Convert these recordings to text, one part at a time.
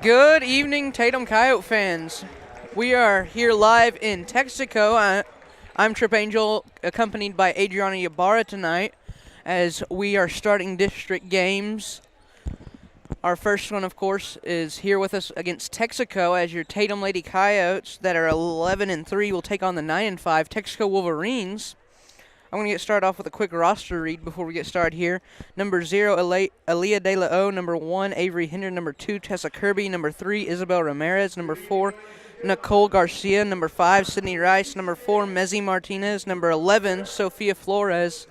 Good evening, Tatum Coyote fans. We are here live in Texico. I'm Trip Angel, accompanied by Adriana Ybarra tonight, as we are starting district games. Our first one, of course, is here with us against Texico, as your Tatum Lady Coyotes, that are 11-3, will take on the 9-5 Texico Wolverines. I'm going to get started off with a quick roster read before we get started here. Number 0, Aaliyah De La O. Number 1, Avery Hinder. Number 2, Tessa Kirby. Number 3, Isabel Ramirez. Number 4, Nicole Garcia. Number 5, Sydney Rice. Number 4, Mezzi Martinez. Number 11, Sofia Flores.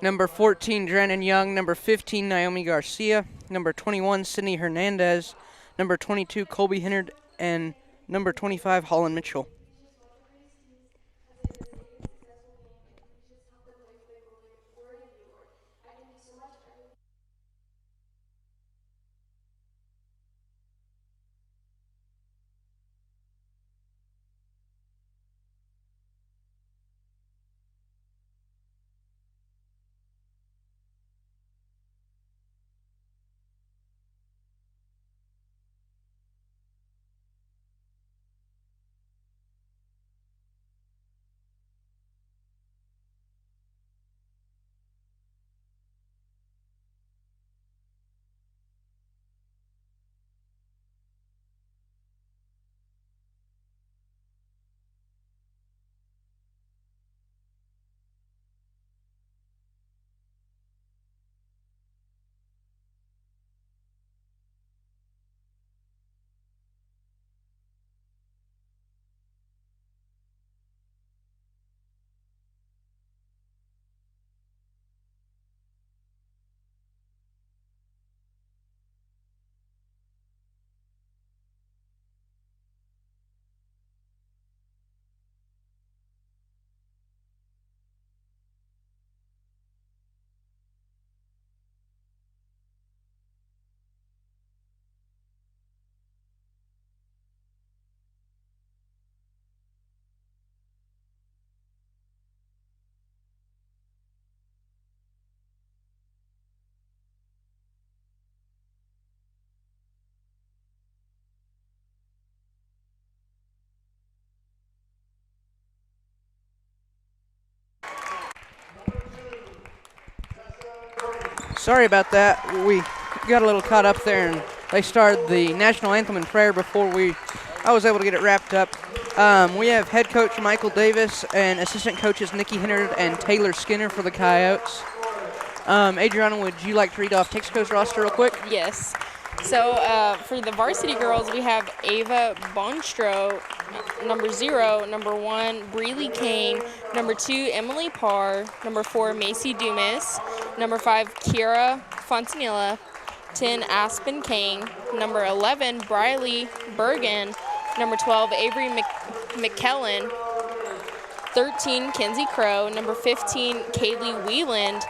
Number 14, Drennan Young. Number 15, Naomi Garcia. Number 21, Sydney Hernandez. Number 22, Colby Hinnard. And number 25, Holland Mitchell. Sorry about that. We got a little caught up there, and they started the national anthem and prayer before I was able to get it wrapped up. We have head coach Michael Davis and assistant coaches Nikki Hinnard and Taylor Skinner for the Coyotes. Adriana, would you like to read off Texico's roster real quick? Yes. So for the varsity girls, we have Ava Bonstro, number 0, number 1, Breely Kane, number 2, Emily Parr, number 4, Macy Dumas, number 5, Kira Fontanilla, 10, Aspen Kane, number 11, Briley Bergen, number 12, Avery McKellen, 13, Kenzie Crow, number 15, Kaylee Wieland,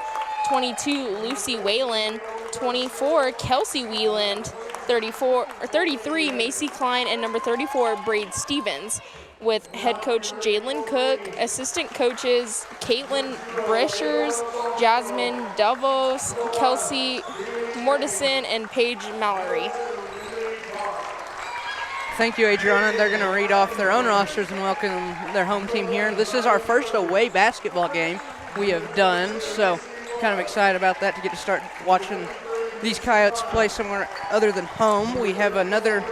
22, Lucy Whalen, 24, Kelsey Wieland, 33, Macy Klein, and number 34, Braid Stevens, with head coach Jalen Cook, assistant coaches Caitlin Breschers, Jasmine Davos, Kelsey Mortison, and Paige Mallory. Thank you, Adriana. They're going to read off their own rosters and welcome their home team here. This is our first away basketball game we have done, so kind of excited about that to get to start watching these Coyotes play somewhere other than home. We have another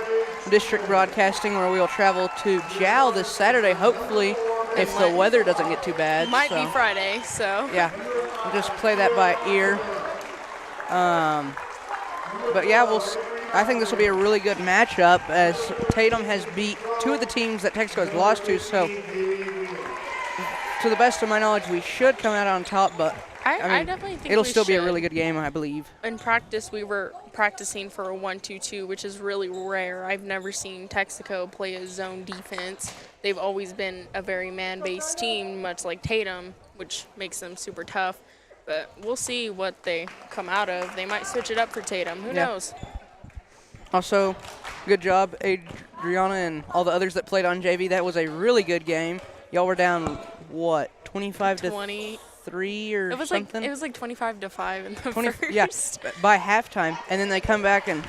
district broadcasting where we will travel to Jow this Saturday, hopefully, if the weather doesn't get too bad. Might be Friday, so. Yeah, we'll just play that by ear. But yeah, I think this will be a really good matchup, as Tatum has beat 2 of the teams that Texaco has lost to, so to the best of my knowledge, we should come out on top, but I definitely think it'll still be a really good game, I believe. In practice, we were practicing for a 1-2-2, which is really rare. I've never seen Texico play a zone defense. They've always been a very man-based team, much like Tatum, which makes them super tough. But we'll see what they come out of. They might switch it up for Tatum. Who knows? Also, good job, Adriana, and all the others that played on JV. That was a really good game. Y'all were down, what, 25 to 20. 3 or it was something? It was like 25-5 in the 20, first. yeah, by halftime. And then they come back and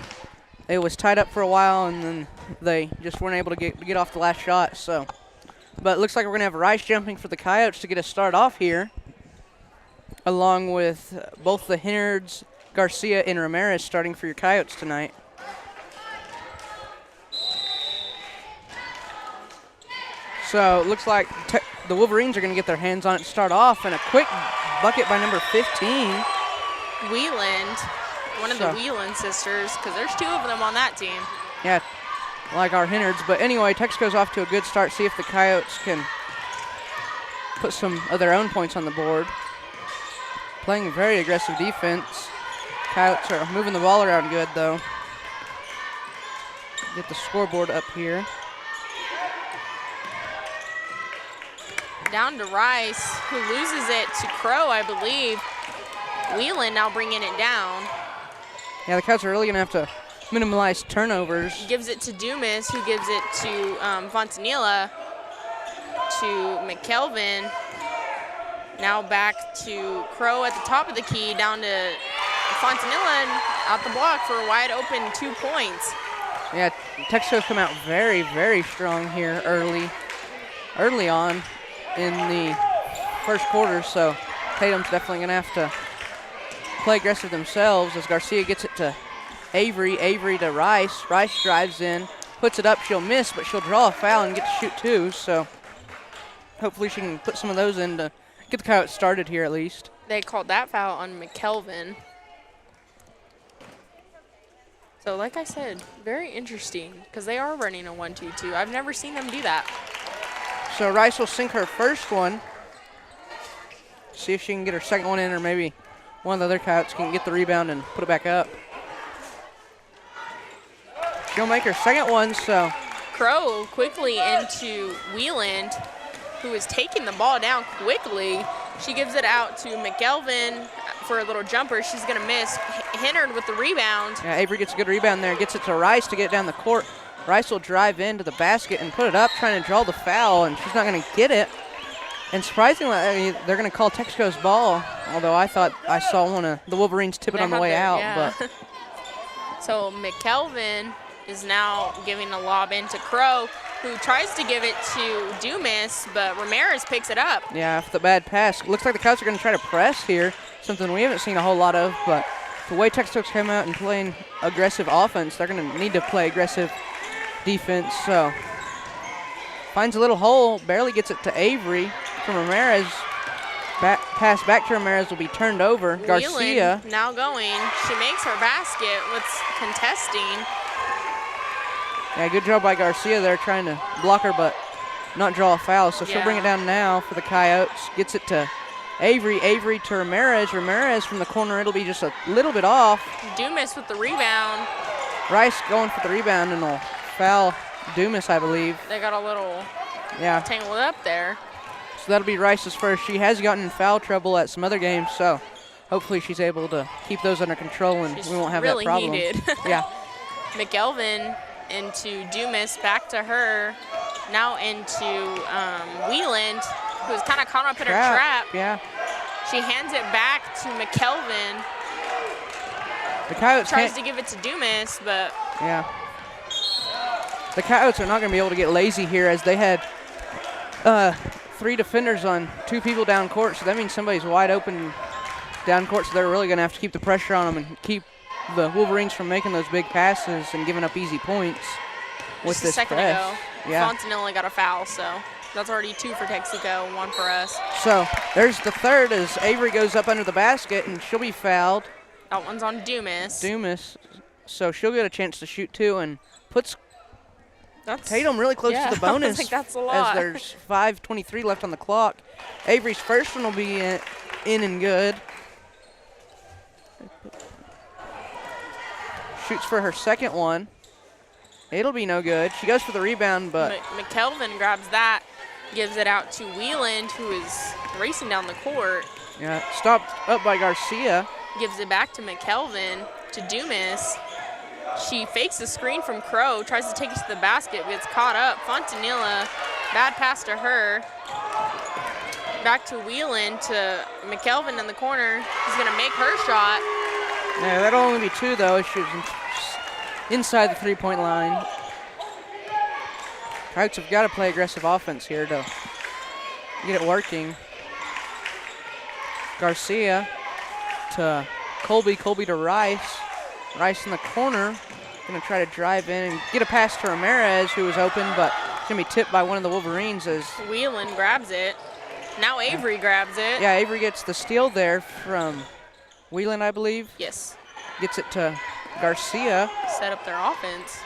it was tied up for a while, and then they just weren't able to get off the last shot. So, but it looks like we're going to have Rice jumping for the Coyotes to get us start off here, along with both the Hinnards, Garcia, and Ramirez starting for your Coyotes tonight. So it looks like the Wolverines are going to get their hands on it to start off, and a quick bucket by number 15. Wheeland, one of the Wheeland sisters, because there's 2 of them on that team. Yeah, like our Hinnards. But anyway, Texaco's off to a good start. See if the Coyotes can put some of their own points on the board. Playing very aggressive defense. Coyotes are moving the ball around good, though. Get the scoreboard up here. Down to Rice, who loses it to Crow, I believe. Wheeland now bringing it down. Yeah, the Coyotes are really going to have to minimize turnovers. Gives it to Dumas, who gives it to Fontanilla, to McKelvin. Now back to Crow at the top of the key, down to Fontanilla and out the block for a wide open 2 points. Yeah, Texaco's come out very, very strong here early on in the first quarter, so Tatum's definitely going to have to play aggressive themselves as Garcia gets it to Avery to Rice. Rice drives in, puts it up. She'll miss, but she'll draw a foul and get to shoot 2, so hopefully she can put some of those in to get the Coyotes started here at least. They called that foul on McKelvin. So like I said, very interesting because they are running a 1-2-2. I've never seen them do that. So Rice will sink her first one. See if she can get her second one in, or maybe one of the other Coyotes can get the rebound and put it back up. She'll make her second one, so. Crow quickly into Wheeland, who is taking the ball down quickly. She gives it out to McKelvin for a little jumper. She's going to miss. Hinnard with the rebound. Yeah, Avery gets a good rebound there. Gets it to Rice to get down the court. Rice will drive into the basket and put it up, trying to draw the foul, and she's not going to get it. And surprisingly, they're going to call Texaco's ball, although I thought I saw one of the Wolverines tip it on the way out. Yeah. But So McKelvin is now giving a lob into Crow, who tries to give it to Dumas, but Ramirez picks it up. yeah, after the bad pass. Looks like the Coyotes are going to try to press here, something we haven't seen a whole lot of, but the way Texaco's come out and playing aggressive offense, they're going to need to play aggressive defense. So finds a little hole, barely gets it to Avery from Ramirez. Pass back to Ramirez will be turned over. Garcia Wheeland now going. She makes her basket with contesting. Yeah, good job by Garcia there trying to block her but not draw a foul. So she'll bring it down now for the Coyotes. Gets it to Avery. Avery to Ramirez. Ramirez from the corner. It'll be just a little bit off. Dumas with the rebound. Rice going for the rebound and will foul Dumas, I believe. They got a little tangled up there. So that'll be Rice's first. She has gotten in foul trouble at some other games, so hopefully she's able to keep those under control and we won't have really that problem. Needed. Yeah. McKelvin into Dumas, back to her. Now into Wheeland, who's kind of caught up in her trap. Yeah. She hands it back to McKelvin. The Coyotes tries to give it to Dumas, but yeah. The Coyotes are not going to be able to get lazy here as they had 3 defenders on 2 people down court, so that means somebody's wide open down court, so they're really going to have to keep the pressure on them and keep the Wolverines from making those big passes and giving up easy points with this second press. ago, Fontanilla got a foul, so that's already 2 for Texico, 1 for us. So there's the third as Avery goes up under the basket and she'll be fouled. That one's on Dumas. So she'll get a chance to shoot 2 and puts Tatum really close to the bonus. That's a lot. As there's 5:23 left on the clock. Avery's first one will be in and good. Shoots for her second one. It'll be no good. She goes for the rebound, but McKelvin grabs that, gives it out to Wheeland, who is racing down the court. Yeah, stopped up by Garcia. Gives it back to McKelvin, to Dumas. She fakes the screen from Crow, tries to take it to the basket, gets caught up. Fontanilla, bad pass to her. Back to Wheeland, to McKelvin in the corner. He's going to make her shot. Yeah, that'll only be 2, though. inside the three-point line. Coyotes have got to play aggressive offense here to get it working. Garcia to Colby. Colby to Rice. Rice in the corner. Going to try to drive in and get a pass to Ramirez, who was open, but it's going to be tipped by one of the Wolverines as Whelan grabs it. Now Avery grabs it. Yeah, Avery gets the steal there from Whelan, I believe. Yes. Gets it to Garcia. Set up their offense.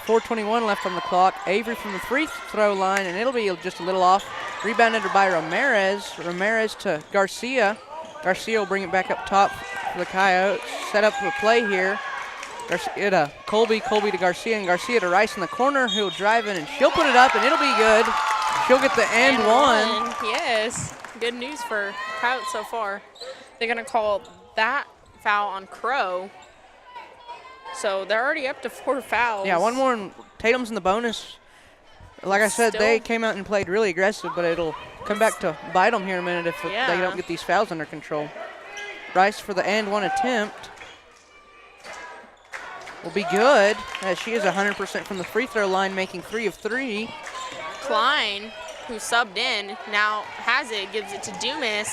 4:21 left on the clock. Avery from the free throw line, and it'll be just a little off. Rebounded by Ramirez. Ramirez to Garcia. Garcia will bring it back up top for the Coyotes. Set up a play here. Garcia to Colby. Colby to Garcia, and Garcia to Rice in the corner. He'll drive in, and she'll put it up, and it'll be good. She'll get the and one. Yes. Good news for Coyotes so far. They're going to call that foul on Crow. So they're already up to 4 fouls. Yeah, one more, and Tatum's in the bonus. Like I said, they came out and played really aggressive, but it'll come back to bite them here in a minute if they don't get these fouls under control. Rice for the and one attempt will be good, as she is 100% from the free throw line, making 3 of 3. Klein, who subbed in, now has it, gives it to Dumas.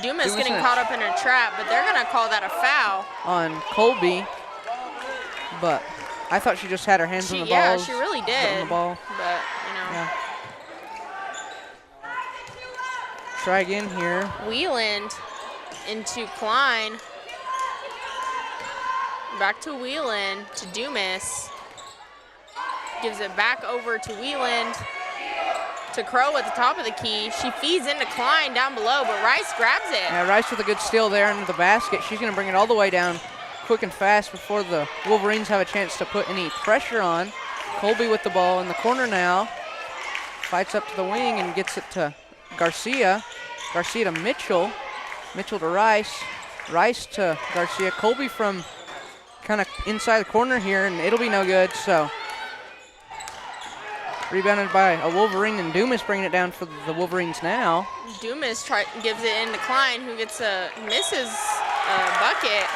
Dumas getting caught up in a trap, but they're going to call that a foul. On Colby, but I thought she just had her hands on the ball. Yeah, she really did. On the ball. But, you know. Yeah. Try again here. Wheeland into Klein. Back to Wheeland to Dumas. Gives it back over to Wheeland. To Crow at the top of the key. She feeds into Klein down below, but Rice grabs it. Yeah, Rice with a good steal there under the basket. She's going to bring it all the way down quick and fast before the Wolverines have a chance to put any pressure on. Colby with the ball in the corner now. Fights up to the wing and gets it to Garcia. Garcia to Mitchell. Mitchell to Rice. Rice to Garcia. Colby from kind of inside the corner here, and it'll be no good, so. Rebounded by a Wolverine, and Dumas bringing it down for the Wolverines now. Dumas gives it into Klein, who misses a bucket.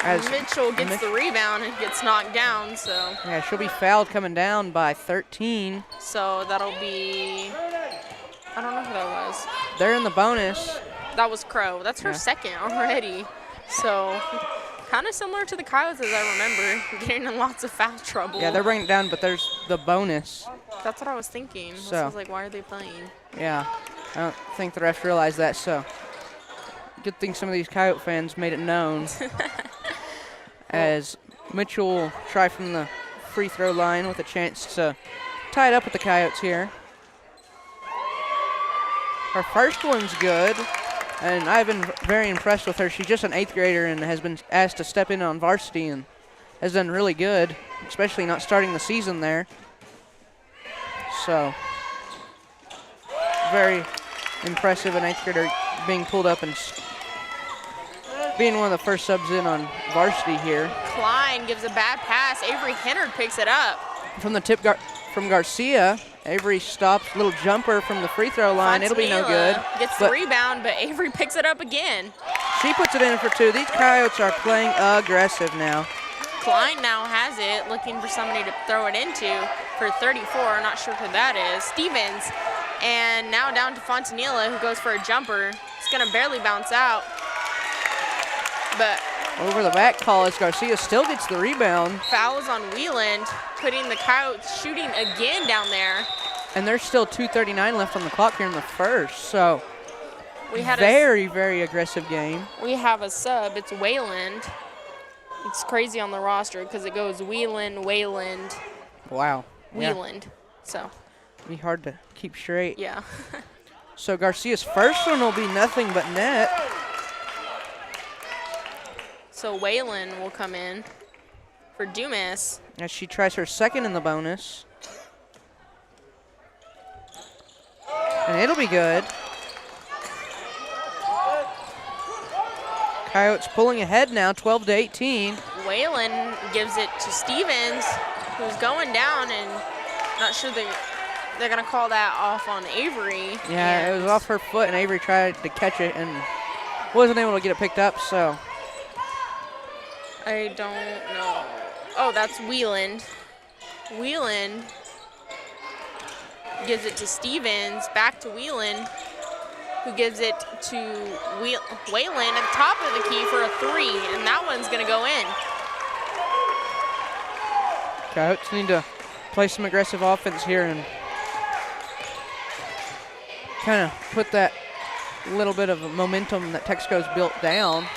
As Mitchell gets the rebound and gets knocked down, so. Yeah, she'll be fouled coming down by 13. So that'll be, I don't know who that was. They're in the bonus. That was Crow. That's her second already. So kind of similar to the Coyotes as I remember, getting in lots of foul trouble. Yeah, they're bringing it down, but there's the bonus. That's what I was thinking. So, I was like, why are they playing? Yeah, I don't think the refs realized that, so. Good thing some of these Coyote fans made it known. As Mitchell will try from the free throw line with a chance to tie it up with the Coyotes here. Her first one's good, and I've been very impressed with her. She's just an 8th grader and has been asked to step in on varsity and has done really good, especially not starting the season there. So, very impressive, an 8th grader being pulled up and being one of the first subs in on varsity here. Klein gives a bad pass. Avery Hennard picks it up. From the tip from Garcia, Avery stops, little jumper from the free throw line. It'll be no good. Gets the rebound, but Avery picks it up again. She puts it in for 2. These Coyotes are playing aggressive now. Klein now has it, looking for somebody to throw it into for 34. Not sure who that is. Stevens. And now down to Fontanilla, who goes for a jumper. It's going to barely bounce out. But over the back call as Garcia still gets the rebound. Fouls on Wheeland, putting the Coyotes shooting again down there. And there's still 2:39 left on the clock here in the first, so we had very, very aggressive game. We have a sub. It's Wayland. It's crazy on the roster because it goes Wheeland, Wayland. Wow. Wheeland. Yeah. So. Be hard to keep straight. Yeah. So Garcia's first one will be nothing but net. So Wayland will come in for Dumas. As she tries her second in the bonus. And it'll be good. Coyotes pulling ahead now, 12-18. Wayland gives it to Stevens, who's going down, and not sure they're going to call that off on Avery. Yeah, it was off her foot, and Avery tried to catch it and wasn't able to get it picked up, so I don't know. Oh, that's Wieland. Wieland gives it to Stevens, back to Wieland, who gives it to Wayland at the top of the key for a 3, and that one's going to go in. Coyotes need to play some aggressive offense here and kind of put that little bit of momentum that Texaco's built down.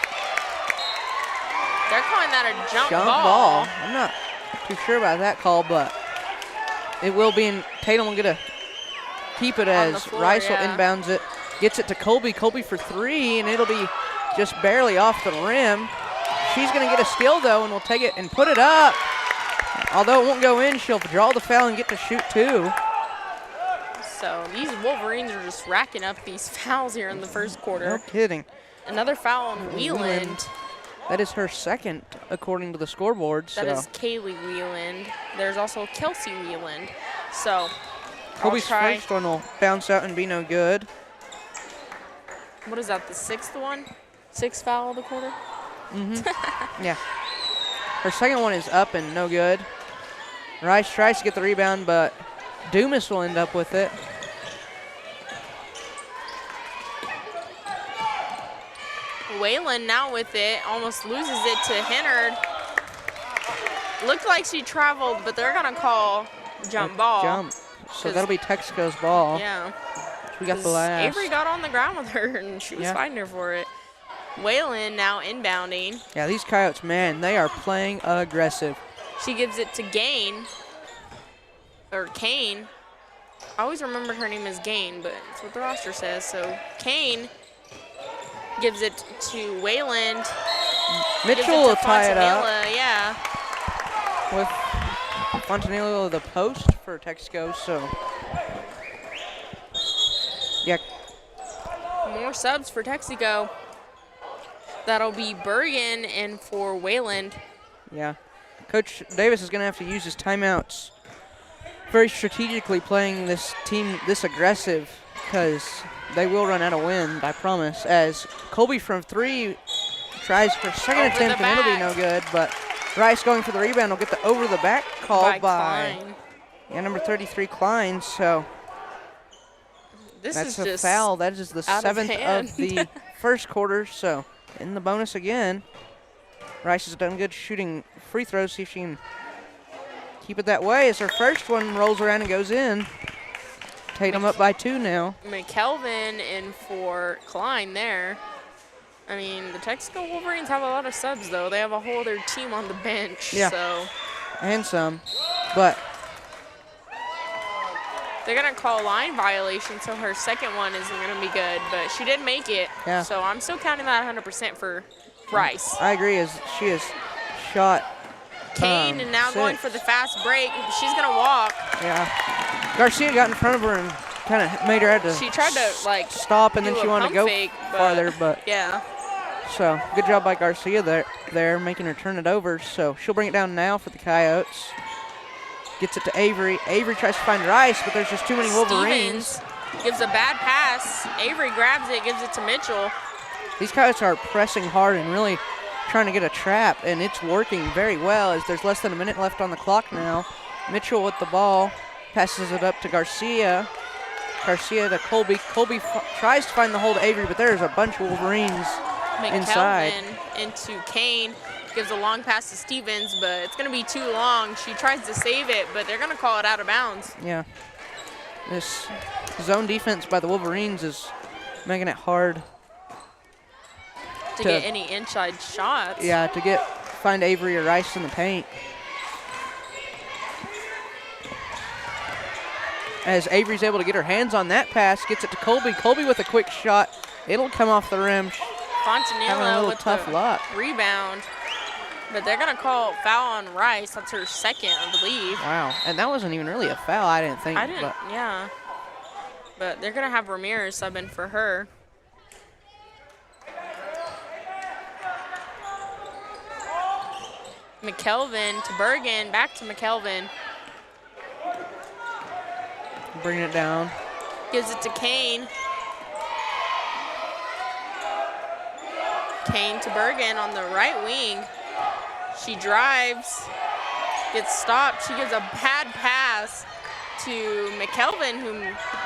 They're calling that a jump ball. I'm not too sure about that call, but it will be in. Tatum will get to keep it as Rice will inbounds it. Gets it to Colby. Colby for 3, and it'll be just barely off the rim. She's going to get a steal, though, and will take it and put it up. Although it won't go in, she'll draw the foul and get to shoot 2. So these Wolverines are just racking up these fouls here in the first quarter. No kidding. Another foul on Wieland. That is her second, according to the scoreboard. That is Kaylee Wieland. There's also Kelsey Wieland. So Colby's first one will bounce out and be no good. What is that, the 6th one? 6th foul of the quarter? Mm-hmm. Yeah. Her second one is up and no good. Rice tries to get the rebound, but Dumas will end up with it. Wayland now with it, almost loses it to Hennard. Looked like she traveled, but they're going to call jump ball. Jump. So that'll be Texaco's ball. Yeah. We got the last. Avery got on the ground with her, and she was fighting her for it. Wayland now inbounding. Yeah, these Coyotes, man, they are playing aggressive. She gives it to Kane. I always remembered her name as Gain, but it's what the roster says. So Kane gives it to Wayland. Mitchell will tie it up. Yeah. With Fontanillo the post for Texaco, so. Yeah. More subs for Texico. That'll be Bergen and for Wayland. Yeah. Coach Davis is going to have to use his timeouts very strategically, playing this team this aggressive, because they will run out of wind, I promise. As Colby from 3 tries her second attempt, and it'll be no good, but Rice going for the rebound will get the over the back call by number 33 Klein. So that's a foul. That is the 7th of the first quarter. So in the bonus again. Rice has done good shooting free throws. See if she can keep it that way as her first one rolls around and goes in. Tatum up by 2 now. McKelvin in for Klein there. I mean, the Texico Wolverines have a lot of subs, though. They have a whole other team on the bench. Yeah, so. And some. But they're going to call a line violation, so her second one isn't going to be good. But she did make it. Yeah. So I'm still counting that 100% for Rice. I agree, as she has shot Kane and now 6. going for the fast break. She's going to walk. Yeah. Garcia got in front of her and kind of made her have to She tried to, like, stop, and then she wanted to go farther. But yeah. So good job by Garcia there, making her turn it over. So she'll bring it down now for the Coyotes. Gets it to Avery. Avery tries to find Rice, but there's just too many Wolverines. Stevens gives a bad pass. Avery grabs it, gives it to Mitchell. These Coyotes are pressing hard and really trying to get a trap, and it's working very well as there's less than a minute left on the clock now. Mitchell with the ball, passes it up to Garcia. Garcia to Colby. Colby tries to find the hole to Avery, but there's a bunch of Wolverines inside. Into Kane. Gives a long pass to Stevens, but it's going to be too long. She tries to save it, but they're going to call it out of bounds. Yeah. This zone defense by the Wolverines is making it hard to get any inside shots. Yeah, to find Avery or Rice in the paint. As Avery's able to get her hands on that pass, gets it to Colby. Colby with a quick shot. It'll come off the rim. Fontanillo with tough luck. Rebound. But they're going to call foul on Rice. That's her second, I believe. Wow. And that wasn't even really a foul, I didn't think. Yeah. But they're going to have Ramirez sub in for her. McKelvin to Bergen, back to McKelvin. Bringing it down. Gives it to Kane. Kane to Bergen on the right wing. She drives, gets stopped. She gives a bad pass to McKelvin, who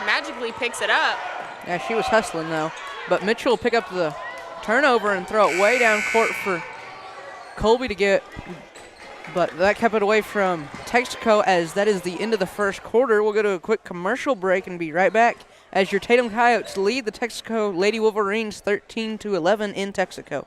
magically picks it up. Yeah, she was hustling though. But Mitchell will pick up the turnover and throw it way down court for Colby to get. But that kept it away from Texaco, as that is the end of the first quarter. We'll go to a quick commercial break and be right back as your Tatum Coyotes lead the Texaco Lady Wolverines 13-11 in Texaco.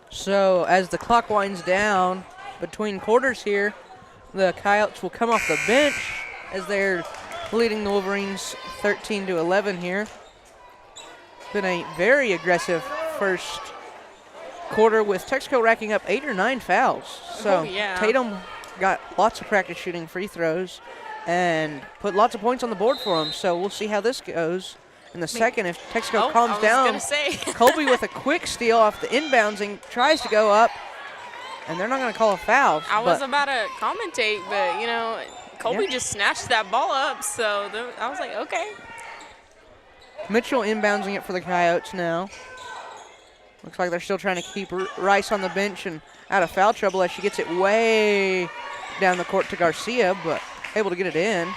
So as the clock winds down between quarters here, the Coyotes will come off the bench as they're leading the Wolverines 13-11 here. Been a very aggressive first quarter with Texaco racking up 8 or 9 fouls. So Tatum got lots of practice shooting free throws and put lots of points on the board for them. So we'll see how this goes in the second. If Texaco calms down, Colby with a quick steal off the inbounds, tries to go up, and they're not going to call a foul. I was about to commentate, but, you know, Colby just snatched that ball up, so I was like, okay. Mitchell inbounding it for the Coyotes now. Looks like they're still trying to keep Rice on the bench and out of foul trouble as she gets it way down the court to Garcia, but able to get it in.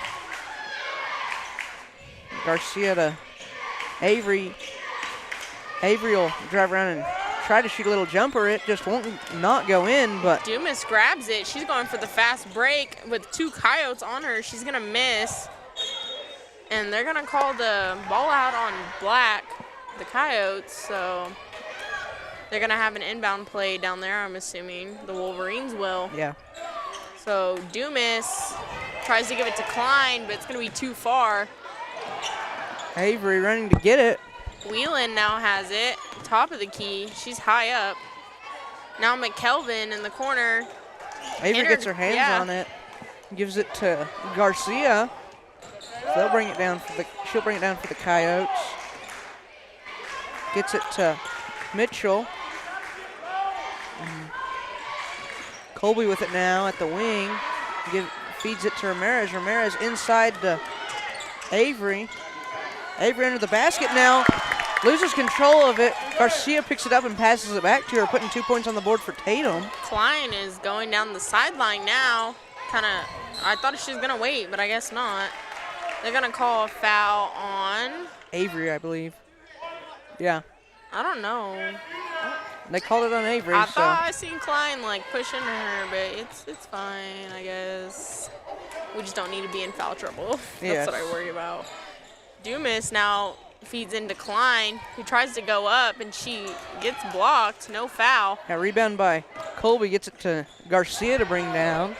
Garcia to Avery. Avery will drive around and try to shoot a little jumper. It just won't not go in, but Dumas grabs it. She's going for the fast break with 2 Coyotes on her. She's going to miss. And they're going to call the ball out on Black, the Coyotes. So they're going to have an inbound play down there, I'm assuming. The Wolverines will. Yeah. So Dumas tries to give it to Klein, but it's going to be too far. Avery running to get it. Whelan now has it, top of the key. She's high up. Now McKelvin in the corner. Avery gets her hands on it, gives it to Garcia. So they'll bring it down she'll bring it down for the Coyotes. Gets it to Mitchell. Colby with it now at the wing. Feeds it to Ramirez. Ramirez inside to Avery. Avery under the basket now. Loses control of it. Garcia picks it up and passes it back to her, putting 2 points on the board for Tatum. Klein is going down the sideline now. I thought she was going to wait, but I guess not. They're going to call a foul on Avery, I believe. Yeah. I don't know. They called it on Avery. I thought I seen Klein pushing her, but it's fine, I guess. We just don't need to be in foul trouble. That's what I worry about. Dumas now feeds into Klein, who tries to go up, and she gets blocked. No foul. Yeah, rebound by Colby, gets it to Garcia to bring down.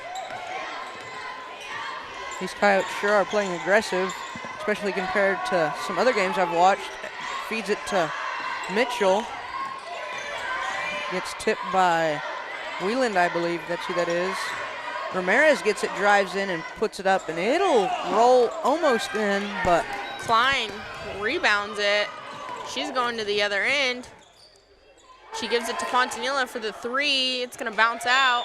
These Coyotes sure are playing aggressive, especially compared to some other games I've watched. Feeds it to Mitchell. Gets tipped by Whelan, I believe that's who that is. Ramirez gets it, drives in, and puts it up, and it'll roll almost in, but Klein rebounds it. She's going to the other end. She gives it to Fontanilla for the 3. It's going to bounce out.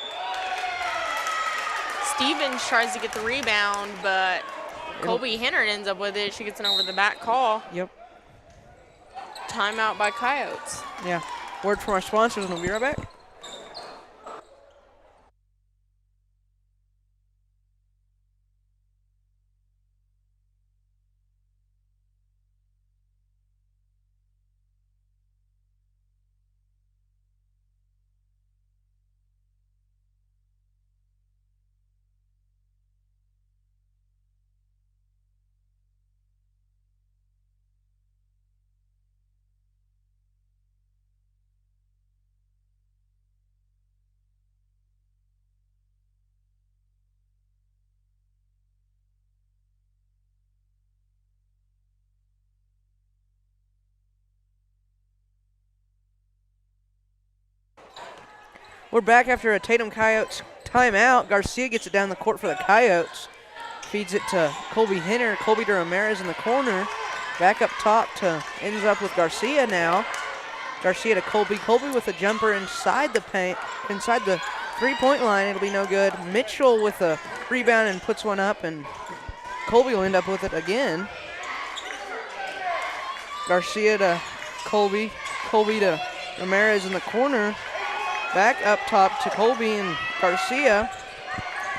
Stevens tries to get the rebound, but Colby Hennard ends up with it. She gets an over the back call. Yep. Timeout by Coyotes. Yeah. Word from our sponsors, and we'll be right back. We're back after a Tatum Coyotes timeout. Garcia gets it down the court for the Coyotes. Feeds it to Colby Henner. Colby to Ramirez in the corner. Back up top to ends up with Garcia now. Garcia to Colby. Colby with a jumper inside the paint, inside the three-point line. It'll be no good. Mitchell with a rebound and puts one up, and Colby will end up with it again. Garcia to Colby. Colby to Ramirez in the corner. Back up top to Colby and Garcia,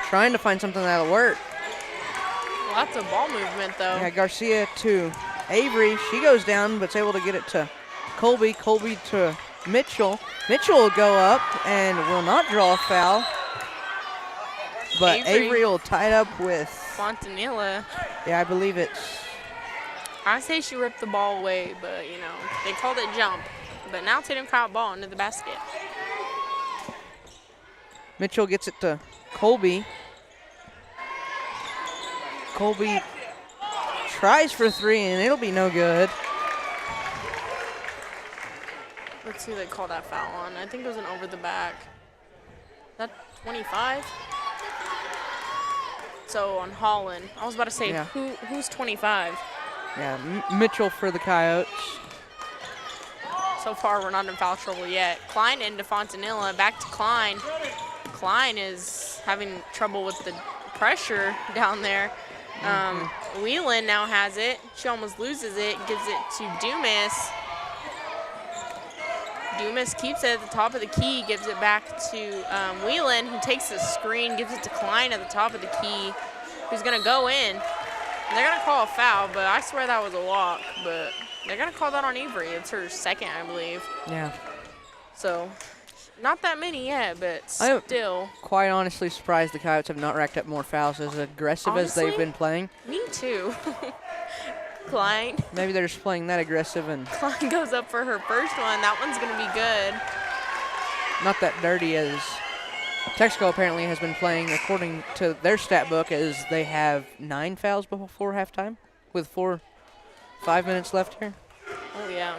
trying to find something that'll work. Lots of ball movement, though. Yeah, Garcia to Avery. She goes down, but is able to get it to Colby. Colby to Mitchell. Mitchell will go up and will not draw a foul. But Avery will tie it up with Fontanilla. Yeah, I believe it's. I say she ripped the ball away, but, you know, they called it jump. But now Tatum caught ball into the basket. Mitchell gets it to Colby. Colby tries for three, and it'll be no good. Let's see who they called that foul on. I think it was an over the back. Is that 25? So on Holland. I was about to say, yeah. Who's 25? Yeah, Mitchell for the Coyotes. So far, we're not in foul trouble yet. Klein into Fontanilla. Back to Klein. Klein is having trouble with the pressure down there. Whelan now has it. She almost loses it. Gives it to Dumas. Dumas keeps it at the top of the key. Gives it back to Whelan, who takes the screen. Gives it to Klein at the top of the key, who's going to go in. And they're going to call a foul, but I swear that was a walk. But they're going to call that on Avery. It's her second, I believe. Yeah. So, not that many yet, but still. I'm quite honestly surprised the Coyotes have not racked up more fouls as aggressive as they've been playing. Me too. Klein. Maybe they're just playing that aggressive, and Klein goes up for her first one. That one's going to be good. Not that dirty as Texico apparently has been playing according to their stat book, as they have 9 fouls before halftime with 5 minutes left here. Oh, yeah.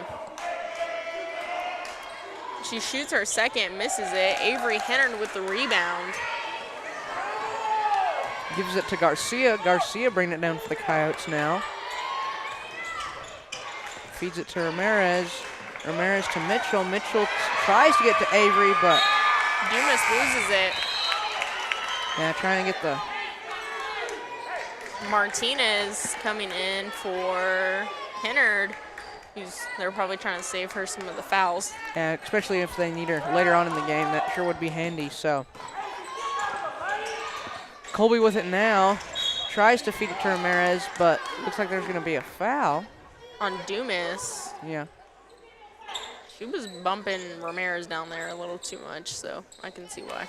She shoots her second, misses it. Avery Henner with the rebound. Gives it to Garcia. Garcia bringing it down for the Coyotes now. Feeds it to Ramirez. Ramirez to Mitchell. Mitchell tries to get to Avery, but Dumas loses it. Yeah, trying to get the Martinez coming in for Hennard. They're probably trying to save her some of the fouls. Yeah, especially if they need her later on in the game. That sure would be handy. So Colby with it now. Tries to feed it to Ramirez, but looks like there's going to be a foul. On Dumas. Yeah. She was bumping Ramirez down there a little too much, so I can see why.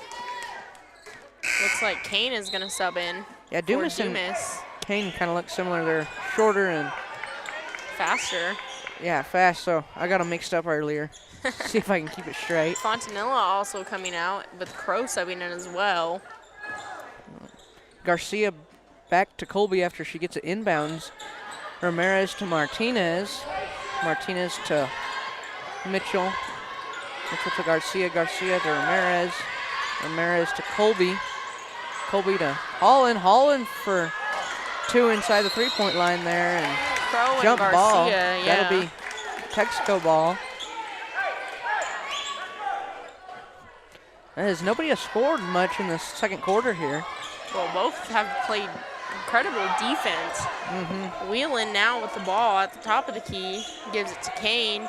Looks like Kane is going to sub in. Yeah, Dumas and Kane kind of look similar. They're shorter and faster. Yeah, fast, so I got them mixed up earlier. See if I can keep it straight. Fontanilla also coming out, with Crow subbing in as well. Garcia back to Colby after she gets it inbounds. Ramirez to Martinez. Martinez to Mitchell. Mitchell to Garcia. Garcia to Ramirez. Ramirez to Colby. Colby to Holland. Holland for 2 inside the three-point line there. And Crow jump and Garcia, ball. yeah. That'll be Texico ball. As nobody has scored much in the second quarter here. Well, both have played incredible defense. Whelan now with the ball at the top of the key. Gives it to Kane.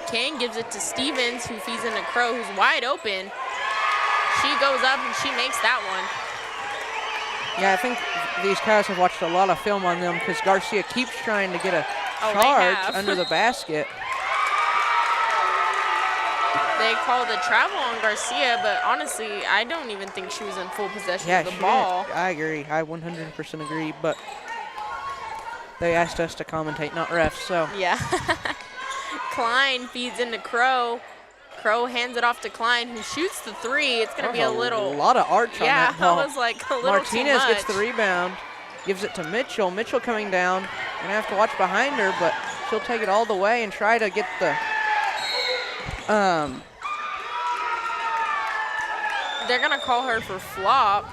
Kane gives it to Stevens, who feeds into Crow, who's wide open. She goes up and she makes that one. Yeah, I think these Coyotes have watched a lot of film on them because Garcia keeps trying to get a charge under the basket. They called a travel on Garcia, but honestly, I don't even think she was in full possession of the ball. I agree. I 100% agree, but they asked us to commentate, not refs, so. Yeah. Klein feeds into Crow. Crow hands it off to Klein, who shoots the three. It's going to be a lot of arch on that ball. Yeah, I was like a little Martinez too much. gets the rebound, gives it to Mitchell. Mitchell coming down. Going to have to watch behind her, but she'll take it all the way and try to get the they're going to call her for flop.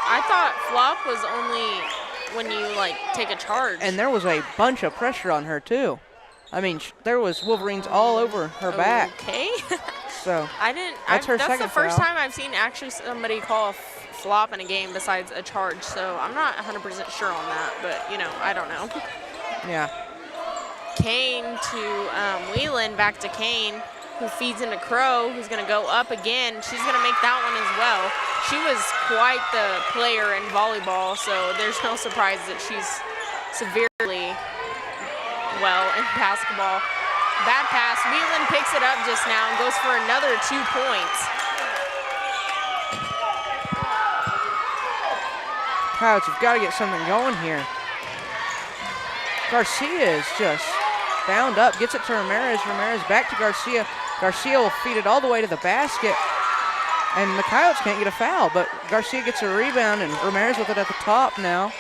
I thought flop was only when you, like, take a charge. And there was a bunch of pressure on her, too. I mean, there was Wolverines all over her back. Okay. So that's second the first foul. time I've seen actually somebody call a flop in a game besides a charge. So I'm not 100% sure on that, but, you know, I don't know. Yeah. Kane to Whelan, back to Kane, who feeds into Crow, who's going to go up again. She's going to make that one as well. She was quite the player in volleyball, so there's no surprise that she's severely well in basketball. Bad pass. Whelan picks it up just now and goes for another 2 points. Coyotes have got to get something going here. Garcia is just bound up, gets it to Ramirez. Ramirez back to Garcia. Garcia will feed it all the way to the basket. And the Coyotes can't get a foul, but Garcia gets a rebound, and Ramirez with it at the top now.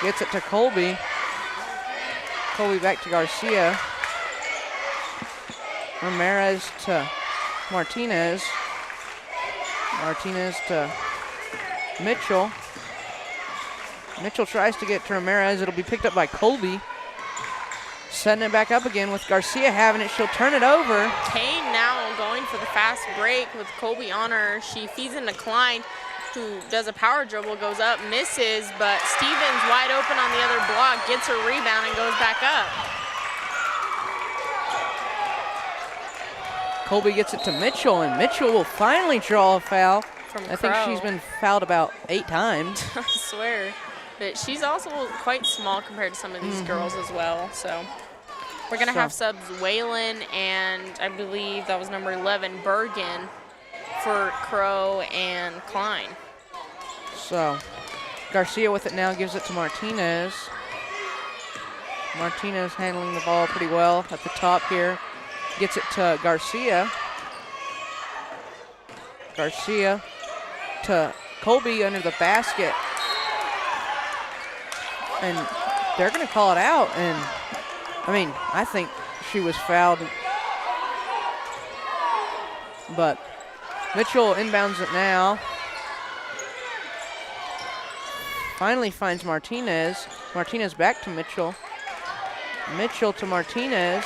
Gets it to Colby. Colby back to Garcia. Ramirez to Martinez. Martinez to Mitchell. Mitchell tries to get to Ramirez. It'll be picked up by Colby. Setting it back up again with Garcia having it. She'll turn it over. Kane now going for the fast break with Colby on her. She feeds into Klein, who does a power dribble, goes up, misses, but Stevens wide open on the other block, gets her rebound and goes back up. Colby gets it to Mitchell, and Mitchell will finally draw a foul. I think she's been fouled about 8 times. I swear. But she's also quite small compared to some of these girls as well. So we're going to have subs Whalen and I believe that was number 11, Bergen, for Crow and Klein. So Garcia with it now, gives it to Martinez. Martinez handling the ball pretty well at the top here. Gets it to Garcia. Garcia to Colby under the basket. And they're going to call it out. And, I mean, I think she was fouled. But Mitchell inbounds it now. Finally finds Martinez. Martinez back to Mitchell. Mitchell to Martinez.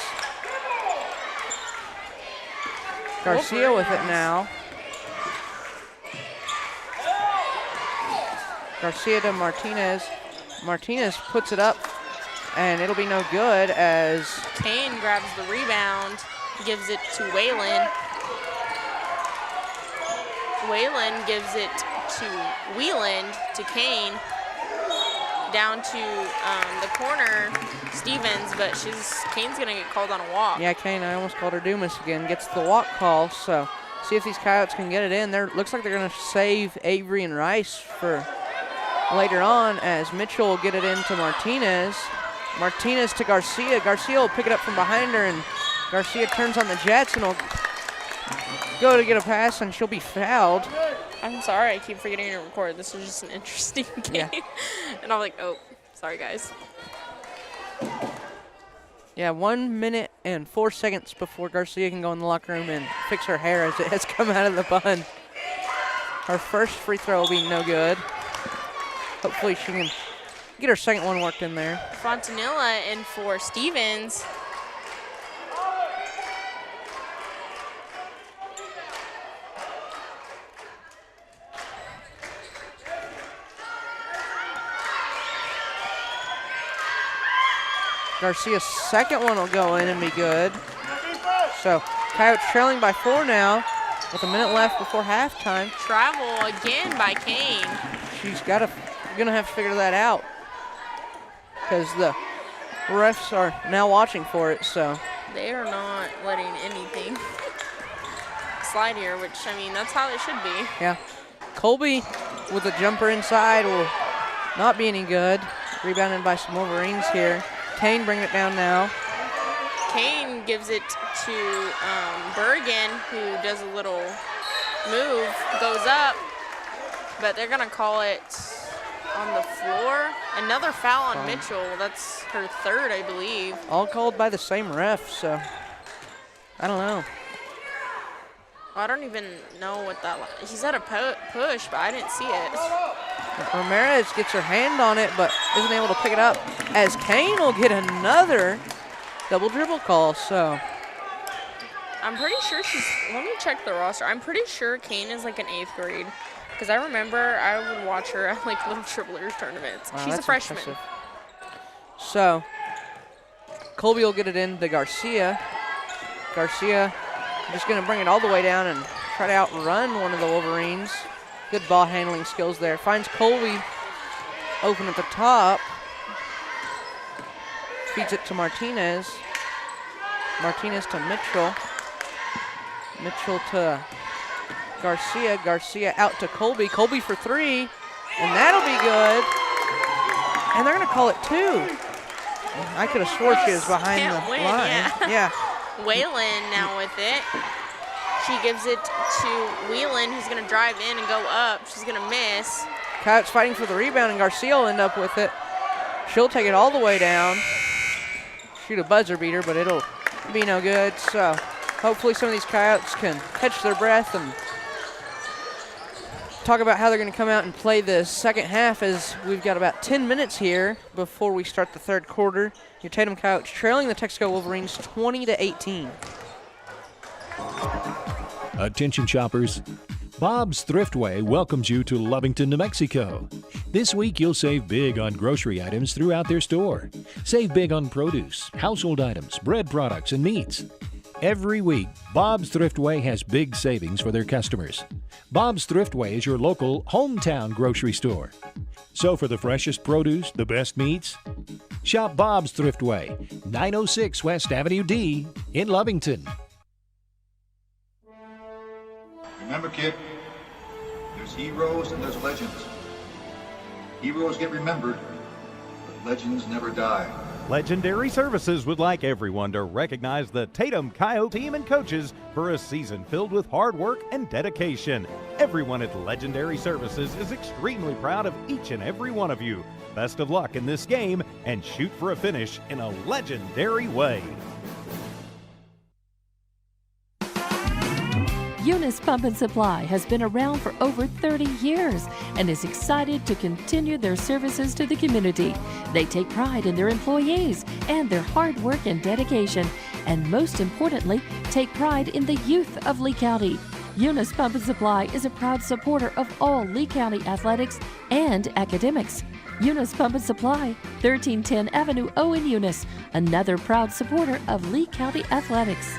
Garcia with it now. Garcia to Martinez. Martinez puts it up, and it'll be no good as Kane grabs the rebound, gives it to Whalen. Whalen gives it to Wheeland, to Kane. Down to the corner, Stevens, but Kane's gonna get called on a walk. Yeah, Kane, I almost called her Dumas again. Gets the walk call, so see if these Coyotes can get it in. Looks like they're gonna save Avery and Rice for later on, as Mitchell will get it into Martinez. Martinez to Garcia. Garcia will pick it up from behind her, and Garcia turns on the Jets and will go to get a pass, and she'll be fouled. I'm sorry, I keep forgetting to record. This is just an interesting game. Yeah. And I'm like, oh, sorry, guys. Yeah, 1 minute and 4 seconds before Garcia can go in the locker room and fix her hair as it has come out of the bun. Her first free throw will be no good. Hopefully she can get her second one worked in there. Fontanilla in for Stevens. Garcia's second one will go in and be good. So Coyotes trailing by 4 now with a minute left before halftime. Travel again by Kane. She's gonna have to figure that out because the refs are now watching for it. So they are not letting anything slide here, which, I mean, that's how it should be. Yeah. Colby with a jumper inside will not be any good. Rebounded by some Wolverines here. Kane bringing it down now. Kane gives it to Bergen, who does a little move, goes up, but they're gonna call it on the floor. Another foul on Mitchell. That's her third, I believe. All called by the same ref, so I don't know. I don't even know what that. He said a push, but I didn't see it. Ramirez gets her hand on it, but isn't able to pick it up. As Kane will get another double dribble call. So I'm pretty sure she's. Let me check the roster. I'm pretty sure Kane is like in 8th grade, because I remember I would watch her at like little dribblers tournaments. Wow, She's a freshman. Impressive. So Colby will get it in to Garcia. Garcia just going to bring it all the way down and try to outrun one of the Wolverines. Good ball handling skills there. Finds Colby open at the top. Feeds it to Martinez. Martinez to Mitchell. Mitchell to Garcia. Garcia out to Colby. Colby for 3. And that'll be good. And they're going to call it 2. I could have swore she was behind the line. Yeah. Whalen now with it. She gives it to Whelan, who's going to drive in and go up. She's going to miss. Coyotes fighting for the rebound, and Garcia will end up with it. She'll take it all the way down. Shoot a buzzer beater, but it'll be no good. So hopefully some of these Coyotes can catch their breath and talk about how they're going to come out and play the second half, as we've got about 10 minutes here before we start the third quarter. Your Tatum Coyotes trailing the Texico Wolverines 20-18. Attention shoppers, Bob's Thriftway welcomes you to Lovington, New Mexico. This week you'll save big on grocery items throughout their store. Save big on produce, household items, bread products, and meats. Every week, Bob's Thriftway has big savings for their customers. Bob's Thriftway is your local hometown grocery store. So for the freshest produce, the best meats, shop Bob's Thriftway, 906 West Avenue D in Lovington. Remember, kid, there's heroes and there's legends. Heroes get remembered, but legends never die. Legendary Services would like everyone to recognize the Tatum Coyote team and coaches for a season filled with hard work and dedication. Everyone at Legendary Services is extremely proud of each and every one of you. Best of luck in this game and shoot for a finish in a legendary way. Eunice Pump and Supply has been around for over 30 years and is excited to continue their services to the community. They take pride in their employees and their hard work and dedication, and most importantly, take pride in the youth of Lee County. Eunice Pump and Supply is a proud supporter of all Lee County athletics and academics. Eunice Pump and Supply, 1310 Avenue O in Eunice, another proud supporter of Lee County athletics.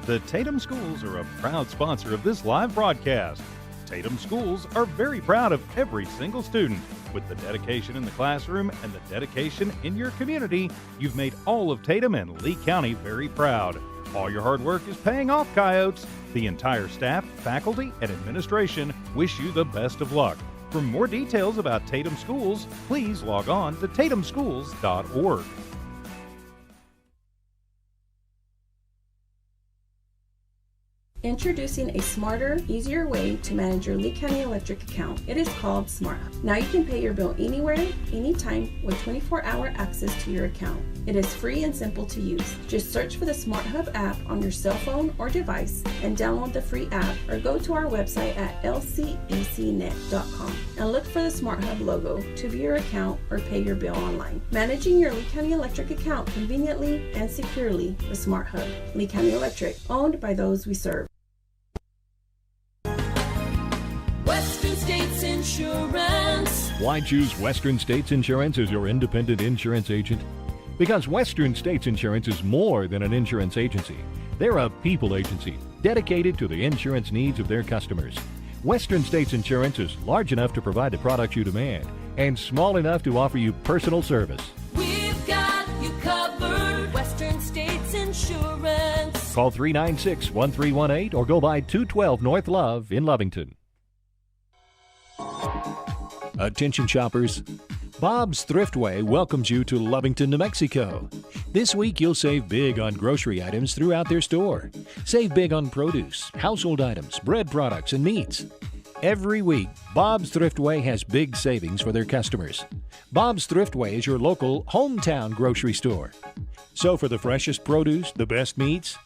The Tatum Schools are a proud sponsor of this live broadcast. Tatum Schools are very proud of every single student. With the dedication in the classroom and the dedication in your community, you've made all of Tatum and Lee County very proud. All your hard work is paying off, Coyotes. The entire staff, faculty, and administration wish you the best of luck. For more details about Tatum Schools, please log on to tatumschools.org. Introducing a smarter, easier way to manage your Lee County Electric account. It is called Smart Hub. Now you can pay your bill anywhere, anytime, with 24-hour access to your account. It is free and simple to use. Just search for the Smart Hub app on your cell phone or device and download the free app, or go to our website at lcecnet.com and look for the Smart Hub logo to view your account or pay your bill online. Managing your Lee County Electric account conveniently and securely with Smart Hub. Lee County Electric, owned by those we serve. Insurance. Why choose Western States Insurance as your independent insurance agent? Because Western States Insurance is more than an insurance agency. They're a people agency dedicated to the insurance needs of their customers. Western States Insurance is large enough to provide the products you demand and small enough to offer you personal service. We've got you covered. Western States Insurance. Call 396-1318 or go by 212 North Love in Lovington. Attention shoppers, Bob's Thriftway welcomes you to Lovington, New Mexico. This week you'll save big on grocery items throughout their store. Save big on produce, household items, bread products, and meats. Every week, Bob's Thriftway has big savings for their customers. Bob's Thriftway is your local hometown grocery store. So for the freshest produce, the best meats,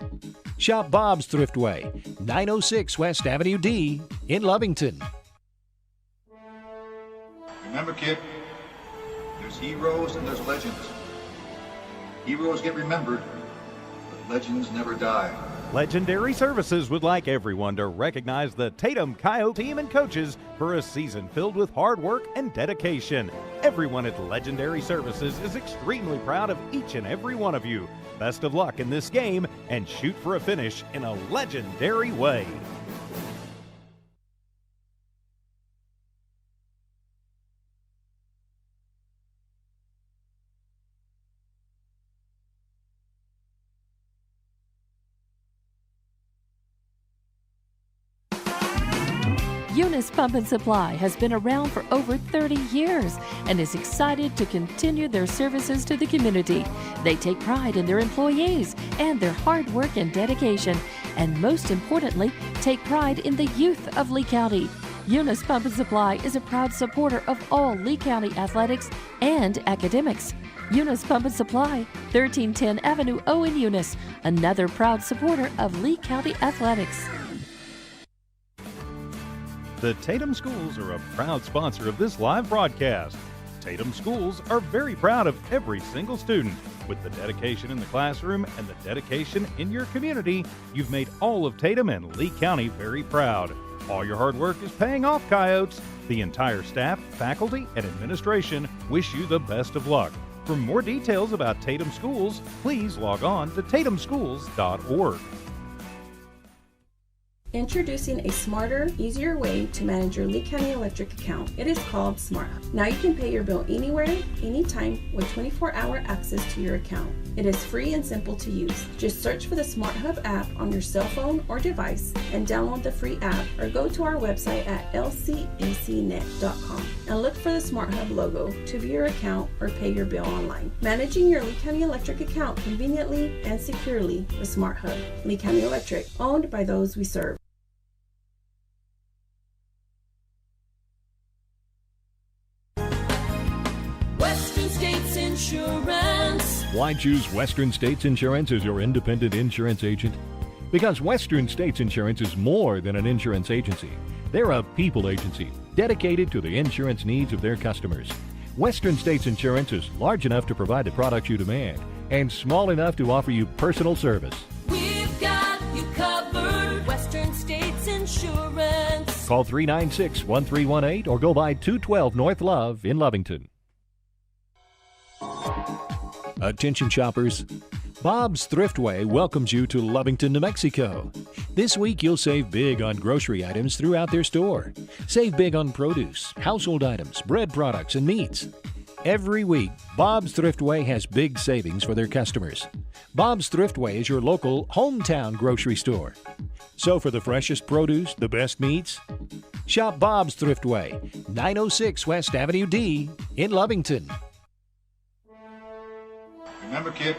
shop Bob's Thriftway, 906 West Avenue D in Lovington. Remember, kid, there's heroes and there's legends. Heroes get remembered, but legends never die. Legendary Services would like everyone to recognize the Tatum Coyotes team and coaches for a season filled with hard work and dedication. Everyone at Legendary Services is extremely proud of each and every one of you. Best of luck in this game and shoot for a finish in a legendary way. Eunice Pump and Supply has been around for over 30 years and is excited to continue their services to the community. They take pride in their employees and their hard work and dedication, and most importantly, take pride in the youth of Lee County. Eunice Pump and Supply is a proud supporter of all Lee County athletics and academics. Eunice Pump and Supply, 1310 Avenue O in Eunice, another proud supporter of Lee County athletics. The Tatum Schools are a proud sponsor of this live broadcast. Tatum Schools are very proud of every single student. With the dedication in the classroom and the dedication in your community, you've made all of Tatum and Lee County very proud. All your hard work is paying off, Coyotes. The entire staff, faculty, and administration wish you the best of luck. For more details about Tatum Schools, please log on to tatumschools.org. Introducing a smarter, easier way to manage your Lee County Electric account. It is called SmartHub. Now you can pay your bill anywhere, anytime, with 24-hour access to your account. It is free and simple to use. Just search for the SmartHub app on your cell phone or device and download the free app, or go to our website at lcecnet.com and look for the SmartHub logo to view your account or pay your bill online. Managing your Lee County Electric account conveniently and securely with SmartHub. Lee County Electric, owned by those we serve. Insurance. Why choose Western States Insurance as your independent insurance agent? Because Western States Insurance is more than an insurance agency. They're a people agency dedicated to the insurance needs of their customers. Western States Insurance is large enough to provide the products you demand and small enough to offer you personal service. We've got you covered. Western States Insurance. Call 396-1318 or go by 212 North Love in Lovington. Attention shoppers, Bob's Thriftway welcomes you to Lovington, New Mexico. This week you'll save big on grocery items throughout their store. Save big on produce, household items, bread products, and meats. Every week, Bob's Thriftway has big savings for their customers. Bob's Thriftway is your local hometown grocery store. So for the freshest produce, the best meats, shop Bob's Thriftway, 906 West Avenue D in Lovington. Remember, kid,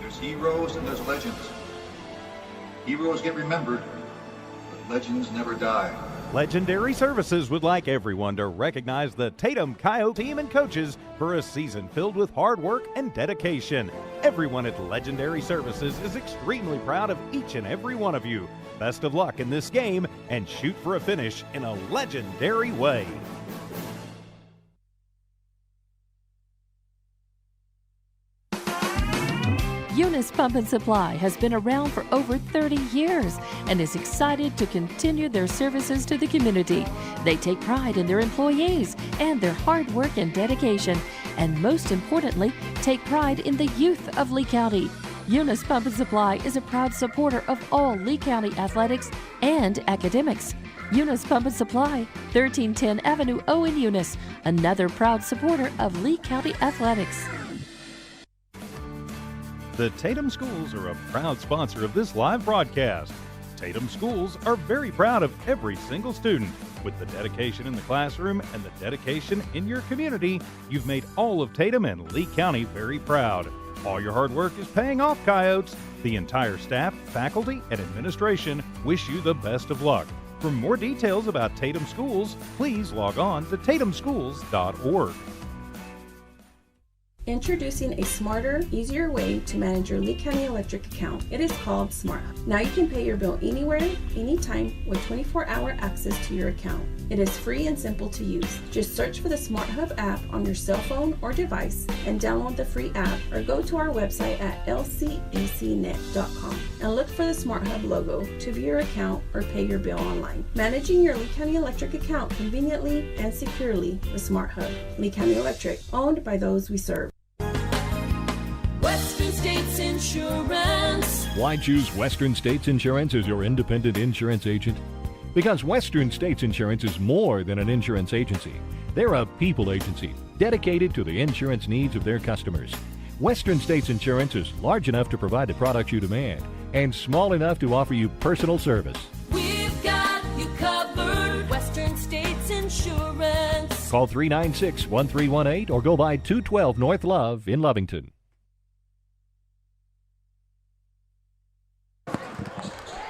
there's heroes and there's legends. Heroes get remembered, but legends never die. Legendary Services would like everyone to recognize the Tatum Coyotes team and coaches for a season filled with hard work and dedication. Everyone at Legendary Services is extremely proud of each and every one of you. Best of luck in this game and shoot for a finish in a legendary way. Eunice Pump and Supply has been around for over 30 years and is excited to continue their services to the community. They take pride in their employees and their hard work and dedication, and most importantly, take pride in the youth of Lee County. Eunice Pump and Supply is a proud supporter of all Lee County athletics and academics. Eunice Pump and Supply, 1310 Avenue O in Eunice, another proud supporter of Lee County athletics. The Tatum Schools are a proud sponsor of this live broadcast. Tatum Schools are very proud of every single student. With the dedication in the classroom and the dedication in your community, you've made all of Tatum and Lee County very proud. All your hard work is paying off, Coyotes. The entire staff, faculty, and administration wish you the best of luck. For more details about Tatum Schools, please log on to tatumschools.org. Introducing a smarter, easier way to manage your Lee County Electric account. It is called SmartHub. Now you can pay your bill anywhere, anytime, with 24-hour access to your account. It is free and simple to use. Just search for the SmartHub app on your cell phone or device and download the free app, or go to our website at lcecnet.com and look for the SmartHub logo to view your account or pay your bill online. Managing your Lee County Electric account conveniently and securely with SmartHub. Lee County Electric, owned by those we serve. Western States Insurance. Why choose Western States Insurance as your independent insurance agent? Because Western States Insurance is more than an insurance agency. They're a people agency dedicated to the insurance needs of their customers. Western States Insurance is large enough to provide the products you demand and small enough to offer you personal service. We've got you covered. Western States Insurance. Call 396-1318 or go by 212 North Love in Lovington.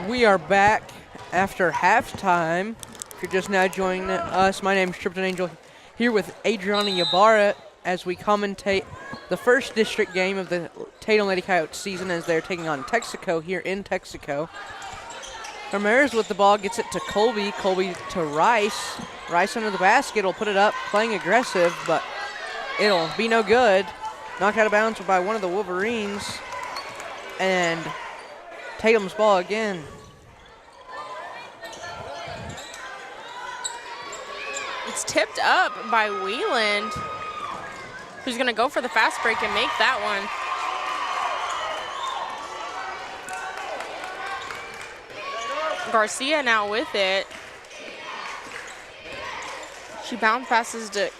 We are back after halftime. If you're just now joining us, my name is Triple Angel, here with Adriana Ybarra as we commentate the first district game of the Tatum Lady Coyotes season as they're taking on Texico here in Texico. Ramirez with the ball gets it to Colby. Colby to Rice. Rice under the basket will put it up, playing aggressive, but it'll be no good. Knocked out of bounds by one of the Wolverines. And Tatum's ball again. It's tipped up by Wheeland, who's going to go for the fast break and make that one. Garcia now with it. She bounce passes to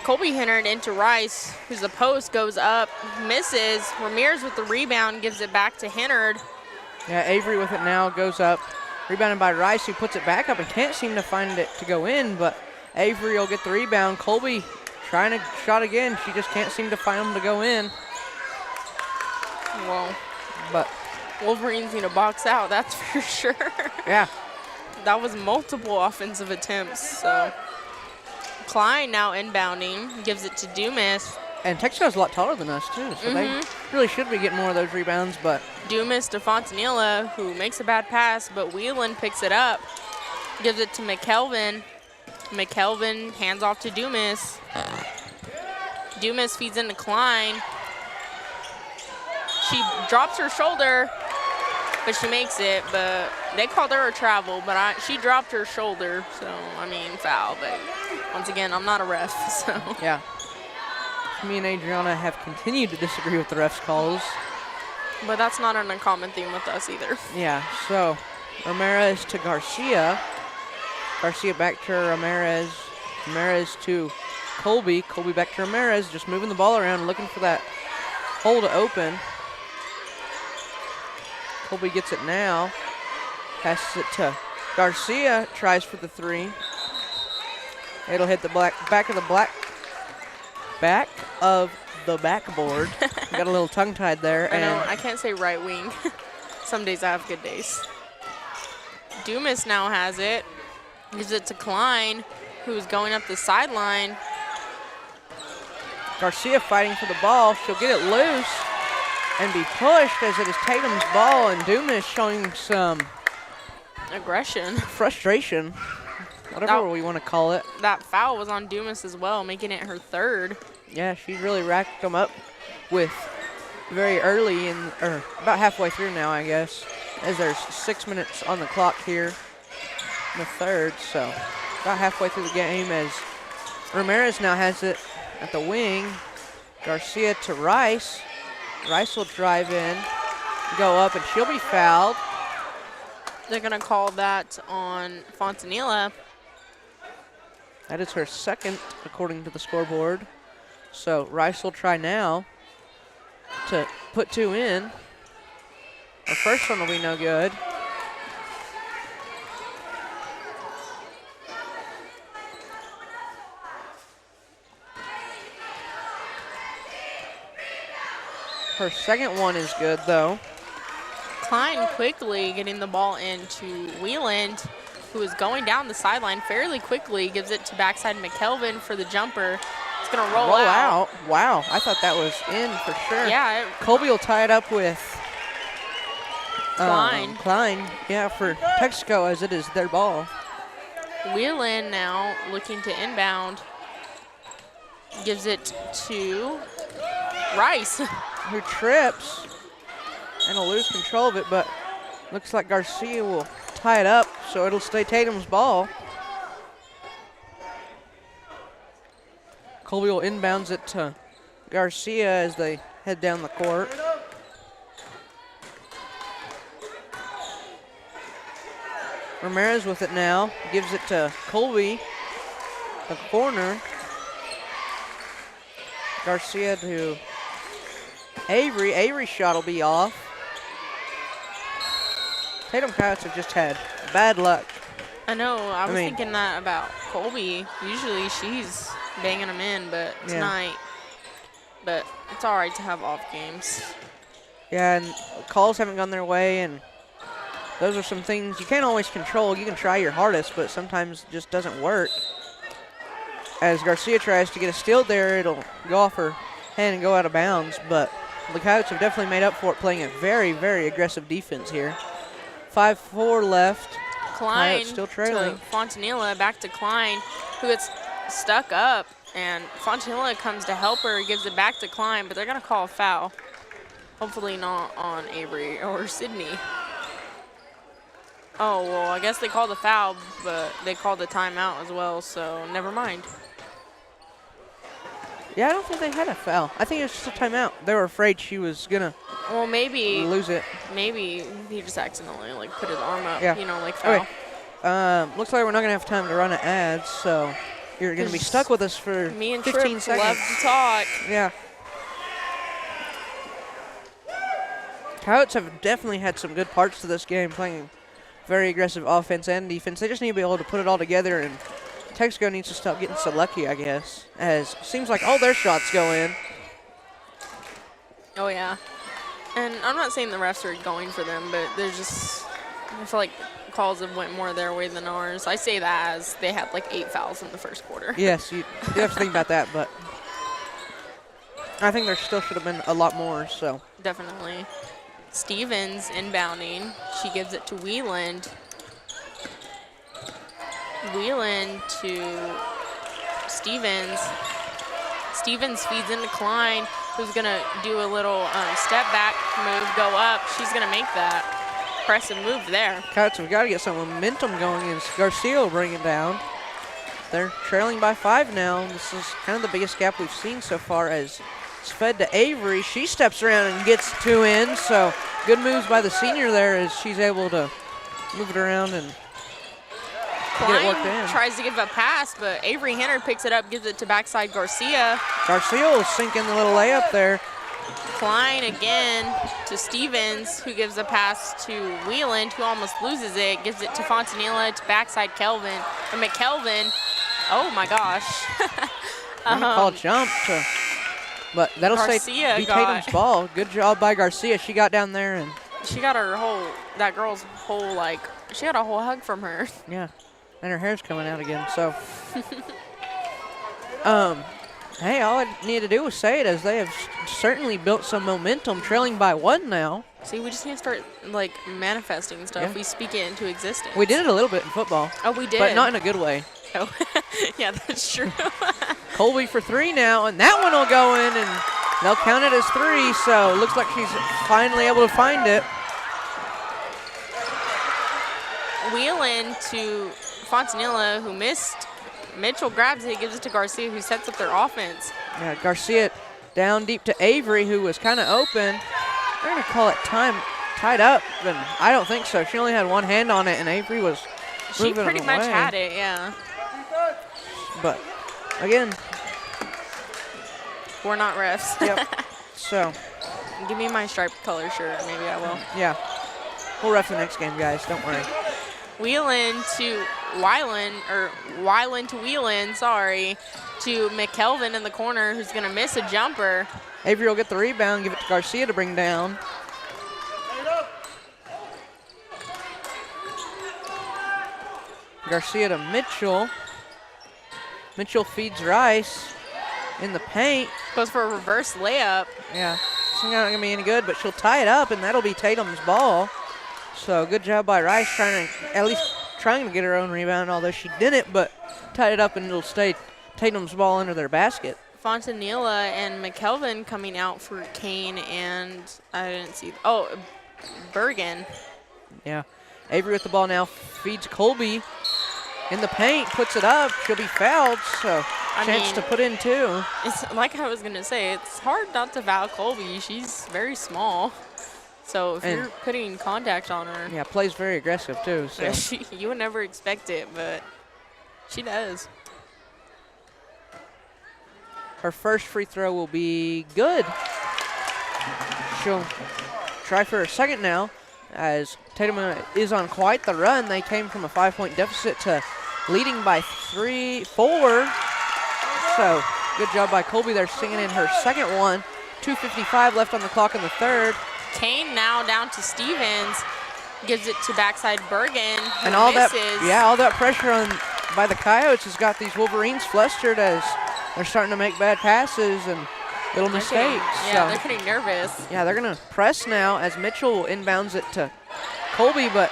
Colby Hennard into Rice, who's the post, goes up, misses. Ramirez with the rebound, gives it back to Hennard. Yeah, Avery with it now, goes up. Rebounded by Rice, who puts it back up and can't seem to find it to go in, but Avery will get the rebound. Colby trying to shot again. She just can't seem to find them to go in. Well, but Wolverines need to box out, that's for sure. Yeah. That was multiple offensive attempts, so. Klein now inbounding, gives it to Dumas. And Texaco's a lot taller than us, too, so they really should be getting more of those rebounds, but. Dumas to Fontanilla, who makes a bad pass, but Whelan picks it up, gives it to McKelvin. McKelvin hands off to Dumas. Dumas feeds into Klein. She drops her shoulder, but she makes it, but they called her a travel, but she dropped her shoulder, so, I mean, foul, but once again, I'm not a ref, so. Yeah. Me and Adriana have continued to disagree with the refs' calls. But that's not an uncommon theme with us either. Yeah, so Ramirez to Garcia. Garcia back to Ramirez. Ramirez to Colby. Colby back to Ramirez, just moving the ball around, looking for that hole to open. Colby gets it now. Passes it to Garcia, tries for the three. It'll hit the back of the backboard. Got a little tongue-tied there. I know, I can't say right wing. Some days I have good days. Dumas now has it. Gives it to Klein, who's going up the sideline. Garcia fighting for the ball. She'll get it loose and be pushed as it is Tatum's ball, and Dumas showing some aggression. Frustration. Whatever we want to call it. That foul was on Dumas as well, making it her third. Yeah, she really racked them up with very early or about halfway through now, I guess, as there's 6 minutes on the clock here in the third. So about halfway through the game as Ramirez now has it at the wing. Garcia to Rice. Rice will drive in, go up, and she'll be fouled. They're going to call that on Fontanilla. That is her second, according to the scoreboard. So Rice will try now to put two in. Her first one will be no good. Her second one is good, though. Klein quickly getting the ball into Wheeland. who is going down the sideline fairly quickly, gives it to backside McKelvin for the jumper. It's going to roll out. Wow, I thought that was in for sure. Yeah. Colby will tie it up with Klein. Yeah, for Texico as it is their ball. Whelan now looking to inbound. Gives it to Rice. Who trips and will lose control of it, but looks like Garcia will tie it up, so it'll stay Tatum's ball. Colby will inbounds it to Garcia as they head down the court. Ramirez with it now, gives it to Colby, the corner. Garcia to Avery. Avery's shot will be off. Tatum Coyotes have just had bad luck. I know. I was thinking that about Colby. Usually she's banging them in, but tonight. But it's all right to have off games. Yeah, and calls haven't gone their way, and those are some things you can't always control. You can try your hardest, but sometimes it just doesn't work. As Garcia tries to get a steal there, it'll go off her hand and go out of bounds, but the Coyotes have definitely made up for it, playing a very, very aggressive defense here. 5-4 left. Klein still trailing. to Fontanilla, back to Klein, who gets stuck up, and Fontanilla comes to help her, gives it back to Klein, but they're going to call a foul. Hopefully not on Avery or Sydney. Oh, well, I guess they called the foul, but they called the timeout as well, so never mind. Yeah, I don't think they had a foul. I think it was just a timeout. They were afraid she was going to lose it. Maybe he just accidentally, like, put his arm up, Yeah. you know, like foul. Okay. Looks like we're not going to have time to run an ad, so you're going to be stuck with us for Me and 15 Tripp seconds. love to talk. Yeah. Coyotes have definitely had some good parts to this game, playing very aggressive offense and defense. They just need to be able to put it all together, and Texaco needs to stop getting so lucky, I guess, as seems like all their shots go in. Oh, yeah. And I'm not saying the refs are going for them, but they're just, I feel like calls have went more their way than ours. I say that as they had like 8 fouls in the first quarter. Yes, you have to think about that, but I think there still should have been a lot more, so. Definitely. Stevens inbounding. She gives it to Wieland. Whelan to Stevens. Stevens feeds into Klein, who's going to do a little step back move, go up. She's going to make that impressive move there. Coyotes have got to get some momentum going as Garcia will bring it down. They're trailing by 5 now. This is kind of the biggest gap we've seen so far as it's fed to Avery. She steps around and gets 2 in, so good moves by the senior there as she's able to move it around and get it worked in. Tries to give a pass, but Avery Henner picks it up, gives it to backside Garcia. Garcia will sink in the little layup there. Klein again to Stevens, who gives a pass to Wieland, who almost loses it, gives it to Fontanilla, to backside Kelvin. And McKelvin, oh my gosh. I'm gonna call a jump, but that'll Garcia be Tatum's ball. Good job by Garcia. She got down there and she got her whole, that girl's whole, like, she got a whole hug from her. Yeah, and her hair's coming out again, so. Hey, all I need to do was say it, as they have certainly built some momentum, trailing by 1 now. See, we just need to start, like, manifesting stuff. Yeah. We speak it into existence. We did it a little bit in football. Oh, we did. But not in a good way. Oh, yeah, that's true. Colby for 3 now, and that one will go in, and they'll count it as 3, so it looks like she's finally able to find it. Whelan to Fontanilla, who missed. Mitchell grabs it, gives it to Garcia, who sets up their offense. Yeah, Garcia down deep to Avery, who was kind of open. They're going to call it tied up, and I don't think so. She only had 1 hand on it, and Avery was She moving pretty away. much had it, yeah. But, again. We're not refs. Yep. So. Give me my striped color shirt, maybe I will. Yeah. We'll ref the next game, guys. Don't worry. Whelan to Wyland to Whelan, sorry, to McKelvin in the corner, who's going to miss a jumper. Avery will get the rebound, give it to Garcia to bring down. Garcia to Mitchell. Mitchell feeds Rice in the paint. Goes for a reverse layup. Yeah, it's not going to be any good, but she'll tie it up, and that'll be Tatum's ball. So good job by Rice trying to get her own rebound, although she didn't, but tied it up, and it'll stay Tatum's ball under their basket. Fontanilla and McKelvin coming out for Kane, and I didn't see. Bergen. Yeah. Avery with the ball now, feeds Colby in the paint, puts it up. She'll be fouled, so chance to put in two. It's like I was going to say, it's hard not to foul Colby. She's very small. So if you're putting contact on her. Yeah, plays very aggressive too. So. You would never expect it, but she does. Her first free throw will be good. She'll try for her second now, as Tatum is on quite the run. They came from a 5-point deficit to leading by 4. So good job by Colby there, singing in her second one. 2:55 left on the clock in the third. Kane now down to Stevens, gives it to backside Bergen, who and all misses. all that pressure by the Coyotes has got these Wolverines flustered as they're starting to make bad passes and little mistakes. They're getting nervous. Yeah, they're going to press now as Mitchell inbounds it to Colby, but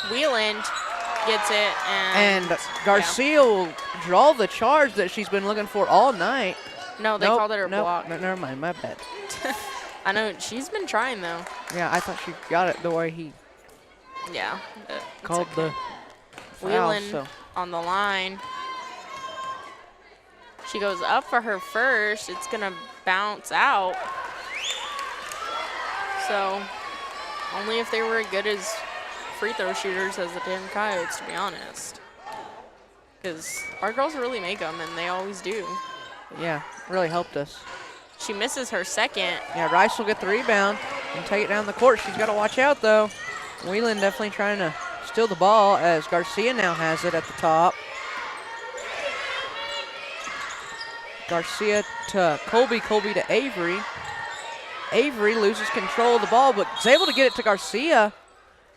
Wheeland gets it. And Garcia will draw the charge that she's been looking for all night. No, they called it her block. No, never mind, my bad. I know, she's been trying though. Yeah, I thought she got it the way he called the foul. Wheeland on the line. She goes up for her first. It's going to bounce out. So, only if they were as good as free throw shooters as the damn Coyotes, to be honest. Because our girls really make them, and they always do. Yeah, really helped us. She misses her second. Yeah, Rice will get the rebound and take it down the court. She's got to watch out, though. Wheeland definitely trying to steal the ball as Garcia now has it at the top. Garcia to Colby, Colby to Avery. Avery loses control of the ball, but is able to get it to Garcia.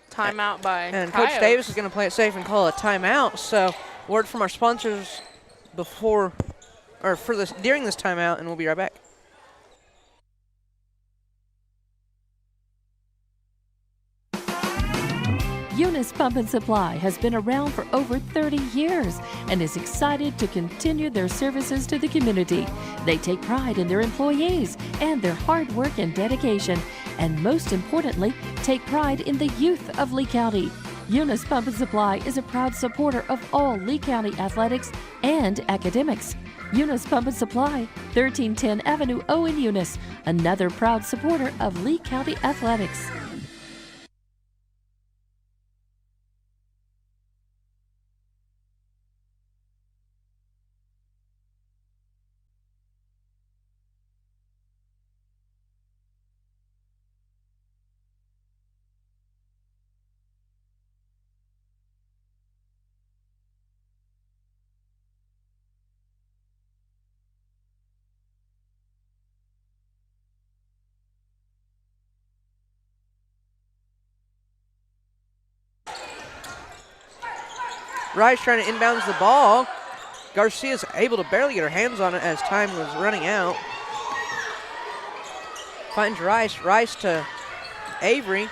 Timeout by And Coyotes. Coach Davis is going to play it safe and call a timeout. So, word from our sponsors during this timeout, and we'll be right back. Eunice Pump and Supply has been around for over 30 years and is excited to continue their services to the community. They take pride in their employees and their hard work and dedication, and most importantly, take pride in the youth of Lee County. Eunice Pump and Supply is a proud supporter of all Lee County athletics and academics. Eunice Pump and Supply, 1310 Avenue O in Eunice, another proud supporter of Lee County athletics. Rice trying to inbounds the ball. Garcia's able to barely get her hands on it as time was running out. Finds Rice. Rice to Avery.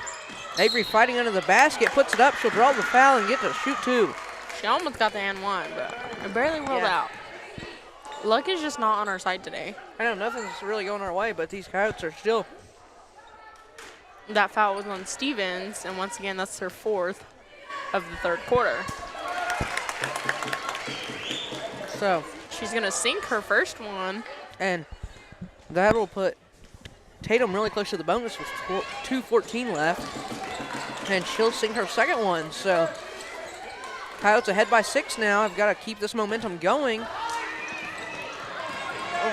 Avery fighting under the basket, puts it up. She'll draw the foul and get to shoot two. She almost got the and one, but it barely rolled out. Luck is just not on our side today. I know, nothing's really going our way, but these Coyotes are still. That foul was on Stevens, and once again, that's her fourth of the third quarter. So she's going to sink her first one. And that'll put Tatum really close to the bonus with 2:14 left. And she'll sink her second one. So Coyotes ahead by 6 now. I've got to keep this momentum going.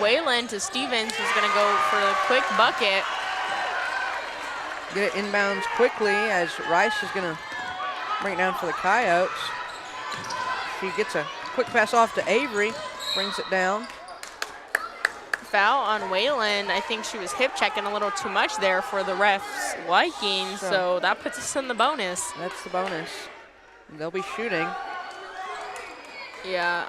Wayland to Stevens, who's going to go for a quick bucket. Get it inbounds quickly as Rice is going to bring it down for the Coyotes. She gets a quick pass off to Avery, brings it down. Foul on Wayland. I think she was hip checking a little too much there for the ref's liking, so that puts us in the bonus. That's the bonus. They'll be shooting. Yeah,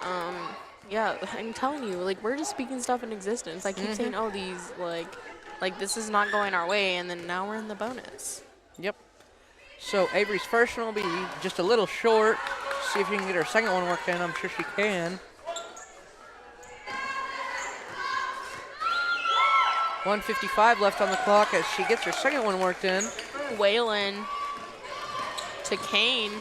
yeah, I'm telling you, like, we're just speaking stuff in existence. I keep saying, oh, these, like this is not going our way, and then now we're in the bonus. Yep. So Avery's first one will be just a little short. See if she can get her second one worked in. I'm sure she can. 1:55 left on the clock as she gets her second one worked in. Whalen to Kane.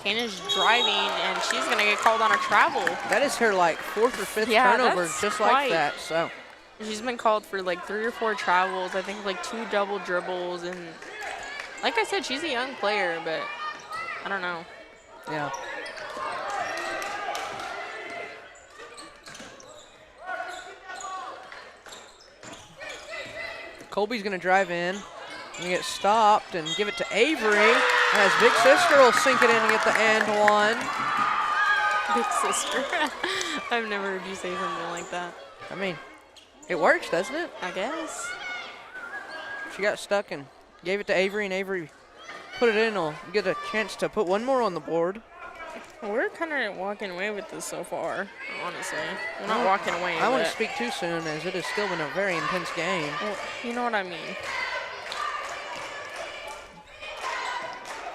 Kane is driving, and she's going to get called on a travel. That is her, like, fourth or fifth Yeah, turnover, that's just quite- like that. So She's been called for, like, 3 or 4 travels. I think, like, 2 double dribbles. And like I said, she's a young player, but I don't know. yeah. Colby's going to drive in and get stopped and give it to Avery. As Big Sister will sink it in and get the and one. Big sister. I've never heard you say something like that. I mean, it works, doesn't it? I guess. She got stuck and gave it to Avery, and Avery put it in. Will get a chance to put one more on the board. We're kind of walking away with this so far, honestly. We're not walking away. I wouldn't but- speak too soon, as it has still been a very intense game. Well, you know what I mean.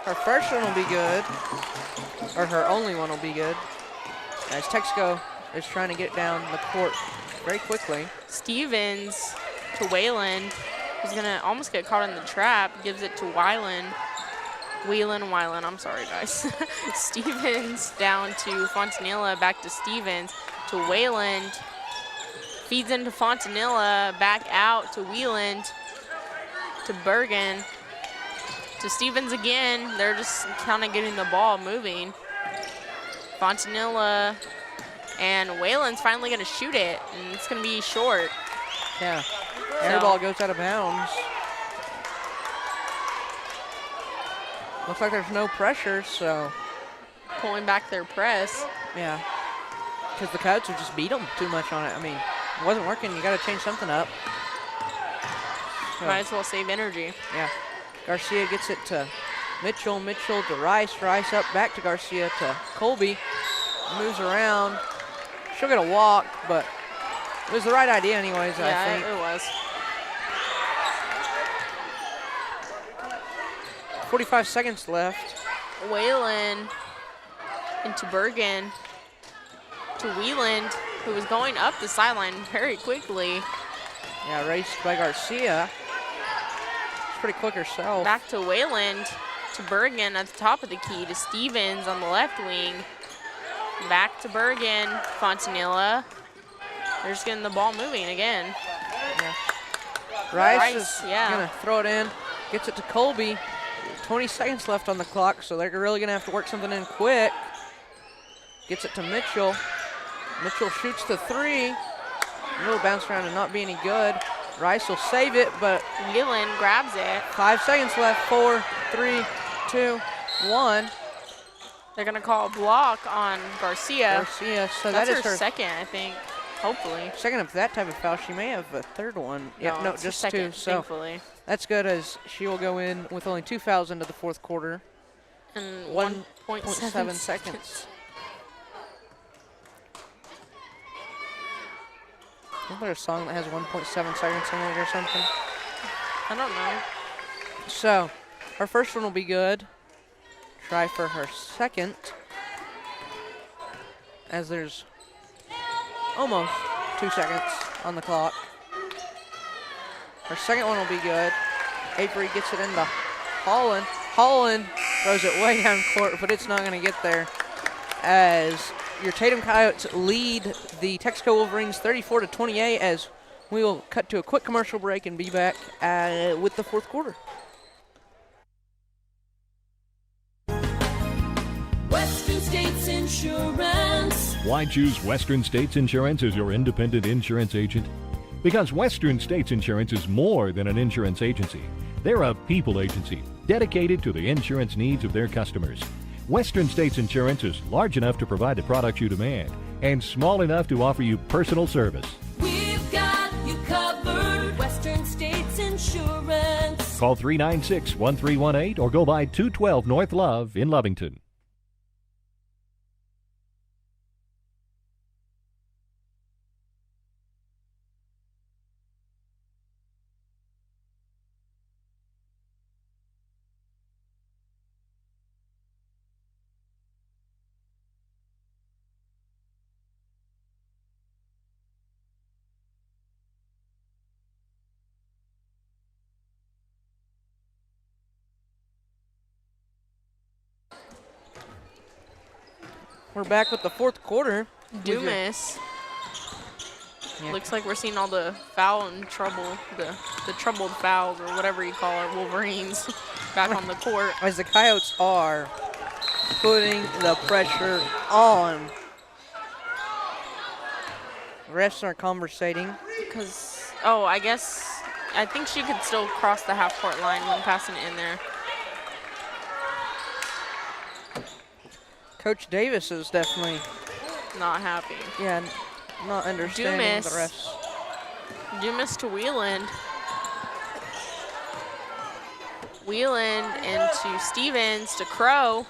Her first one will be good, or her only one will be good, as Texico is trying to get down the court very quickly. Stevens to Wayland, who's going to almost get caught in the trap, gives it to Wyland. Wyland, I'm sorry, guys. Stevens down to Fontanilla, back to Stevens, to Wayland. Feeds into Fontanilla, back out to Wheeland, to Bergen, to Stevens again. They're just kind of getting the ball moving. Fontanilla and Wayland's finally going to shoot it, and it's going to be short. Yeah, air ball goes out of bounds. Looks like there's no pressure, so. Pulling back their press. Yeah, because the Coyotes have just beat them too much on it. I mean, it wasn't working. You got to change something up. So, Might as well save energy. yeah, Garcia gets it to Mitchell. Mitchell to Rice. Rice up back to Garcia to Colby. Moves around. She'll get a walk, but it was the right idea anyways, I Yeah, think. it was. 45 seconds left. Whalen into Bergen to Wheeland, who was going up the sideline very quickly. Yeah, raced by Garcia. She's pretty quick herself. Back to Wayland, to Bergen at the top of the key, to Stevens on the left wing. Back to Bergen, Fontanilla. They're just getting the ball moving again. Yeah. Rice Rice, is yeah. gonna throw it in. Gets it to Colby. 20 seconds left on the clock, so they're really gonna have to work something in quick. Gets it to Mitchell. Mitchell shoots the 3. A little bounce around and not be any good. Rice will save it, but Wheeland grabs it. 5 seconds left. 4, 3, 2, 1. They're going to call a block on Garcia. Garcia, so That's that is her her second, I think, hopefully. second of that type of foul. She may have a third one. Yep, no, it's her just second, 2. So thankfully. that's good, as she will go in with only 2 fouls into the fourth quarter. And 1.7 1.7 seconds. Isn't there a song that has 1.7 seconds in it or something? I don't know. So, her first one will be good. Try for her second, as there's almost 2 seconds on the clock. Her second one will be good. Avery gets it into Holland. Holland throws it way down court, but it's not going to get there, as your Tatum Coyotes lead the Texico Wolverines 34-28, as we will cut to a quick commercial break and be back with the fourth quarter. Western States Insurance. Why choose Western States Insurance as your independent insurance agent? Because Western States Insurance is more than an insurance agency. They're a people agency dedicated to the insurance needs of their customers. Western States Insurance is large enough to provide the products you demand and small enough to offer you personal service. We've got you covered. Western States Insurance. Call 396-1318 or go by 212 North Love in Lovington. We're back with the fourth quarter. Dumas. Yeah. Looks like we're seeing all the foul and trouble, the troubled fouls or whatever you call it, Wolverines, back on the court. As the Coyotes are putting the pressure on. Refs are conversating. Because, oh, I think she could still cross the half-court line when passing it in there. Coach Davis is definitely, Not happy. yeah, not understanding the Dumas. refs. Dumas to Wieland. Wieland into Stevens to Crow.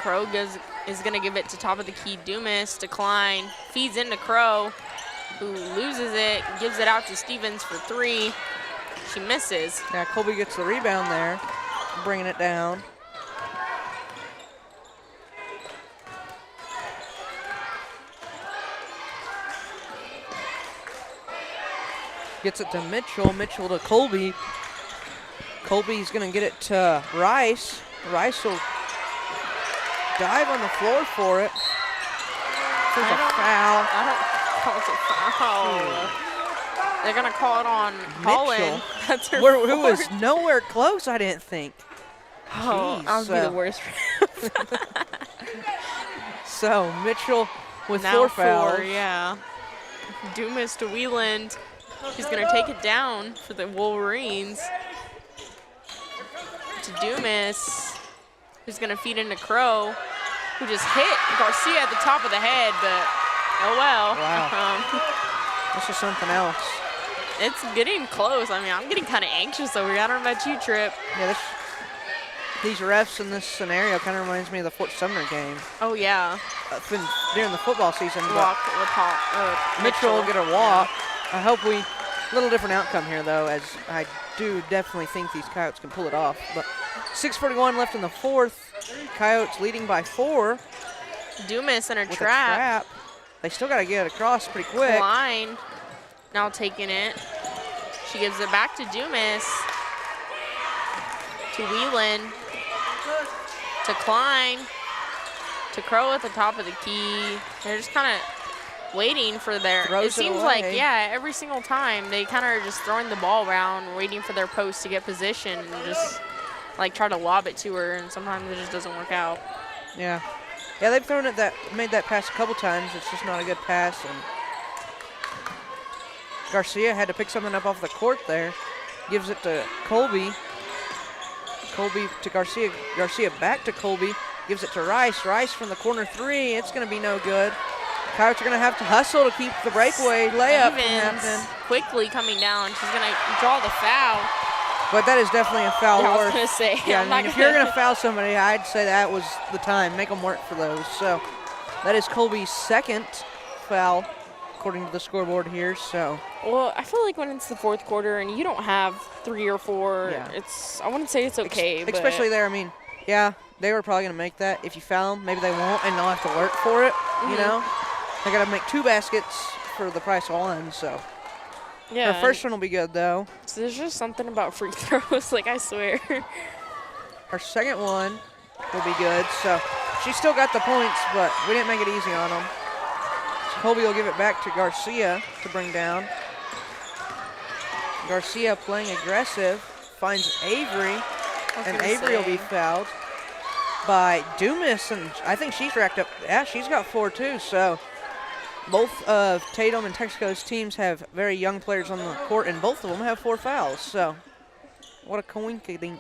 Crow is going to give it to top of the key. Dumas to Klein. Feeds into Crow, who loses it, gives it out to Stevens for 3. She misses. Yeah, Colby gets the rebound there, bringing it down. Gets it to Mitchell. Mitchell to Colby. Colby's going to get it to Rice. Rice will dive on the floor for it. There's a foul. I don't call it a foul. They're going to call it on Holland. That's her Who was fourth. nowhere close, I didn't think. Oh, I would be the worst. So Mitchell with Now 4 fouls. 4, yeah. Dumas to Wieland. She's going to take it down for the Wolverines. To Dumas, who's going to feed into Crow, who just hit Garcia at the top of the head, but oh well. Wow. This is something else. It's getting close. I mean, I'm getting kind of anxious over here. I don't know about you, Trip. Yeah, these refs in this scenario kind of reminds me of the Fort Sumner game. Oh, yeah. During the football season. but Walk with Mitchell will get a walk. I hope a little different outcome here, though, as I do definitely think these Coyotes can pull it off. But 6:41 left in the fourth. Coyotes leading by 4. Dumas in a with trap. a trap. They still got to get it across pretty quick. Klein now taking it. She gives it back to Dumas. To Wieland. To Klein. To Crow at the top of the key. They're just kind of waiting for their, Throws it it seems away. like, yeah, every single time they kind of are just throwing the ball around, waiting for their post to get position and just like try to lob it to her, and sometimes it just doesn't work out. Yeah. Yeah, they've made that pass a couple times. It's just not a good pass. And Garcia had to pick something up off the court there. Gives it to Colby. Colby to Garcia. Garcia back to Colby. Gives it to Rice. Rice from the corner 3. It's going to be no good. Coyotes are going to have to hustle to keep the breakaway layup from Stevens happening. quickly coming down. She's going to draw the foul. But that is definitely a foul. Yeah, I was worth. going to say. Yeah, I'm I mean, not if gonna- you're going to foul somebody, I'd say that was the time. Make them work for those. So that is Colby's second foul, according to the scoreboard here. So Well, I feel like when it's the fourth quarter and you don't have 3 or 4, Yeah. I wouldn't say it's okay. but especially there, I mean, yeah, they were probably going to make that. If you foul them, maybe they won't, and they'll have to work for it, you know? They got to make 2 baskets for the price of 1, so. yeah, Her first one will be good, though. so there's just something about free throws, like I swear. Her second one will be good, so she still got the points, but we didn't make it easy on them. So Colby will give it back to Garcia to bring down. Garcia playing aggressive, finds Avery, and Avery will be fouled by Dumas, and I think she's racked up. Yeah, she's got 4 too, so both of Tatum and Texaco's teams have very young players on the court, and both of them have 4 fouls, so what a coinkydink.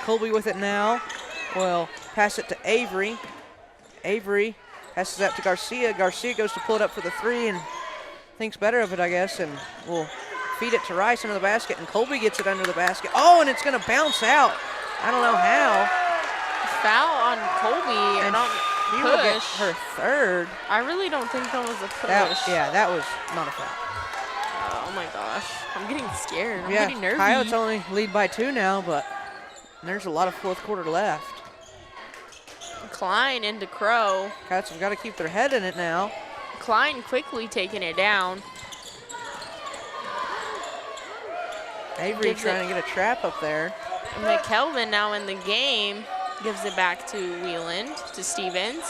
Colby with it now. Will pass it to Avery. Avery passes that to Garcia. Garcia goes to pull it up for the 3 and thinks better of it, I guess, and will feed it to Rice under the basket, and Colby gets it under the basket. Oh, and it's going to bounce out. I don't know how. Foul on Colby. And I she don't will get push. her 3rd. I really don't think that was a push. That was not a foul. Oh my gosh. I'm getting scared. I'm Yeah, getting nervy. Coyotes only lead by 2 now, but there's a lot of fourth quarter left. Klein into Crow. Coyotes have got to keep their head in it now. Klein quickly taking it down. Avery Gives trying it- to get a trap up there. McKelvin now in the game. Gives it back to Wheeland, to Stevens.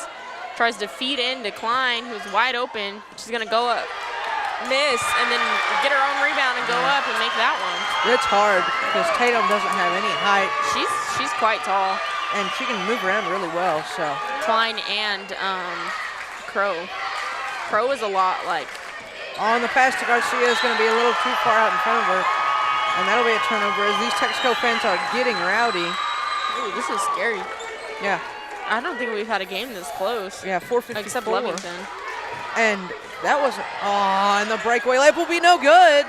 Tries to feed in to Klein, who's wide open. She's going to go up, miss, and then get her own rebound and go up and make that one. It's hard because Tatum doesn't have any height, She's quite tall. and she can move around really well. So Klein and Crow. Crow is a lot like. on the pass to Garcia is going to be a little too far out in front of her, and that'll be a turnover as these Texaco fans are getting rowdy. Ooh, this is scary. Yeah, I don't think we've had a game this close. yeah, 4:54. Except Lovington. And that was, and the breakaway layup will be no good.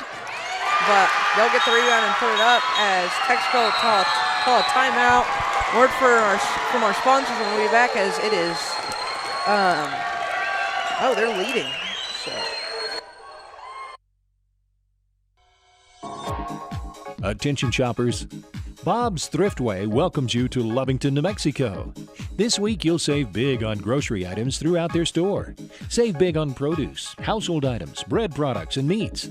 But they'll get the rebound and put it up as Texico call a timeout. Word from our sponsors, and we'll be back as it is. They're leading. So. Attention shoppers. Bob's Thriftway welcomes you to Lovington, New Mexico. This week you'll save big on grocery items throughout their store. Save big on produce, household items, bread products, and meats.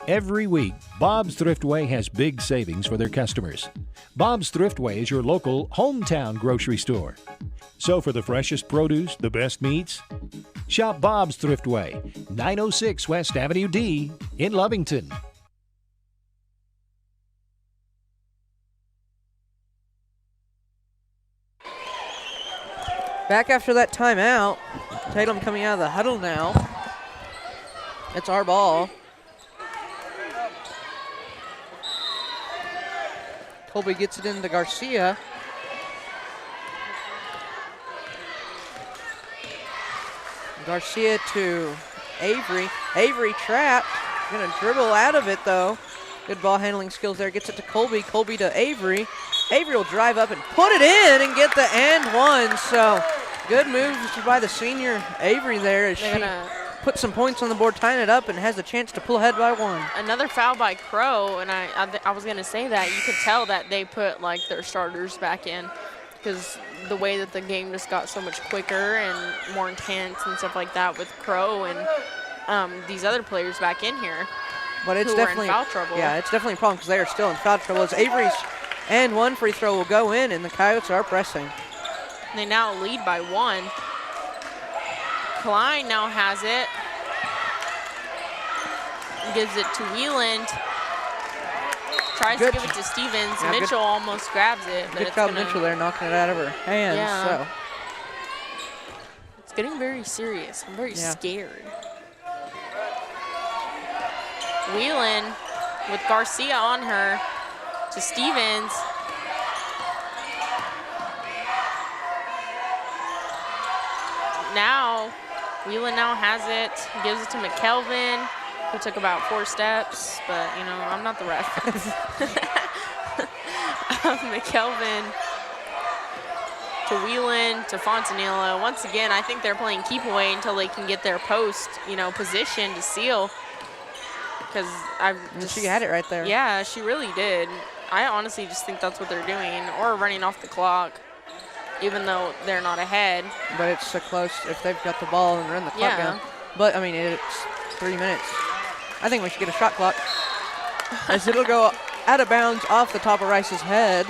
Every week, Bob's Thriftway has big savings for their customers. Bob's Thriftway is your local hometown grocery store. So for the freshest produce, the best meats, shop Bob's Thriftway, 906 West Avenue D in Lovington. Back after that timeout, Tatum coming out of the huddle now. It's our ball. Colby gets it into Garcia. Garcia to Avery. Avery trapped. Gonna dribble out of it though. Good ball handling skills there. Gets it to Colby. Colby to Avery. Avery will drive up and put it in and get the and one. So good move by the senior Avery there as she put some points on the board, tying it up, and has a chance to pull ahead by one. Another foul by Crow, and I was going to say that. You could tell that they put, like, their starters back in because the way that the game just got so much quicker and more intense and stuff like that with Crow and these other players back in here. But it's who definitely were in foul trouble. Yeah, it's definitely a problem because they are still in foul trouble. As Avery's and one free throw will go in, and the Coyotes are pressing. They now lead by one. Klein now has it. Gives it to Wheeland. Tries to give it to Stevens. Yeah, Mitchell almost grabs it. But Good job, Mitchell there, knocking it out of her hands. Yeah. So. It's getting very serious. I'm very scared. Wheeland with Garcia on her to Stevens. Now, Wheelan now has it, gives it to McKelvin, who took about 4 steps, but, you know, I'm not the ref. McKelvin to Wheelan to Fontanilla. Once again, I think they're playing keep away until they can get their post, you know, position to seal. Because she had it right there. Yeah, she really did. I honestly just think that's what they're doing, or running off the clock, even though they're not ahead. But it's so close if they've got the ball and run the clock down. But, I mean, it's 3 minutes. I think we should get a shot clock. As it'll go out of bounds off the top of Rice's head.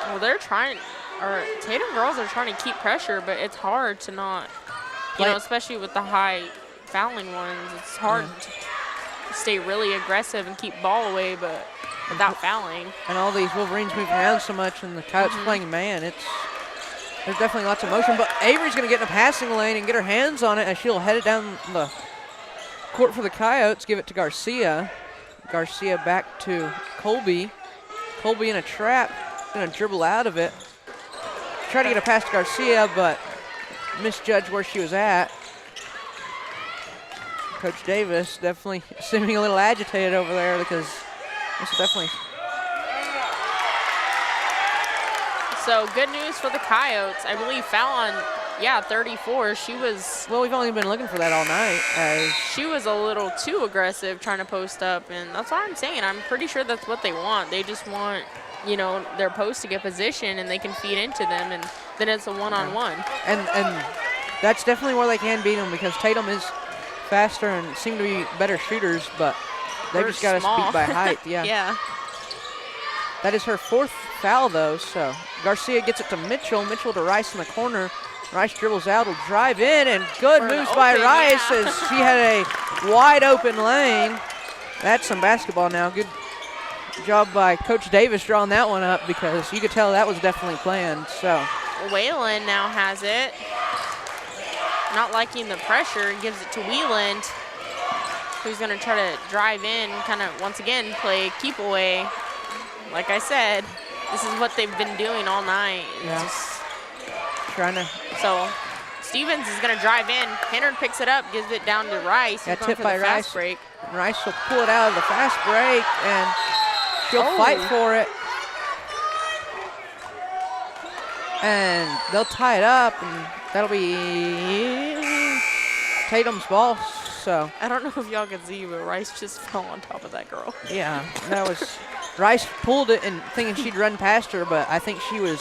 Well, they're trying, or Tatum girls are trying to keep pressure, but it's hard to not, you know, especially with the high fouling ones. It's hard to stay really aggressive and keep ball away, but without fouling. And all these Wolverines moving around so much, and the Coyotes playing man, there's definitely lots of motion. But Avery's going to get in a passing lane and get her hands on it as she'll head it down the court for the Coyotes, give it to Garcia. Garcia back to Colby. Colby in a trap, going to dribble out of it. Try to get a pass to Garcia, but misjudged where she was at. Coach Davis definitely seeming a little agitated over there because this is definitely. So good news for the Coyotes. I believe foul on, 34. She was. Well, we've only been looking for that all night. As she was a little too aggressive trying to post up, and that's what I'm saying. I'm pretty sure that's what they want. They just want, you know, their post to get position and they can feed into them, and then it's a one-on-one. And that's definitely where they can beat them because Tatum is faster and seem to be better shooters, but they've just got us beat by height. Yeah. Yeah. That is her 4th foul, though, so Garcia gets it to Mitchell. Mitchell to Rice in the corner. Rice dribbles out, will drive in, and good moves by Rice as she had a wide open lane. That's some basketball now. Good job by Coach Davis drawing that one up because you could tell that was definitely planned. So Wayland now has it. Not liking the pressure, gives it to Wheeland, who's going to try to drive in, kind of once again play keep away. Like I said, this is what they've been doing all night. Yeah. Just trying to. So Stevens is going to drive in. Hennard picks it up, gives it down to Rice. Yeah, He's going tipped for the by fast Rice. break. Rice will pull it out of the fast break, and she'll fight for it. And they'll tie it up, and that'll be Tatum's ball. So I don't know if y'all can see, but Rice just fell on top of that girl. yeah, that was Rice pulled it and thinking she'd run past her, but I think she was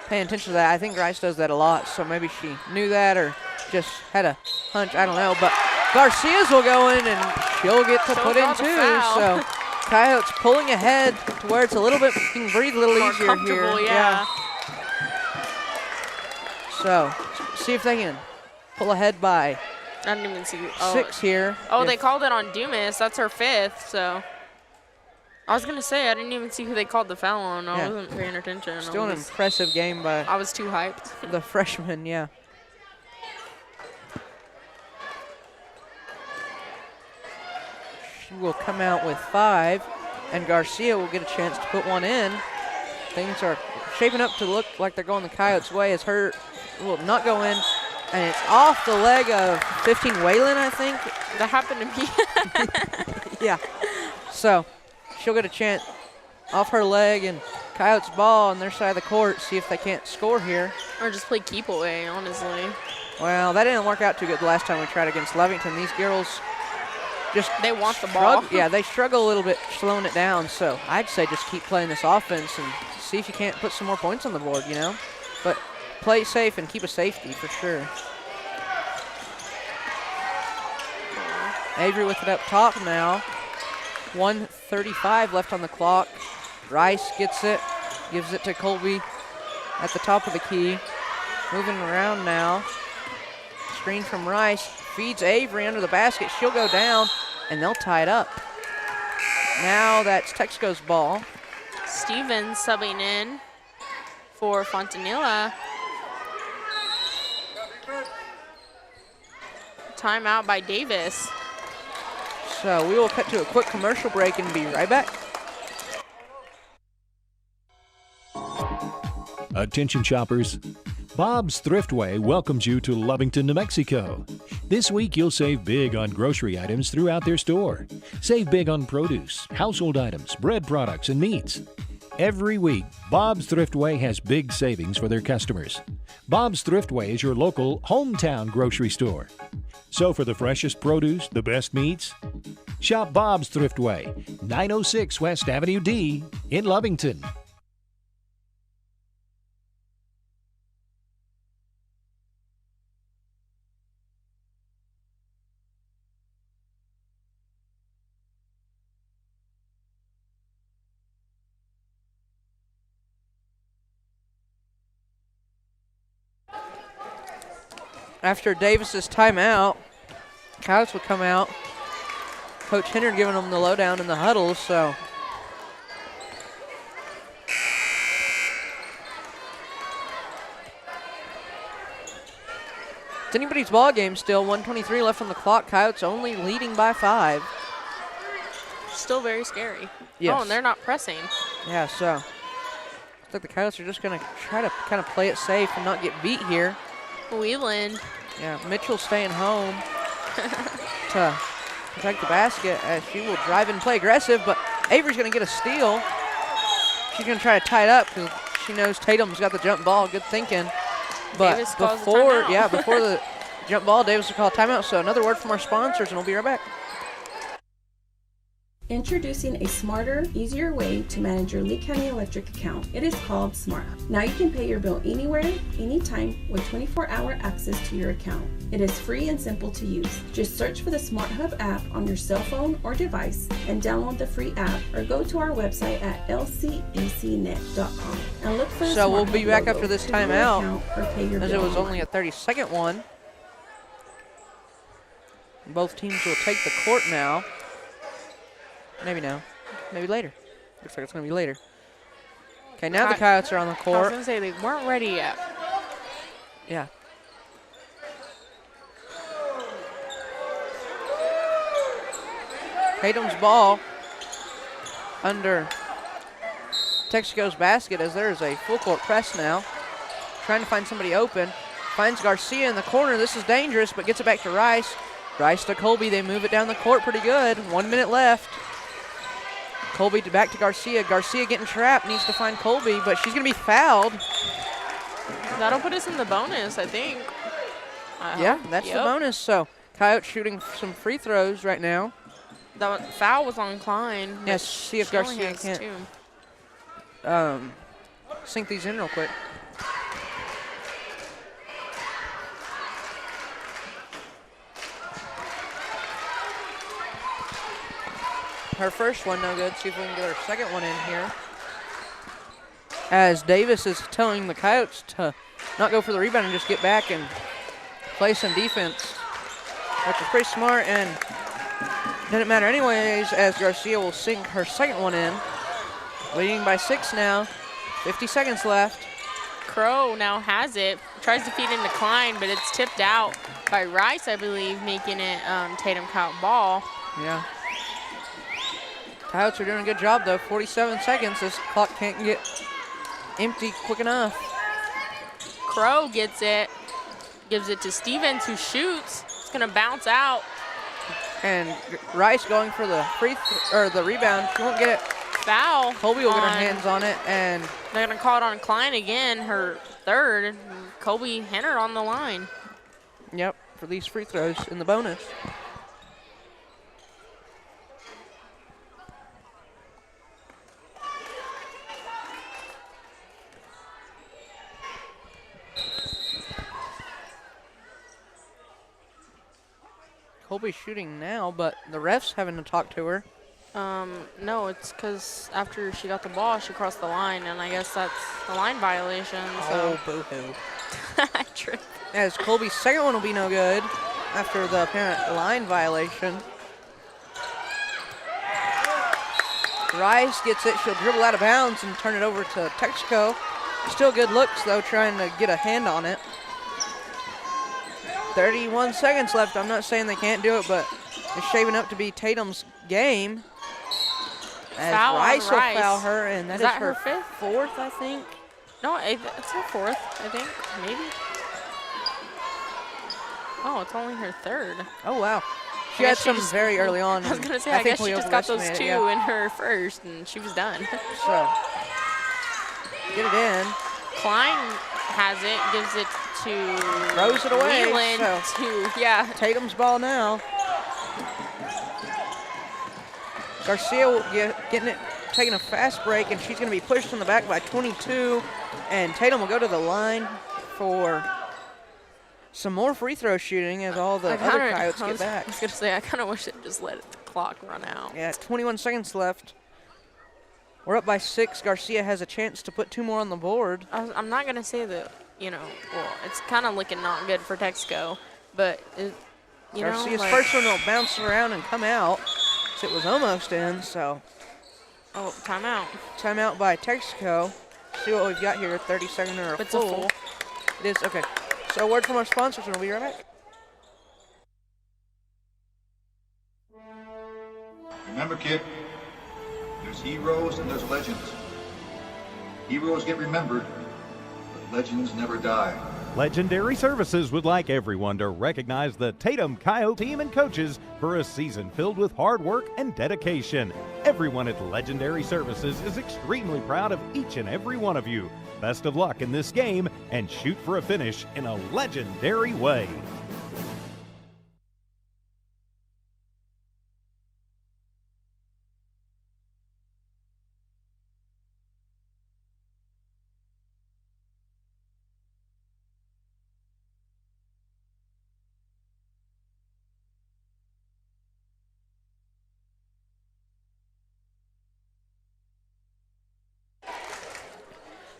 paying attention to that. I think Rice does that a lot, so maybe she knew that or just had a hunch. I don't know, but Garcia's will go in and she'll get to put in too. So Coyotes pulling ahead to where it's a little bit, you can breathe a little More easier comfortable, here. yeah. So see if they can pull ahead by I didn't even see. 6 here. Oh, they called it on Dumas. That's her 5th, so. I was going to say, I didn't even see who they called the foul on. I wasn't paying attention. Still an impressive game by I was too hyped. the freshman, yeah. She will come out with 5, and Garcia will get a chance to put one in. Things are shaping up to look like they're going the Coyotes' way as her will not go in, and it's off the leg of 15 Whalen, I think. That happened to me. Yeah. So she'll get a chance off her leg, and Coyotes ball on their side of the court, see if they can't score here. Or just play keep away, honestly. Well, that didn't work out too good the last time we tried against Lovington. These girls just They want the ball. Yeah, they struggle a little bit slowing it down. So I'd say just keep playing this offense and see if you can't put some more points on the board, you know. But play safe and keep a safety for sure. Avery with it up top now. 1:35 left on the clock. Rice gets it, gives it to Colby at the top of the key. Moving around now. Screen from Rice. Feeds Avery under the basket. She'll go down, and they'll tie it up. Now that's Texaco's ball. Stevens subbing in for Fontanilla. Timeout by Davis. So we will cut to a quick commercial break and be right back. Attention shoppers. Bob's Thriftway welcomes you to Lovington, New Mexico. This week you'll save big on grocery items throughout their store. Save big on produce, household items, bread products, and meats. Every week, Bob's Thriftway has big savings for their customers. Bob's Thriftway is your local hometown grocery store. So for the freshest produce, the best meats, shop Bob's Thriftway, 906 West Avenue D in Lovington. After Davis's timeout, Coyotes will come out. Coach Hennard giving them the lowdown in the huddle, so. It's anybody's ball game still. 1:23 left on the clock. Coyotes only leading by 5. Still very scary. Yes. Oh, and they're not pressing. Yeah, so I think the Coyotes are just going to try to kind of play it safe and not get beat here. Wheeland. Yeah, Mitchell staying home to protect the basket as she will drive and play aggressive, but Avery's going to get a steal. She's going to try to tie it up because she knows Tatum's got the jump ball. Good thinking. But Davis calls the before, timeout. before the jump ball, Davis will call timeout. So another word from our sponsors, and we'll be right back. Introducing a smarter, easier way to manage your Lee County Electric account. It is called SmartHub. Now you can pay your bill anywhere, anytime, with 24-hour access to your account. It is free and simple to use. Just search for the SmartHub app on your cell phone or device and download the free app, or go to our website at lcecnet.com and look for the So we'll SmartHub be back logo after this to your timeout, account or pay your as it bill was only online. a 30-second one. Both teams will take the court now. Maybe now. Maybe later. Looks like it's going to be later. Okay, now the Coyotes are on the I was court. going to say they weren't ready yet. Yeah. Tatum's ball under Texico's basket as there is a full court press now. Trying to find somebody open. Finds Garcia in the corner. This is dangerous, but gets it back to Rice. Rice to Colby. They move it down the court pretty good. 1 minute left. Colby back to Garcia. Garcia getting trapped. Needs to find Colby, but she's going to be fouled. That'll put us in the bonus, I think. Yeah, that's the bonus. So Coyotes shooting some free throws right now. The foul was on Klein. Yes, see if she only Garcia has can't two. sink these in real quick. Her first one no good. See if we can get her second one in here. As Davis is telling the Coyotes to not go for the rebound and just get back and play some defense, which is pretty smart and didn't matter anyways, as Garcia will sink her second one in. Leading by 6 now. 50 seconds left. Crow now has it. Tries to feed into Klein, but it's tipped out by Rice, I believe, making it Tatum count ball. Yeah. Coyotes are doing a good job, though. 47 seconds. This clock can't get empty quick enough. Crow gets it. Gives it to Stevens, who shoots. It's going to bounce out. And Rice going for the the rebound. She won't get it. Foul. Colby will get her hands on it, and they're going to call it on Klein again, her third. Colby Henner on the line. Yep, for these free throws in the bonus. Colby's shooting now, but the ref's having to talk to her. No, it's because after she got the ball, she crossed the line, and I guess that's a line violation. Oh, boo-hoo. I tripped. As Colby's second one will be no good after the apparent line violation. Rice gets it. She'll dribble out of bounds and turn it over to Texico. Still good looks, though, trying to get a hand on it. 31 seconds left. I'm not saying they can't do it, but it's shaping up to be Tatum's game. As Foul Rice on will Rice. foul her, and that is her fifth? fourth, I think. No, it's her fourth, I think, maybe. Oh, it's only her third. Oh, wow. She had some very early on. I was going to say, I guess she just got those two yeah. in her first, and she was done. So, get it in. Klein has it, gives it to Throws it away. Whelan So Tatum's ball now. Garcia will getting it, taking a fast break, and she's going to be pushed in the back by 22. And Tatum will go to the line for some more free throw shooting as all the other Coyotes get back. I was going to say, I kind of wish it just let the clock run out. Yeah, 21 seconds left. We're up by 6. Garcia has a chance to put 2 more on the board. I'm not going to say that, well, it's kind of looking not good for Texico, but, Garcia's first one will bounce around and come out. So it was almost in, so. Oh, timeout. Timeout by Texico. See what we've got here, 30 seconds or a It's a full. full. It is, okay. So a word from our sponsors, and we'll be right back. Remember, kid, there's heroes and there's legends. Heroes get remembered, but legends never die. Legendary Services would like everyone to recognize the Tatum Coyote team and coaches for a season filled with hard work and dedication. Everyone at Legendary Services is extremely proud of each and every one of you. Best of luck in this game and shoot for a finish in a legendary way.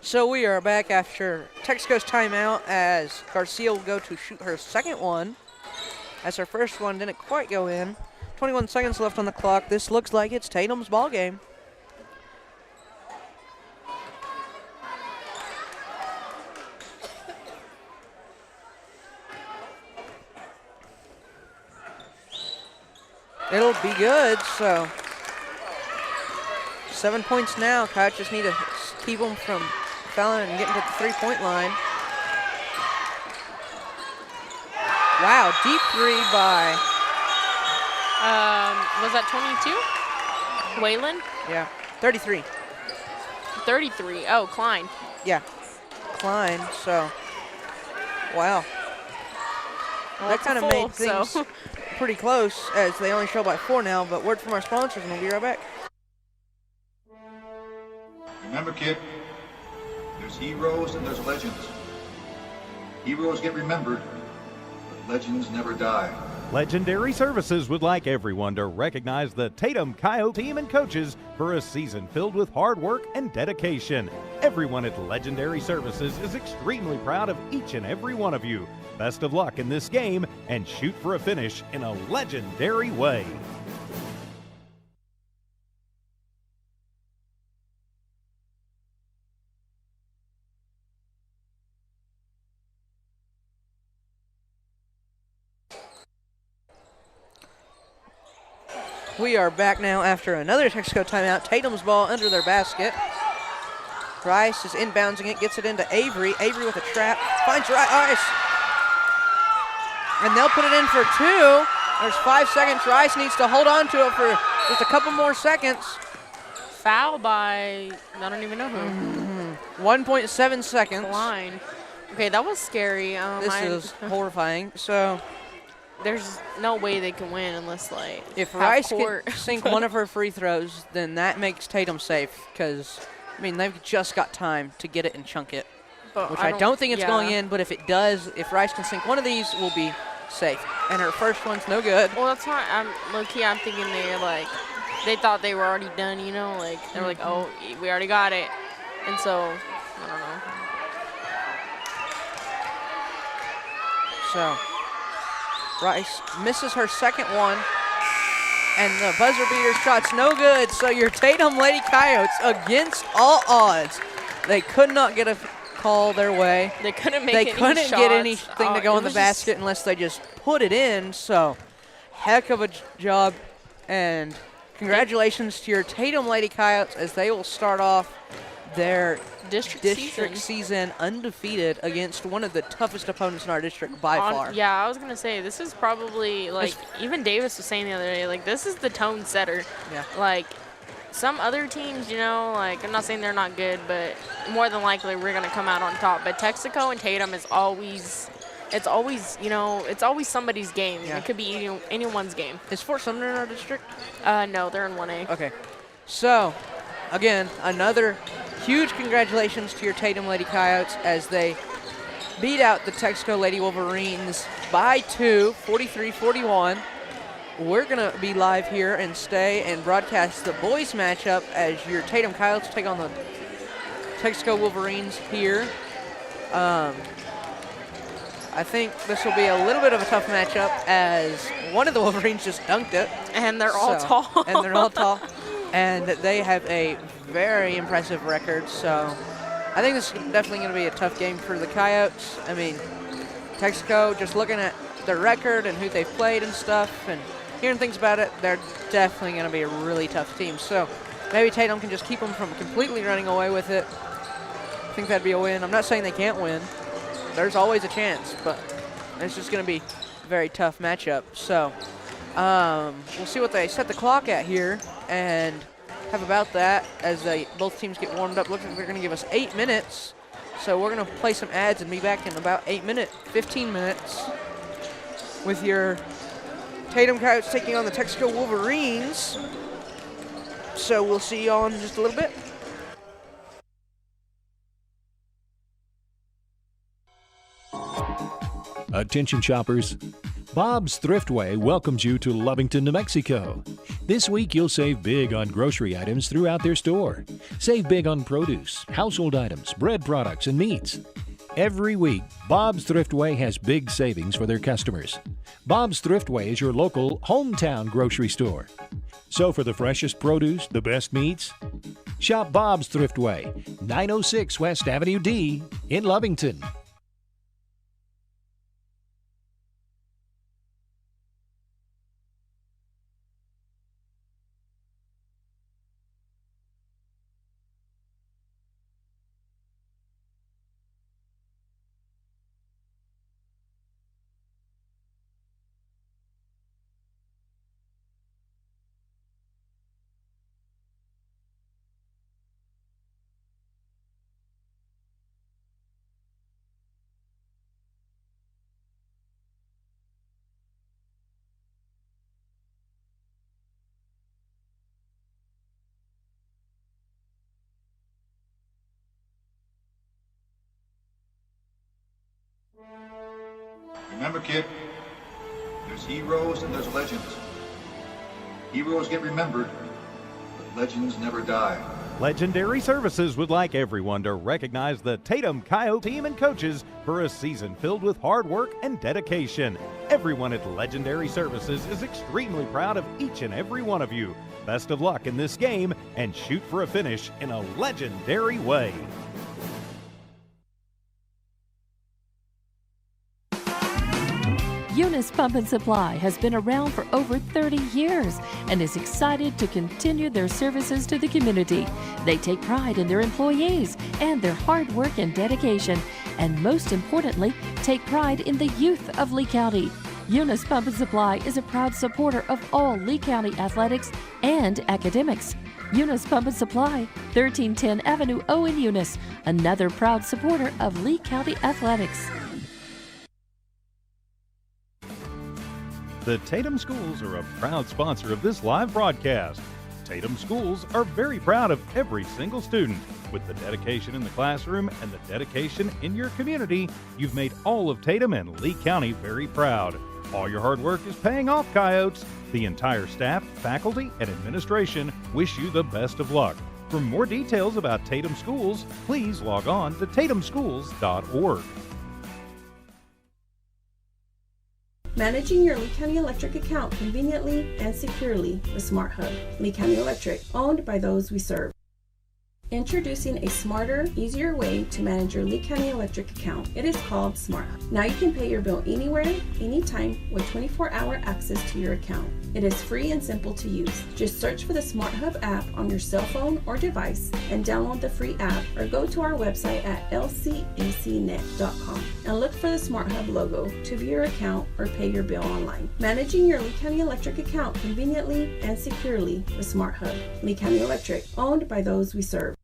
So we are back after Texaco's timeout as Garcia will go to shoot her second one, as her first one didn't quite go in. 21 seconds left on the clock. This looks like it's Tatum's ball game. It'll be good, so 7 points now. Coyotes just need to keep them from fouling and getting to the three-point line. Wow, deep three by... Was that 22? Wayland? Yeah, 33. 33. Oh, Klein. Yeah, Klein, so, wow. Well, That it's a kind of full, made things so. pretty close as they only show by 4 now, but word from our sponsors and we'll be right back. Remember, kid, there's heroes and there's legends. Heroes get remembered, but legends never die. Legendary Services would like everyone to recognize the Tatum Coyote team and coaches for a season filled with hard work and dedication. Everyone at Legendary Services is extremely proud of each and every one of you. Best of luck in this game and shoot for a finish in a legendary way. We are back now after another Texico timeout. Tatum's ball under their basket. Rice is inbounding it, gets it into Avery. Avery with a trap, finds Rice. And they'll put it in for 2. There's 5 seconds. Rice needs to hold on to it for just a couple more seconds. Foul by, I don't even know who. 1.7 seconds. Line. Okay, that was scary. This is horrifying. So There's no way they can win unless, like, if half Rice court. can sink one of her free throws, then that makes Tatum safe because, I mean, they've just got time to get it and chunk it, But which I don't think it's yeah. going in, but if it does, if Rice can sink one of these, we'll be safe. And her first one's no good. Well, that's why I'm low-key, I'm thinking they thought they were already done, you know? Like, they were like, oh, we already got it. And so, I don't know. So Rice misses her second one, and the buzzer beater shot's no good. So your Tatum Lady Coyotes, against all odds, they could not get a call their way. They couldn't make They any couldn't shots. get anything to go It in the was basket unless they just put it in. So heck of a job, and congratulations to your Tatum Lady Coyotes as they will start off their district season undefeated against one of the toughest opponents in our district by far. Yeah, I was going to say, this is probably, like, even Davis was saying the other day, like, this is the tone setter. Yeah. Like, some other teams, you know, like, I'm not saying they're not good, but more than likely we're going to come out on top. But Texico and Tatum is always, it's always, you know, it's always somebody's game. Yeah. It could be anyone's game. Is Fort Sumner in our district? No, they're in 1A. Okay. So, again, another huge congratulations to your Tatum Lady Coyotes as they beat out the Texico Lady Wolverines by 2, 43-41. We're going to be live here and stay and broadcast the boys matchup as your Tatum Coyotes take on the Texico Wolverines here. I think this will be a little bit of a tough matchup as one of the Wolverines just dunked it. And they're all tall. And they're all tall. And they have a very impressive record. So I think this is definitely going to be a tough game for the Coyotes. I mean, Texico, just looking at their record and who they've played and stuff and hearing things about it, they're definitely going to be a really tough team. So maybe Tatum can just keep them from completely running away with it. I think that'd be a win. I'm not saying they can't win. There's always a chance, but it's just going to be a very tough matchup. So we'll see what they set the clock at here and have about that as both teams get warmed up. Looks like they're going to give us 8 minutes. So we're going to play some ads and be back in about 15 minutes with your Tatum Coyotes taking on the Texico Wolverines. So we'll see you all in just a little bit. Attention shoppers. Bob's Thriftway welcomes you to Lovington, New Mexico. This week you'll save big on grocery items throughout their store. Save big on produce, household items, bread products, and meats. Every week, Bob's Thriftway has big savings for their customers. Bob's Thriftway is your local hometown grocery store. So for the freshest produce, the best meats, shop Bob's Thriftway, 906 West Avenue D in Lovington. Remember, kid, there's heroes and there's legends. Heroes get remembered, but legends never die. Legendary Services would like everyone to recognize the Tatum Coyotes team and coaches for a season filled with hard work and dedication. Everyone at Legendary Services is extremely proud of each and every one of you. Best of luck in this game and shoot for a finish in a legendary way. Eunice Pump and Supply has been around for over 30 years and is excited to continue their services to the community. They take pride in their employees and their hard work and dedication, and most importantly, take pride in the youth of Lee County. Eunice Pump and Supply is a proud supporter of all Lee County athletics and academics. Eunice Pump and Supply, 1310 Avenue O in Eunice, another proud supporter of Lee County athletics. The Tatum Schools are a proud sponsor of this live broadcast. Tatum Schools are very proud of every single student. With the dedication in the classroom and the dedication in your community, you've made all of Tatum and Lee County very proud. All your hard work is paying off, Coyotes. The entire staff, faculty, and administration wish you the best of luck. For more details about Tatum Schools, please log on to tatumschools.org. Managing your Lee County Electric account conveniently and securely with Smart Hub. Lee County Electric, owned by those we serve. Introducing a smarter, easier way to manage your Lee County Electric account. It is called Smart Hub. Now you can pay your bill anywhere, anytime, with 24-hour access to your account. It is free and simple to use. Just search for the Smart Hub app on your cell phone or device and download the free app, or go to our website at lcecnet.com and look for the Smart Hub logo to view your account or pay your bill online. Managing your Lee County Electric account conveniently and securely with Smart Hub. Lee County Electric, owned by those we serve.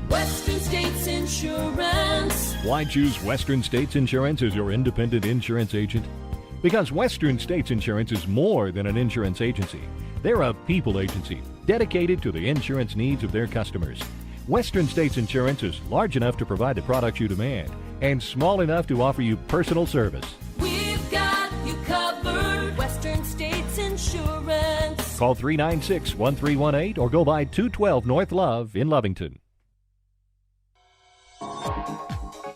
Western States Insurance. Why choose Western States Insurance as your independent insurance agent? Because Western States Insurance is more than an insurance agency. They're a people agency dedicated to the insurance needs of their customers. Western States Insurance is large enough to provide the products you demand and small enough to offer you personal service. We've got you covered. Western States Insurance. Call 396-1318 or go by 212 North Love in Lovington.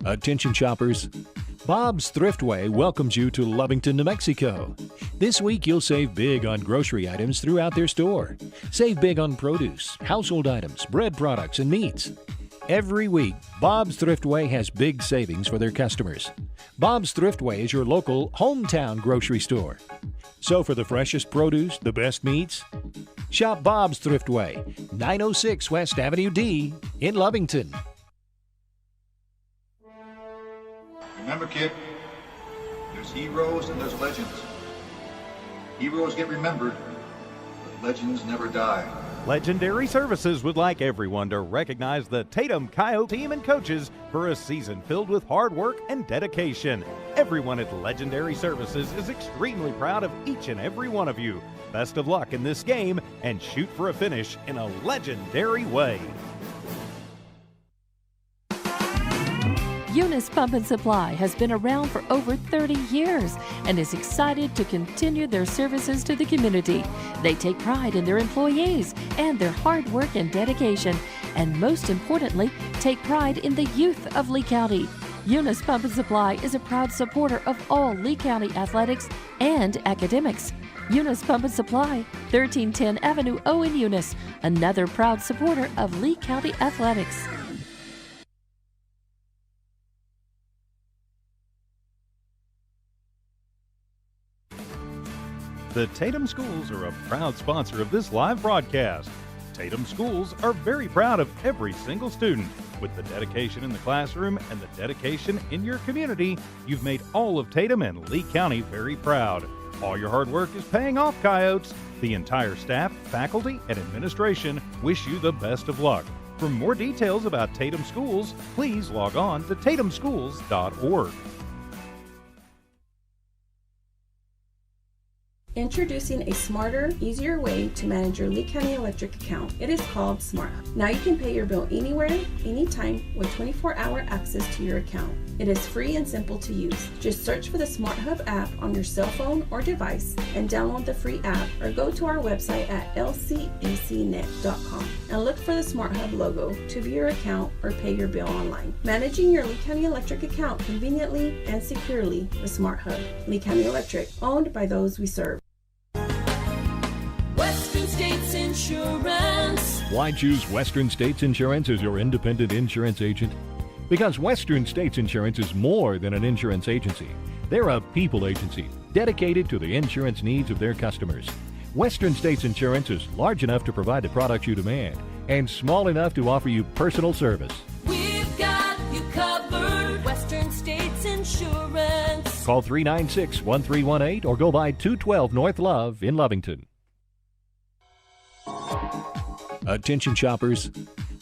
Attention shoppers, Bob's Thriftway welcomes you to Lovington, New Mexico. This week you'll save big on grocery items throughout their store. Save big on produce, household items, bread products, and meats. Every week, Bob's Thriftway has big savings for their customers. Bob's Thriftway is your local hometown grocery store. So for the freshest produce, the best meats, shop Bob's Thriftway, 906 West Avenue D in Lovington. Remember, kid, there's heroes and there's legends. Heroes get remembered, but legends never die. Legendary Services would like everyone to recognize the Tatum Coyotes team and coaches for a season filled with hard work and dedication. Everyone at Legendary Services is extremely proud of each and every one of you. Best of luck in this game and shoot for a finish in a legendary way. Eunice Pump and Supply has been around for over 30 years and is excited to continue their services to the community. They take pride in their employees and their hard work and dedication, and most importantly, take pride in the youth of Lee County. Eunice Pump and Supply is a proud supporter of all Lee County athletics and academics. Eunice Pump and Supply, 1310 Avenue O in Eunice, another proud supporter of Lee County athletics. The Tatum Schools are a proud sponsor of this live broadcast. Tatum Schools are very proud of every single student. With the dedication in the classroom and the dedication in your community, you've made all of Tatum and Lee County very proud. All your hard work is paying off, Coyotes. The entire staff, faculty, and administration wish you the best of luck. For more details about Tatum Schools, please log on to tatumschools.org. Introducing a smarter, easier way to manage your Lee County Electric account. It is called SmartHub. Now you can pay your bill anywhere, anytime, with 24-hour access to your account. It is free and simple to use. Just search for the SmartHub app on your cell phone or device and download the free app, or go to our website at lcecnet.com and look for the SmartHub logo to view your account or pay your bill online. Managing your Lee County Electric account conveniently and securely with SmartHub. Lee County Electric, owned by those we serve. Western States Insurance. Why choose Western States Insurance as your independent insurance agent? Because Western States Insurance is more than an insurance agency. They're a people agency dedicated to the insurance needs of their customers. Western States Insurance is large enough to provide the products you demand and small enough to offer you personal service. We've got you covered. Western States Insurance. Call 396-1318 or go by 212 North Love in Lovington. Attention shoppers,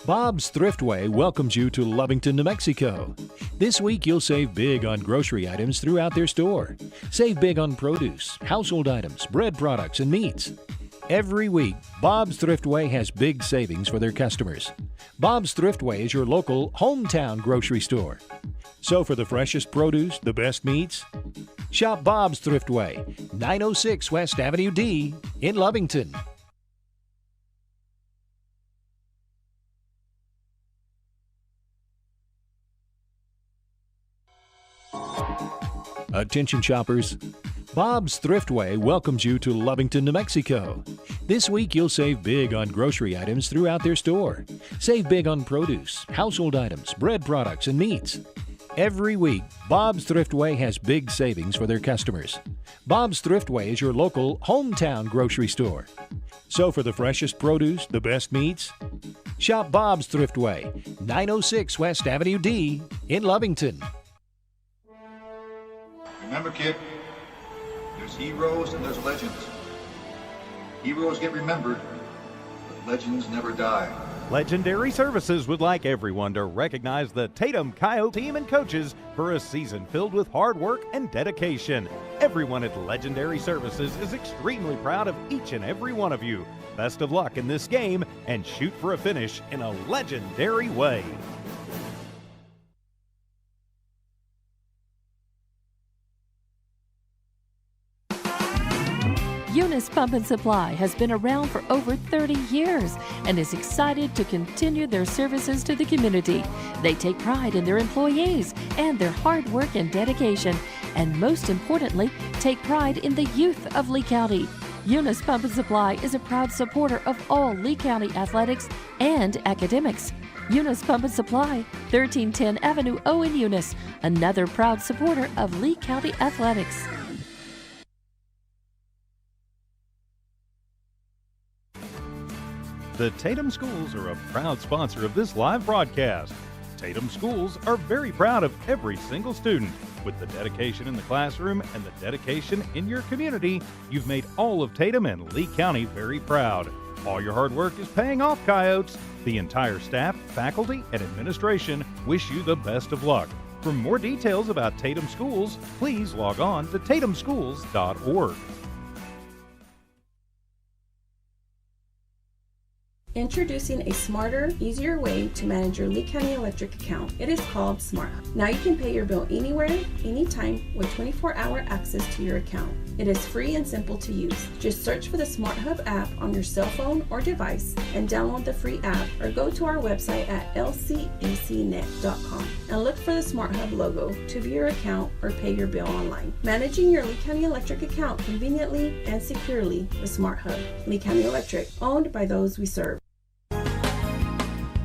Bob's Thriftway welcomes you to Lovington, New Mexico. This week you'll save big on grocery items throughout their store. Save big on produce, household items, bread products, and meats. Every week, Bob's Thriftway has big savings for their customers. Bob's Thriftway is your local hometown grocery store. So for the freshest produce, the best meats, shop Bob's Thriftway, 906 West Avenue D in Lovington. Attention shoppers, Bob's Thriftway welcomes you to Lovington, New Mexico. This week you'll save big on grocery items throughout their store. Save big on produce, household items, bread products, and meats. Every week, Bob's Thriftway has big savings for their customers. Bob's Thriftway is your local hometown grocery store. So for the freshest produce, the best meats, shop Bob's Thriftway, 906 West Avenue D in Lovington. Remember, kid, there's heroes and there's legends. Heroes get remembered, but legends never die. Legendary Services would like everyone to recognize the Tatum Coyotes team and coaches for a season filled with hard work and dedication. Everyone at Legendary Services is extremely proud of each and every one of you. Best of luck in this game and shoot for a finish in a legendary way. Eunice Pump and Supply has been around for over 30 years and is excited to continue their services to the community. They take pride in their employees and their hard work and dedication, and most importantly, take pride in the youth of Lee County. Eunice Pump and Supply is a proud supporter of all Lee County athletics and academics. Eunice Pump and Supply, 1310 Avenue O in Eunice, another proud supporter of Lee County athletics. The Tatum Schools are a proud sponsor of this live broadcast. Tatum schools are very proud of every single student. With the dedication in the classroom and the dedication in your community, you've made all of Tatum and Lee County very proud. All your hard work is paying off, Coyotes. The entire staff, faculty, and administration wish you the best of luck. For more details about Tatum schools, please log on to tatumschools.org. Introducing a smarter, easier way to manage your Lee County Electric account. It is called Smart Hub. Now you can pay your bill anywhere, anytime with 24-hour access to your account. It is free and simple to use. Just search for the Smart Hub app on your cell phone or device and download the free app, or go to our website at lcecnet.com and look for the Smart Hub logo to view your account or pay your bill online. Managing your Lee County Electric account conveniently and securely with Smart Hub. Lee County Electric, owned by those we serve.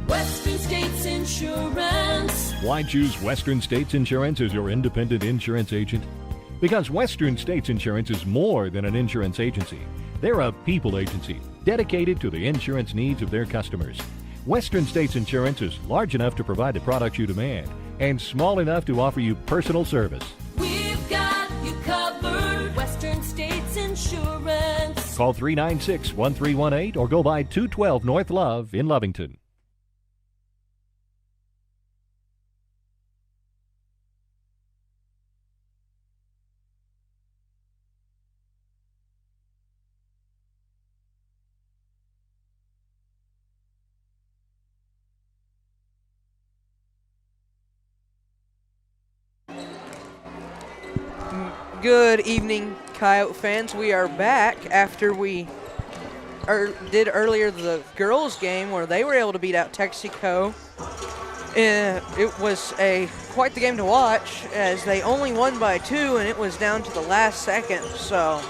Western States Insurance. Why choose Western States Insurance as your independent insurance agent? Because Western States Insurance is more than an insurance agency. They're a people agency dedicated to the insurance needs of their customers. Western States Insurance is large enough to provide the products you demand and small enough to offer you personal service. We've got you covered. Western States Insurance. Call 396-1318 or go by 212 North Love in Lovington. Good evening, Coyote fans. We are back after we did earlier the girls' game where they were able to beat out Texico. It was quite the game to watch, as they only won by 2 and it was down to the last second. So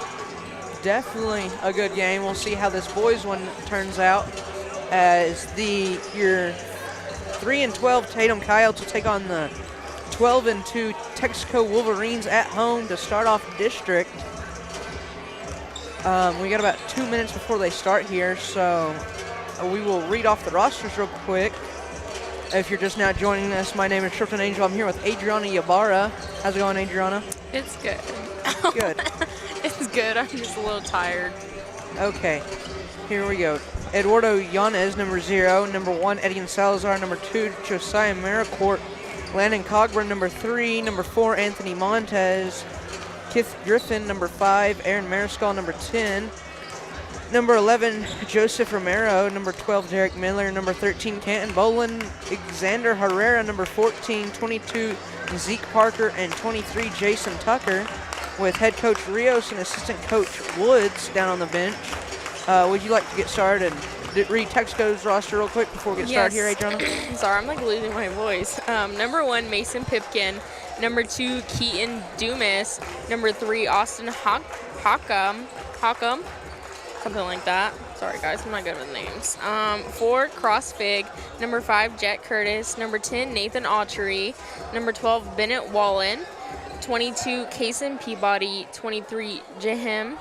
definitely a good game. We'll see how this boys' one turns out, as your 3-12 Tatum Coyotes will take on the 12-2 Texico Wolverines at home to start off district. We got about 2 minutes before they start here, so we will read off the rosters real quick. If you're just now joining us, my name is Triple Angel. I'm here with Adriana Ybarra. How's it going, Adriana? It's good. Good. It's good. I'm just a little tired. Okay, here we go. Eduardo Yanez, number 0. Number 1, Edian Salazar. Number 2, Josiah Maricourt. Landon Cogburn, number 3. Number 4, Anthony Montez. Kith Griffin, number 5. Aaron Mariscal, number 10. Number 11, Joseph Romero. Number 12, Derek Miller. Number 13, Canton Bolin. Xander Herrera, number 14. 22, Zeke Parker. And 23, Jason Tucker, with head coach Rios and assistant coach Woods down on the bench. Would you like to get started and read Texaco's roster real quick before we get started here, Adriana? Sorry, I'm like losing my voice. Number 1, Mason Pipkin. Number 2, Keaton Dumas. Number 3, Austin Hockham. Something like that. Sorry, guys, I'm not good with names. 4, Cross Fig. Number 5, Jet Curtis. Number 10, Nathan Autry. Number 12, Bennett Wallen. 22, Kason Peabody. 23, Jahem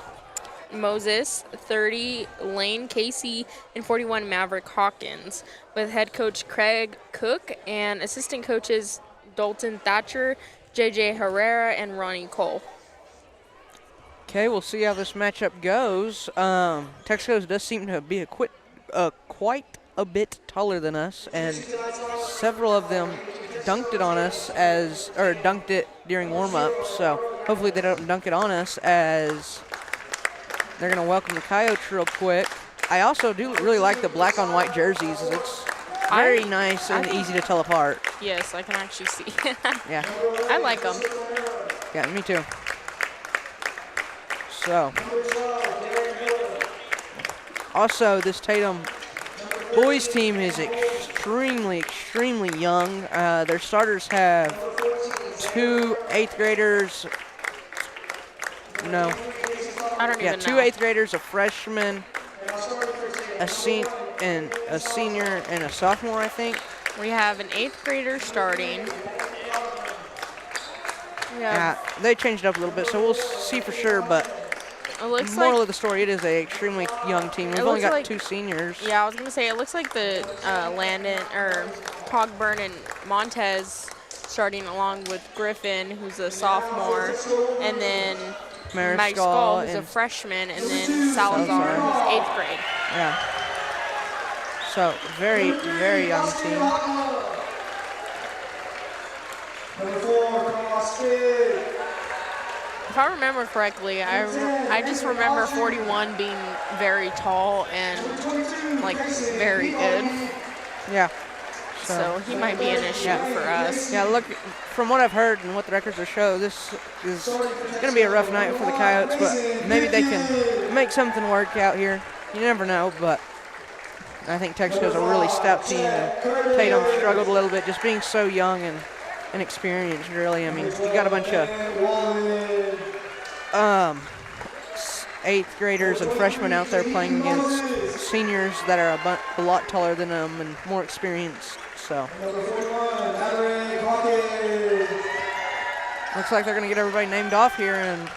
Moses. 30, Lane Casey. And 41, Maverick Hawkins, with head coach Craig Cook and assistant coaches Dalton Thatcher, JJ Herrera, and Ronnie Cole. Okay, we'll see how this matchup goes. Texaco does seem to be quite a bit taller than us, and several of them dunked it during warm-up. So hopefully they don't dunk it on us, as they're going to welcome the Coyotes real quick. I also do really like the black on white jerseys. It's very nice and easy to tell apart. Yes, I can actually see. Yeah. I like them. Yeah, me too. So, also this Tatum boys team is extremely young. Their starters have 2 8th graders. No. I don't even know. 2 8th graders, a freshman, a senior, and a sophomore, I think. We have an 8th grader starting. Yeah, they changed it up a little bit, so we'll see for sure, but it looks moral of the story, it is an extremely young team. We've only got 2 seniors. Yeah, I was going to say, it looks like the Cogburn and Montez starting along with Griffin, who's a sophomore, and then Mike Skull, who's a freshman, and then Salazar, who's 8th grade. Yeah. So, very, very young team. If I remember correctly, I just remember 41 being very tall and, like, very good. Yeah. So he might be an issue for us. Yeah, look, from what I've heard and what the records will show, this is going to be a rough night for the Coyotes, but maybe they can make something work out here. You never know, but I think Texaco's a really stout team, and Tatum struggled a little bit just being so young and inexperienced, really. I mean, you got a bunch of 8th graders and freshmen out there playing against seniors that are a lot taller than them and more experienced. So looks like they're going to get everybody named off here and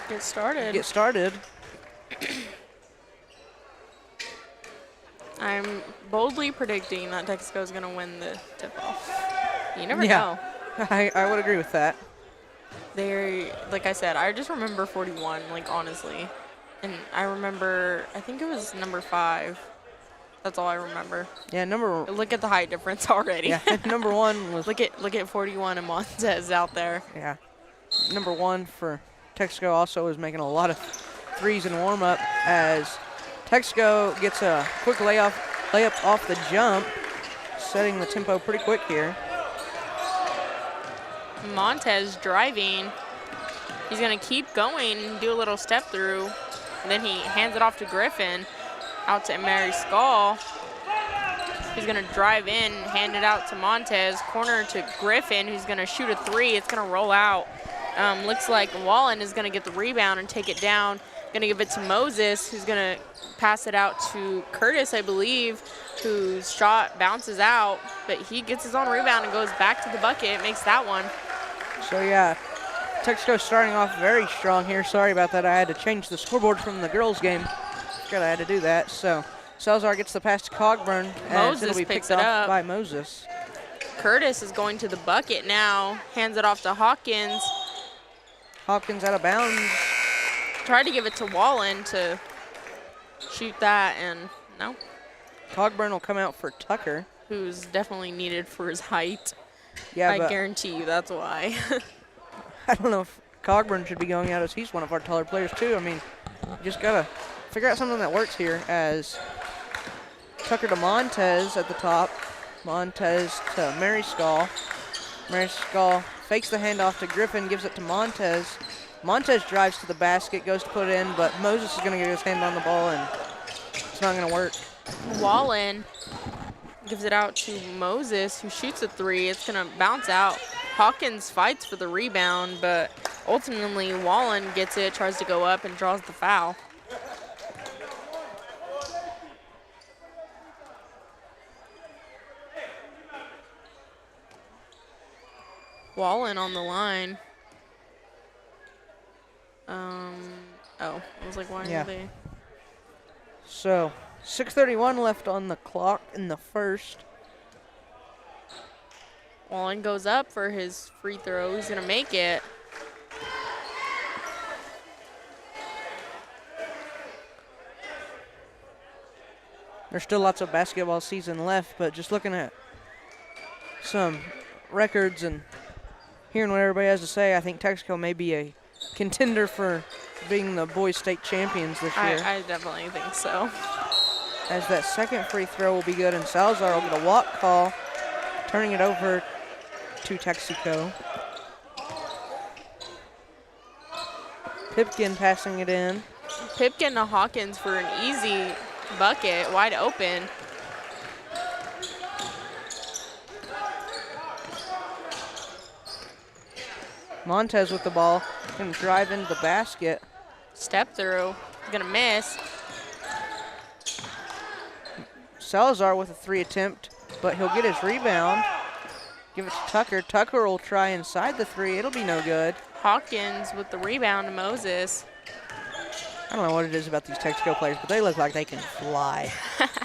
get started. I'm boldly predicting that Texico is going to win the tip-off. You never know. I would agree with that. Like I said, I just remember 41, like, honestly. And I remember, I think it was number 5. That's all I remember. Yeah, Look at the height difference already. Yeah, number 1 was. Look at 41 and Montez out there. Yeah, number 1 for Texico also is making a lot of threes in warm-up as Texico gets a quick layup off the jump, setting the tempo pretty quick here. Montez driving. He's going to keep going, do a little step through, and then he hands it off to Griffin, out to Mary Skull. He's going to drive in, hand it out to Montez, corner to Griffin, who's going to shoot a 3. It's going to roll out. Looks like Wallen is going to get the rebound and take it down. Going to give it to Moses, who's going to pass it out to Curtis, I believe, whose shot bounces out, but he gets his own rebound and goes back to the bucket, makes that one. So, yeah, Texaco starting off very strong here. Sorry about that. I had to change the scoreboard from the girls' game. Forgot I had to do that. So, Salazar gets the pass to Cogburn. Moses it'll be picks picked it off up by Moses. Curtis is going to the bucket now. Hands it off to Hawkins. Hawkins out of bounds. Tried to give it to Wallen to shoot that, and no. Cogburn will come out for Tucker, who's definitely needed for his height. Yeah, I guarantee you that's why. I don't know if Cogburn should be going out, as he's one of our taller players too. I mean, you just gotta figure out something that works here. As Tucker to Montez at the top, Montez to Mary Skull. Mary Skull fakes the handoff to Griffin, gives it to Montez. Montez drives to the basket, goes to put it in, but Moses is going to get his hand on the ball, and it's not going to work. Wallen gives it out to Moses, who shoots a 3. It's going to bounce out. Hawkins fights for the rebound, but ultimately Wallen gets it, tries to go up, and draws the foul. Wallen on the line. Oh, I was like, why are they? So, 6:31 left on the clock in the first. Wallen goes up for his free throw. He's going to make it. There's still lots of basketball season left, but just looking at some records and hearing what everybody has to say, I think Texico may be a contender for being the boys state champions this year. I definitely think so. As that second free throw will be good, and Salazar will get a walk call, turning it over to Texico. Pipkin passing it in. Pipkin to Hawkins for an easy bucket, wide open. Montez with the ball, going to drive into the basket. Step through, he's going to miss. Salazar with a 3 attempt, but he'll get his rebound. Give it to Tucker. Tucker will try inside the 3. It'll be no good. Hawkins with the rebound to Moses. I don't know what it is about these Texico players, but they look like they can fly.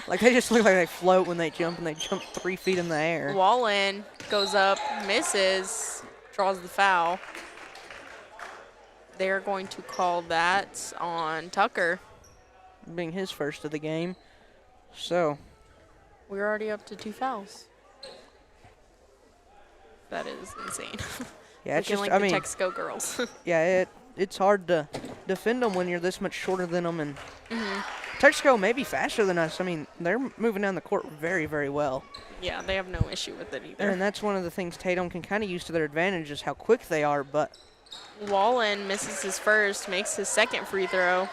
Like, they just look like they float when they jump, and they jump 3 feet in the air. Wallen goes up, misses, draws the foul. They're going to call that on Tucker. Being his first of the game. So, We're already up to 2 fouls. That is insane. yeah, it's Looking just, like I the mean, Texico girls. yeah, it's hard to defend them when you're this much shorter than them. And Texico may be faster than us. I mean, they're moving down the court very, very well. Yeah, they have no issue with it either. And that's one of the things Tatum can kind of use to their advantage is how quick they are. But Wallen misses his first, makes his second free throw.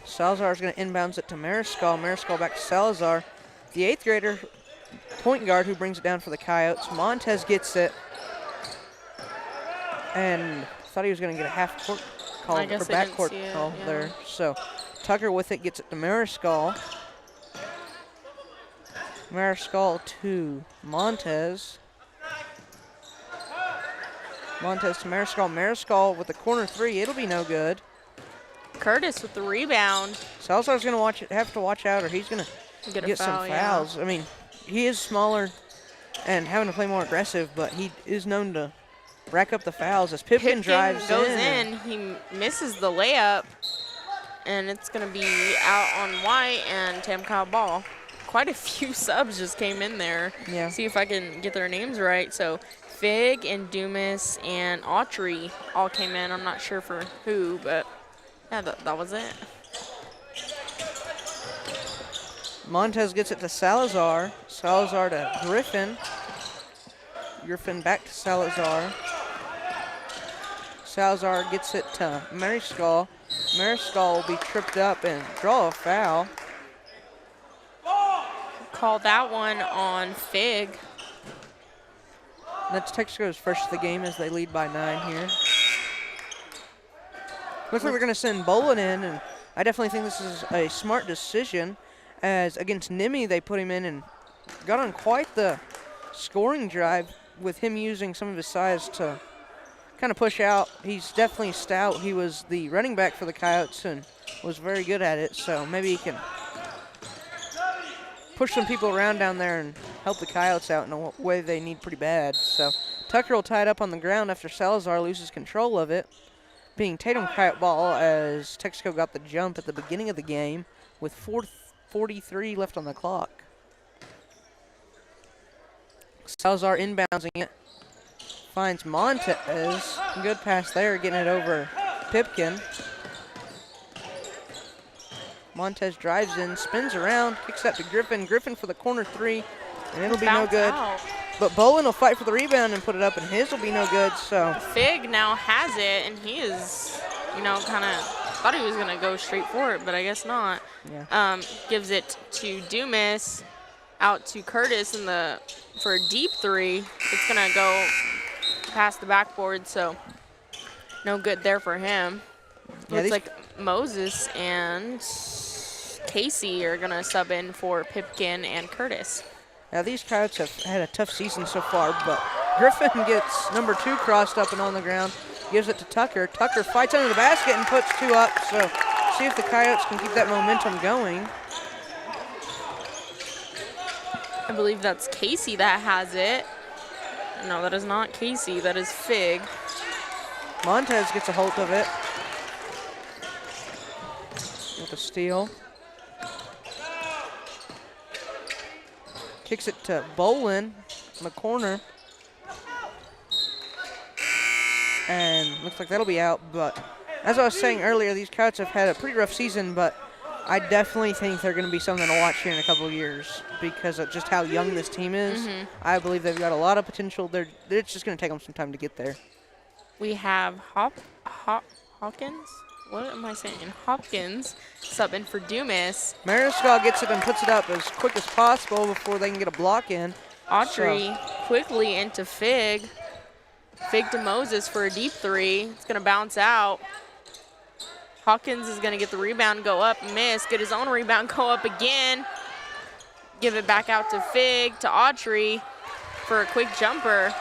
Salazar's going to inbounds it to Mariscal. Mariscal back to Salazar. The 8th grader point guard who brings it down for the Coyotes. Montez gets it. And thought he was going to get a half-court call, I guess or they didn't backcourt see it, call yeah. there. So Tucker with it gets it to Mariscal. Mariscal to Montez. Montez to Mariscal. Mariscal with the corner 3. It'll be no good. Curtis with the rebound. Salazar's going to have to watch out, or he's going to get some fouls. I mean, he is smaller and having to play more aggressive, but he is known to rack up the fouls as Pipkin drives goes in. He misses the layup, and it's going to be out on White and Tamka ball. Quite a few subs just came in there. Yeah. See if I can get their names right. So Fig and Dumas and Autry all came in. I'm not sure for who, but yeah, that was it. Montez gets it to Salazar. Salazar to Griffin. Griffin back to Salazar. Salazar gets it to Mariscal. Mariscal will be tripped up and draw a foul. Call that one on Fig. That's Texaco's first of the game as they lead by 9 here. Looks like they're going to send Bolin in, and I definitely think this is a smart decision, as against Nimi they put him in and got on quite the scoring drive with him using some of his size to kind of push out. He's definitely stout. He was the running back for the Coyotes and was very good at it, so maybe he can push some people around down there and help the Coyotes out in a way they need pretty bad. So Tucker will tie it up on the ground after Salazar loses control of it, being Tatum Coyote ball as Texico got the jump at the beginning of the game with 4:43 left on the clock. Salazar inbounding it. Finds Montez. Good pass there, getting it over Pipkin. Montez drives in, spins around, kicks that to Griffin. Griffin for the corner 3, and it'll be no good. Out. But Bolin will fight for the rebound and put it up, and his will be no good. So Fig now has it, and he is, kind of thought he was going to go straight for it, but I guess not. Yeah. Gives it to Dumas, out to Curtis for a deep 3. It's going to go past the backboard, so no good there for him. Yeah, Looks like Moses and Casey are going to sub in for Pipkin and Curtis. Now these Coyotes have had a tough season so far, but Griffin gets number 2 crossed up and on the ground, gives it to Tucker. Tucker fights under the basket and puts 2 up, so see if the Coyotes can keep that momentum going. I believe that's Casey that has it. No, that is not Casey. That is Fig. Montez gets a hold of it with a steal. Kicks it to Bolin in the corner. And looks like that'll be out. But as I was saying earlier, these Coyotes have had a pretty rough season, but I definitely think they're going to be something to watch here in a couple of years because of just how young this team is. I believe they've got a lot of potential. It's just going to take them some time to get there. We have Hawkins. What am I saying? Hopkins subbing for Dumas. Mariscal gets it and puts it up as quick as possible before they can get a block in. Autry quickly into Fig. Fig to Moses for a deep 3. It's going to bounce out. Hawkins is going to get the rebound, go up, miss, get his own rebound, go up again. Give it back out to Fig, to Autry for a quick jumper.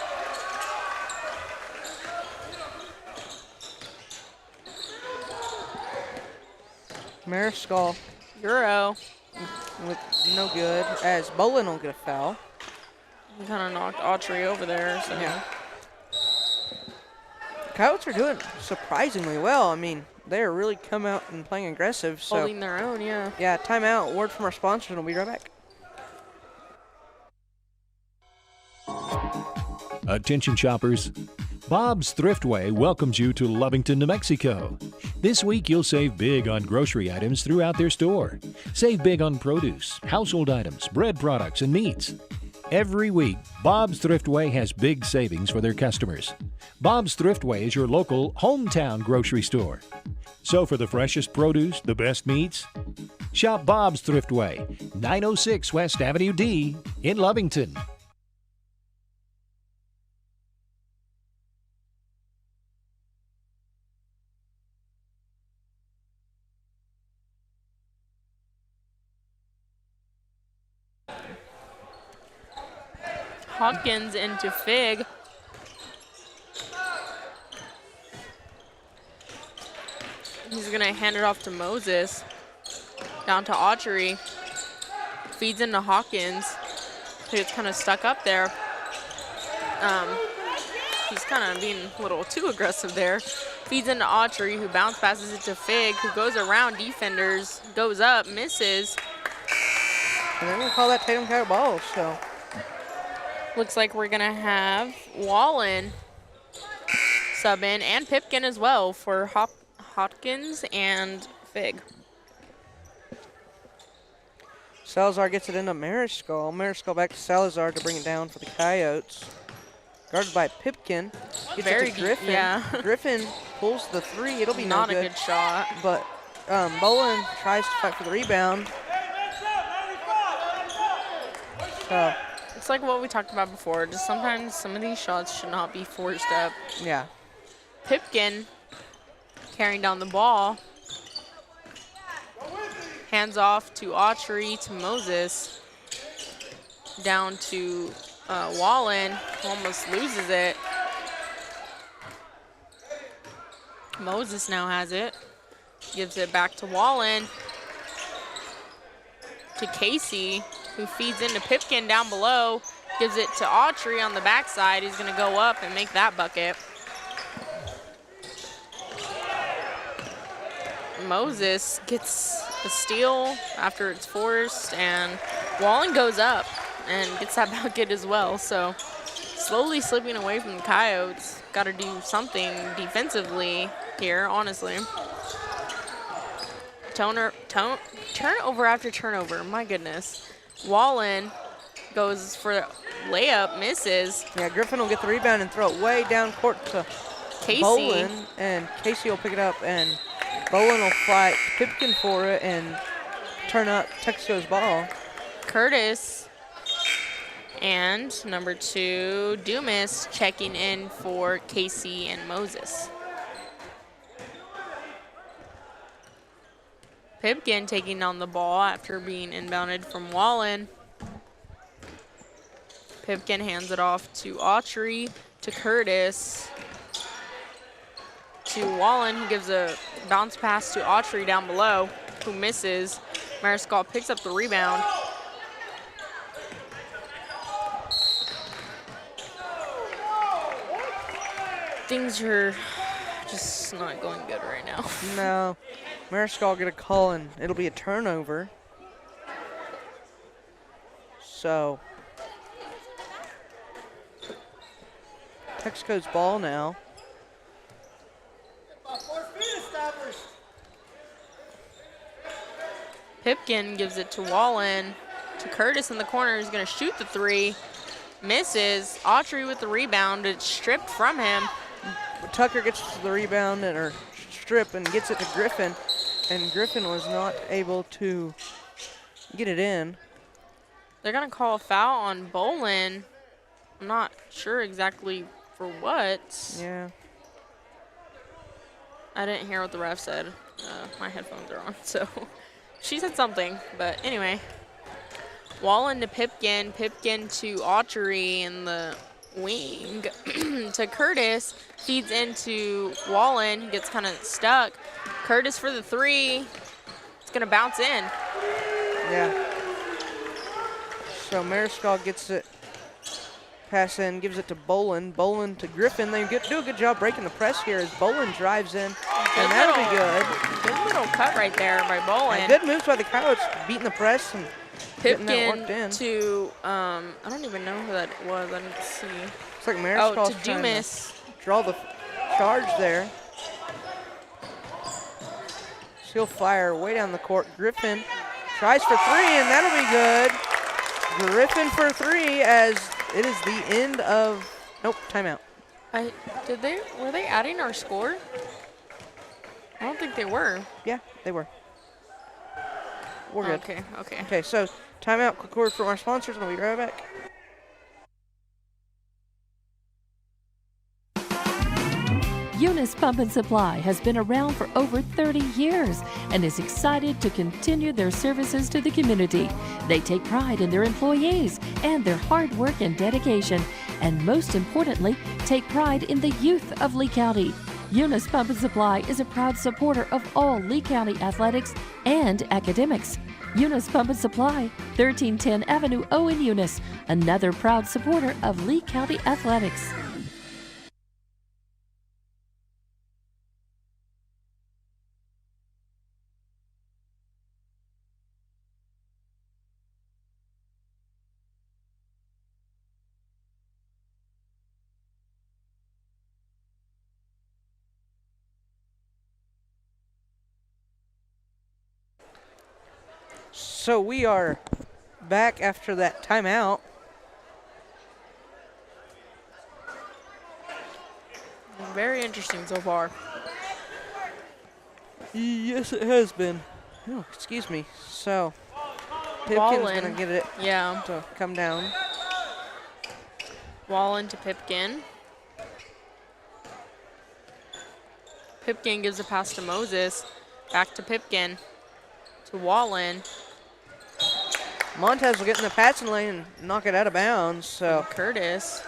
Mariscal Euro. with no good, as Bolin will get a foul. He kind of knocked Autry over there. So. Yeah. Coyotes are doing surprisingly well. I mean, they're really come out and playing aggressive. So Holding their own, yeah. yeah, timeout. Word from our sponsors, and we'll be right back. Attention shoppers. Bob's Thriftway welcomes you to Lovington, New Mexico. This week you'll save big on grocery items throughout their store. Save big on produce, household items, bread products, and meats. Every week, Bob's Thriftway has big savings for their customers. Bob's Thriftway is your local hometown grocery store. So for the freshest produce, the best meats, shop Bob's Thriftway, 906 West Avenue D in Lovington. Hawkins into Fig. He's going to hand it off to Moses. Down to Autry. Feeds into Hawkins. He gets kind of stuck up there. He's kind of being a little too aggressive there. Feeds into Autry, who bounce passes it to Fig, who goes around defenders, goes up, misses. And they're going to call that Tatum Coyote ball, so. Looks like we're going to have Wallen sub in, and Pipkin as well for Hopkins and Fig. Salazar gets it into Mariscal. Mariscal back to Salazar to bring it down for the Coyotes. Guarded by Pipkin. Gets Very it to Griffin. yeah. Griffin pulls the three. It'll be Not no a good. good shot. But Bolin tries to fight for the rebound. So, It's like what we talked about before. Just sometimes some of these shots should not be forced up. yeah. Pipkin carrying down the ball. Hands off to Autry, to Moses. Down to Wallen, who almost loses it. Moses now has it. Gives it back to Wallen. To Casey, who feeds into Pipkin down below. Gives it to Autry on the backside. He's going to go up and make that bucket. Moses gets a steal after it's forced, and Wallen goes up and gets that bucket as well. So slowly slipping away from the Coyotes. Got to do something defensively here, honestly. Turnover after turnover, my goodness. Wallen goes for layup, misses. Yeah, Griffin will get the rebound and throw it way down court to Casey. Bolin, and Casey will pick it up, and Bolin will fight Pipkin for it and turn up Texico's ball. Curtis and number 2, Dumas, checking in for Casey and Moses. Pipkin taking on the ball after being inbounded from Wallen. Pipkin hands it off to Autry, to Curtis, to Wallen, who gives a bounce pass to Autry down below, who misses. Mariscal picks up the rebound. Things are just not going good right now. No. Mariscal will get a call, and it'll be a turnover. So, Texico's ball now. Pipkin gives it to Wallen, to Curtis in the corner. He's going to shoot the three. Misses. Autry with the rebound. It's stripped from him. Tucker gets the rebound or strip and gets it to Griffin, and Griffin was not able to get it in. They're going to call a foul on Bolin. I'm not sure exactly for what. Yeah. I didn't hear what the ref said. My headphones are on, so she said something. But anyway, Wallen to Pipkin, Pipkin to Autry in the wing to Curtis, feeds into Wallen, he gets kind of stuck. Curtis for the three, going to bounce in. Yeah. So Mariscal gets it, pass in, gives it to Bolin. Bolin to Griffin. They do a good job breaking the press here as Bolin drives in, and that'll be good. Good little cut right there by Bolin. And good moves by the Coyotes, beating the press and getting that worked in. Pipkin to, I don't even know who that was. I didn't see. It's like Mariscal's to trying Dumas. to draw the charge there. She'll fire way down the court. Griffin tries for three, and that'll be good. Griffin for three as it is the end of, nope, timeout. Were they adding our score? I don't think they were. Yeah, they were. We're good. Okay. Okay, so timeout, quick word from our sponsors, and we'll be right back. Eunice Pump and Supply has been around for over 30 years and is excited to continue their services to the community. They take pride in their employees and their hard work and dedication, and most importantly, take pride in the youth of Lee County. Eunice Pump and Supply is a proud supporter of all Lee County athletics and academics. Eunice Pump and Supply, 1310 Avenue O in Eunice, another proud supporter of Lee County athletics. So we are back after that timeout. Very interesting so far. Yes, it has been. Oh, excuse me. So Pipkin's going to get it to come down. Wallen to Pipkin. Pipkin gives a pass to Moses. Back to Pipkin. To Wallen. Montez will get in the passing lane and knock it out of bounds. So Curtis.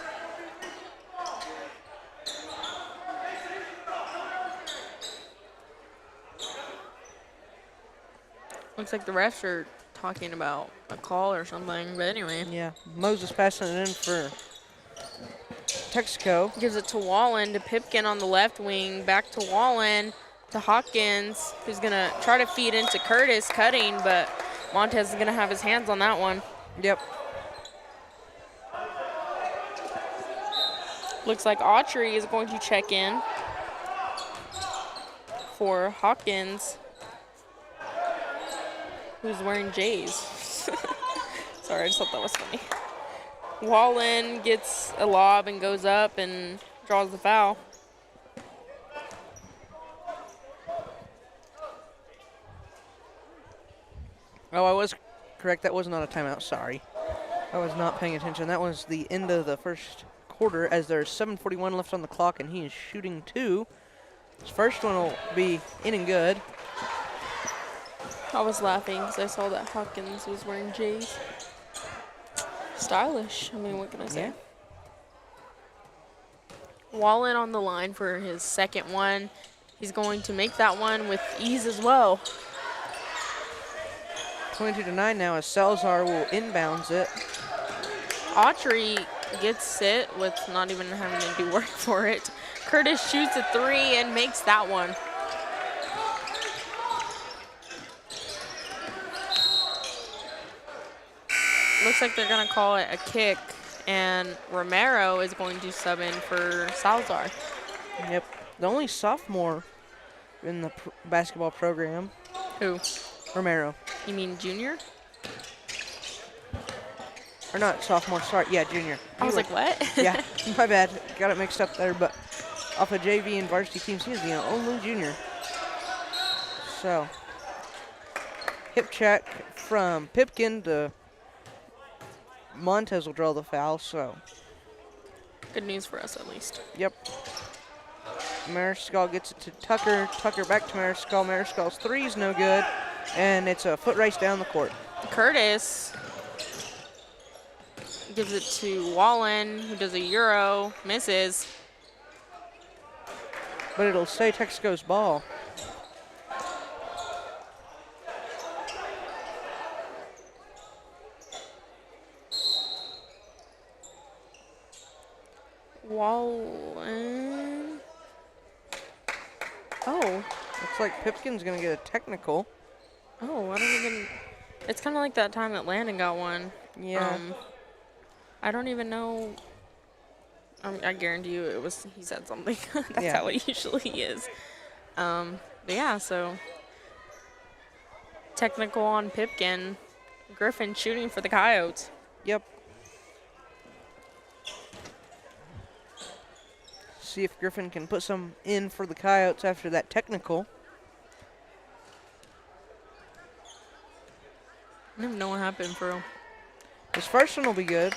Looks like the refs are talking about a call or something, but anyway. Yeah, Moses passing it in for Texico. Gives it to Wallen, to Pipkin on the left wing, back to Wallen, to Hawkins, who's going to try to feed into Curtis, cutting, but Montez is going to have his hands on that one. Yep. Looks like Autry is going to check in for Hawkins, who's wearing J's. Sorry, I just thought that was funny. Wallen gets a lob and goes up and draws the foul. Oh, I was correct. That was not a timeout. Sorry. I was not paying attention. That was the end of the first quarter as there's 7:41 left on the clock, and he is shooting two. His first one will be in and good. I was laughing because I saw that Hawkins was wearing J's. Stylish. I mean, what can I say? Yeah. Wallen on the line for his second one. He's going to make that one with ease as well. 22-9 now as Salazar will inbounds it. Autry gets it with not even having to do work for it. Curtis shoots a three and makes that one. Looks like they're going to call it a kick, and Romero is going to sub in for Salazar. Yep. The only sophomore in the basketball program. Who? Romero. You mean junior? Or not sophomore, sorry. Yeah, junior. I was like, what? Yeah, my bad. Got it mixed up there, but off of JV and varsity teams, he is the only junior. So, hip check from Pipkin to Montez will draw the foul, so. Good news for us, at least. Yep. Mariscal gets it to Tucker. Tucker back to Mariscal. Mariscal's three is no good, and it's a foot race down the court. Curtis gives it to Wallen, who does a Euro, misses. But it'll stay Texaco's ball. Wallen. Oh. Looks like Pipkin's going to get a technical. Oh, I don't even. It's kind of like that time that Landon got one. Yeah. I don't even know. I guarantee you it was. He said something. That's Yeah. how it usually is. But yeah, so technical on Pipkin. Griffin shooting for the Coyotes. Yep. See if Griffin can put some in for the Coyotes after that technical. I don't even know what happened for him. His first one will be good.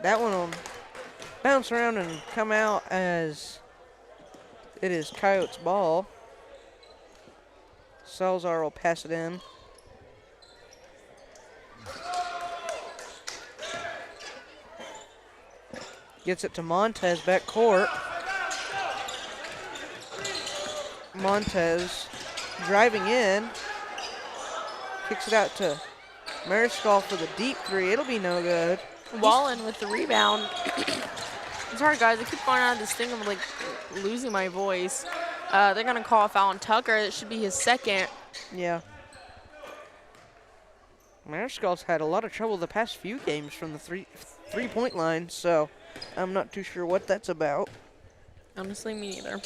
That one will bounce around and come out as it is Coyotes' ball. Salazar will pass it in. Gets it to Montez back court. Montez driving in. Kicks it out to Mariscal for the deep three. It'll be no good. Wallen with the rebound. I'm sorry, guys. I keep going out of this thing of like losing my voice. They're going to call a foul on Tucker. It should be his second. Yeah. Mariscal's had a lot of trouble the past few games from the three-point line, so I'm not too sure what that's about. Honestly, me neither.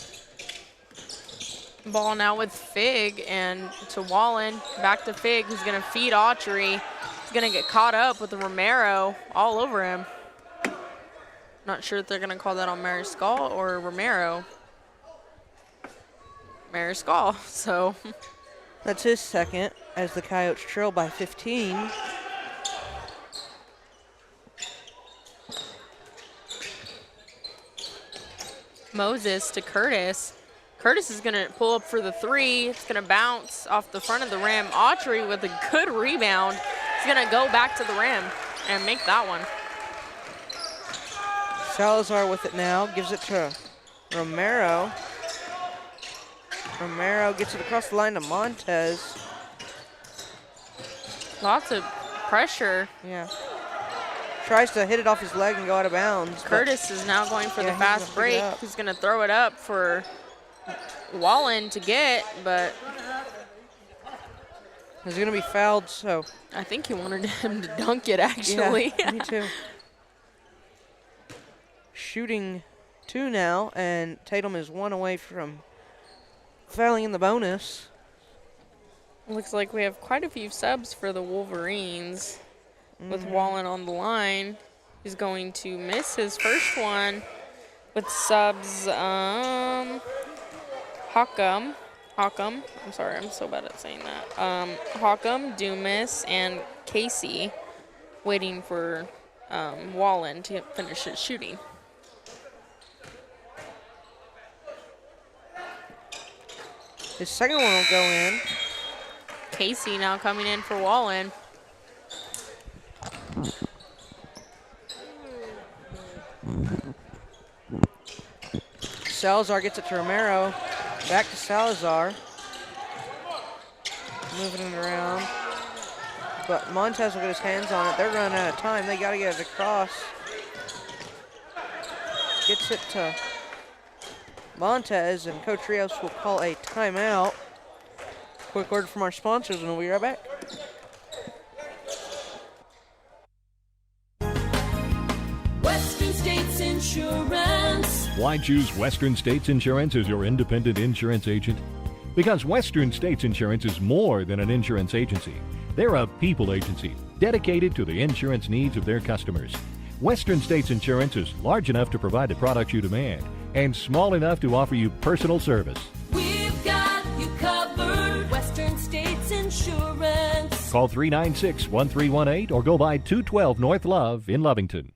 Ball now with Fig and to Wallen. Back to Fig, who's going to feed Autry. He's going to get caught up with Romero all over him. Not sure if they're going to call that on Mariscal or Romero. Mariscal, so. That's his second as the Coyotes trail by 15. Moses to Curtis. Curtis is going to pull up for the three. It's going to bounce off the front of the rim. Autry with a good rebound. He's going to go back to the rim and make that one. Salazar with it now. Gives it to Romero. Romero gets it across the line to Montez. Lots of pressure. Yeah. Tries to hit it off his leg and go out of bounds. Curtis is now going for the he's fast gonna pick it break. up. He's going to throw it up for Wallen to get, but He's going to be fouled, so. I think he wanted him to dunk it, actually. Yeah, me too. Shooting 2 now, and Tatum is 1 away from fouling in the bonus. Looks like we have quite a few subs for the Wolverines. With Wallen on the line, he's going to miss his first one with subs. Hockham. I'm sorry, I'm so bad at saying that. Hockham, Dumas, and Casey waiting for Wallen to finish his shooting. His second one will go in. Casey now coming in for Wallen. Salazar gets it to Romero. Back to Salazar. Moving it around. But Montez will get his hands on it. They're running out of time. They got to get it across. Gets it to Montez, and Coach Rios will call a timeout. Quick word from our sponsors, and we'll be right back. Western States Insurance. Why choose Western States Insurance as your independent insurance agent? Because Western States Insurance is more than an insurance agency. They're a people agency dedicated to the insurance needs of their customers. Western States Insurance is large enough to provide the products you demand and small enough to offer you personal service. We've got you covered. Western States Insurance. Call 396-1318 or go by 212 North Love in Lovington.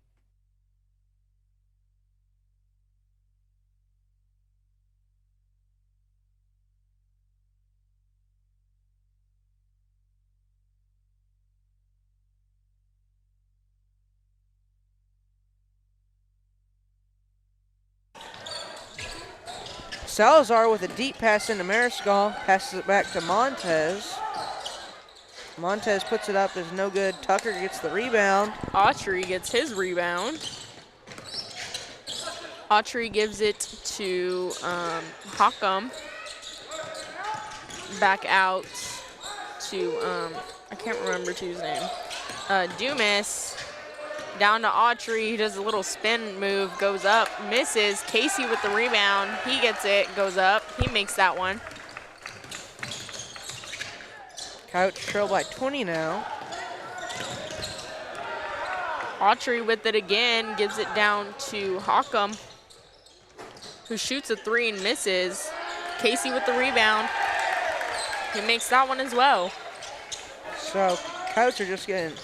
Salazar with a deep pass into Mariscal, passes it back to Montez. Montez puts it up, is no good. Tucker gets the rebound. Autry gets his rebound. Autry gives it to Hockham. Back out to, I can't remember his name. Dumas. Down to Autry. He does a little spin move, goes up, misses. Casey with the rebound. He gets it, goes up. He makes that one. Coyotes trail by 20 now. Autry with it again, gives it down to Hockham, who shoots a 3 and misses. Casey with the rebound. He makes that one as well. So Coyotes are just getting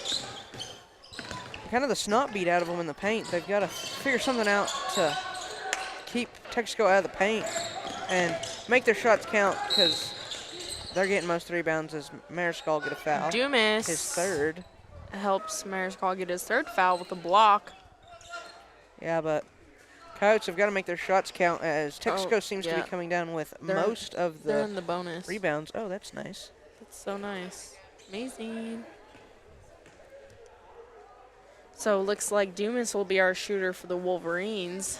kind of the snot beat out of them in the paint. They've got to figure something out to keep Texico out of the paint and make their shots count, because they're getting most rebounds as Mariscal get a foul. Dumas. His third. Helps Mariscal get his third foul with a block. Yeah, but Coyotes have got to make their shots count, as Texico seems to be coming down with most of They're in the bonus. rebounds. Oh, that's nice. That's so nice. Amazing. So looks like Dumas will be our shooter for the Wolverines.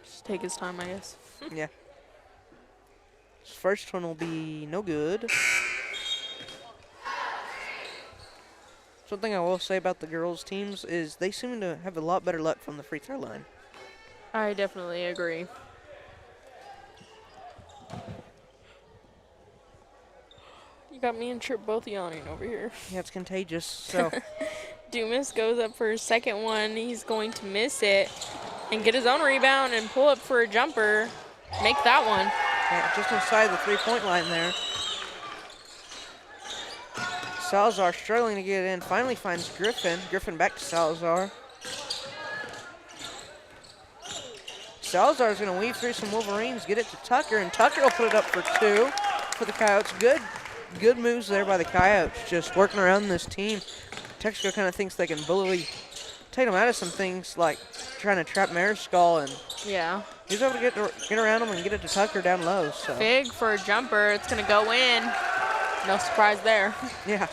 Just take his time, I guess. Yeah. His first one will be no good. Something I will say about the girls' teams is they seem to have a lot better luck from the free throw line. I definitely agree. You got me and Trip both yawning over here. Yeah, it's contagious. So Dumas goes up for his second one. He's going to miss it and get his own rebound and pull up for a jumper. Make that one. yeah, just inside the three-point line there. Salazar struggling to get it in. Finally finds Griffin. Griffin back to Salazar. Salazar's going to weave through some Wolverines, get it to Tucker, and Tucker will put it up for 2 for the Coyotes. Good moves there by the Coyotes, just working around this team. Texico kind of thinks they can bully Tatum out of some things, like trying to trap Mariscal, and Yeah. he's able to get around him and get it to Tucker down low. So Big for a jumper. It's going to go in. No surprise there. yeah,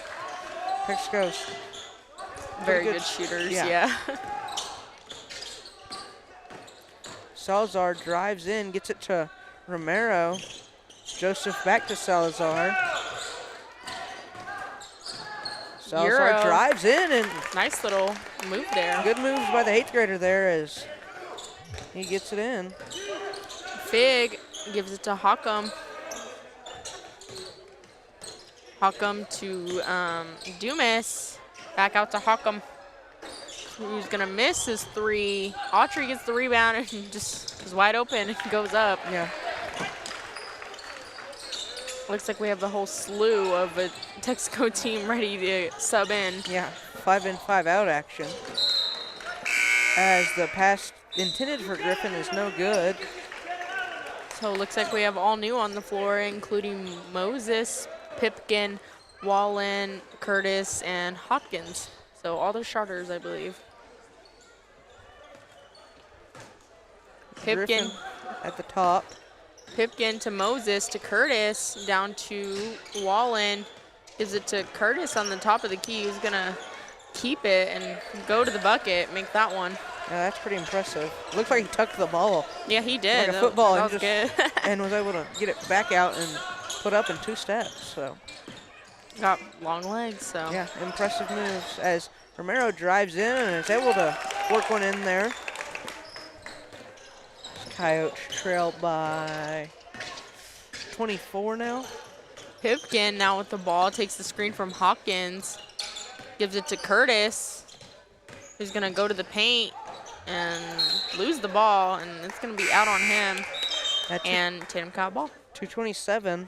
Texico's Very good good shooters, yeah. yeah. Salazar drives in, gets it to Romero. Joseph back to Salazar. Salazar Euro. drives in, and Nice little move there. good moves by the 8th grader there as he gets it in. Fig gives it to Hockham. Hockham to Dumas. Back out to Hockham, who's going to miss his 3. Autry gets the rebound and just is wide open and goes up. Yeah. Looks like we have the whole slew of a Texico team ready to sub in. Yeah, 5 in, 5 out action. As the pass intended for Griffin is no good. So it looks like we have all new on the floor, including Moses, Pipkin, Wallen, Curtis, and Hopkins. So all the starters, I believe. Pipkin. Griffin at the top. Pipkin to Moses to Curtis, down to Wallen. Gives it to Curtis on the top of the key, who's going to keep it and go to the bucket, make that one. Yeah, that's pretty impressive. Looks like he tucked the ball Yeah, he did. like a football that and was good. and was able to get it back out and put up in 2 steps. So Got long legs, so. yeah, impressive moves as Romero drives in and is able to work one in there. Coyotes trail by 24 now. Pipkin now with the ball, takes the screen from Hopkins, gives it to Curtis, who's going to go to the paint and lose the ball, and it's going to be out on him. And Tatum caught ball. 2:27.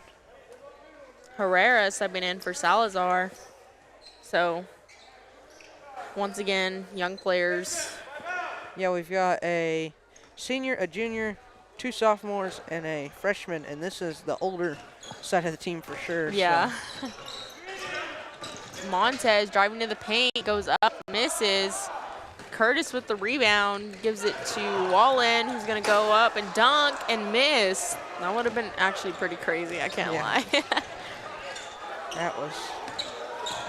Herrera subbing in for Salazar. So, once again, young players. Yeah, we've got a senior, a junior, 2 sophomores, and a freshman, and this is the older side of the team for sure. Yeah. So. Montez driving to the paint, goes up, misses. Curtis with the rebound, gives it to Wallen, who's going to go up and dunk and miss. That would have been actually pretty crazy, I can't lie. That was,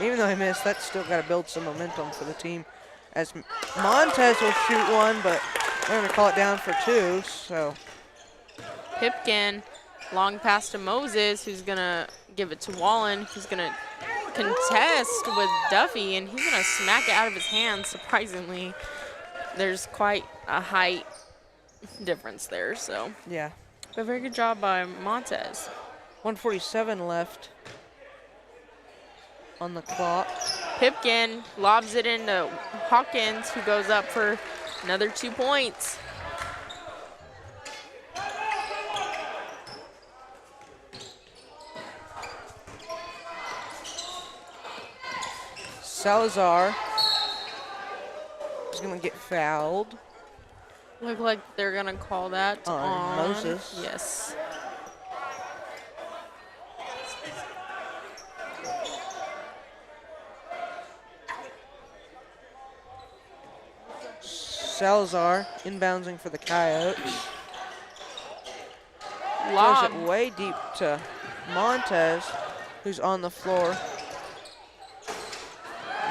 even though he missed, that's still got to build some momentum for the team. As Montez will shoot one, but they're going to call it down for two, so. Pipkin, long pass to Moses, who's going to give it to Wallen, who's going to contest with Duffy, and he's going to smack it out of his hands, surprisingly. There's quite a height difference there, so. Yeah. But very good job by Montez. 147 left on the clock. Pipkin lobs it into Hawkins, who goes up for another 2 points. Salazar is going to get fouled. Look like they're going to call that on Moses. Yes. Salazar inbounding for the Coyotes. Lob. Throws it way deep to Montez, who's on the floor.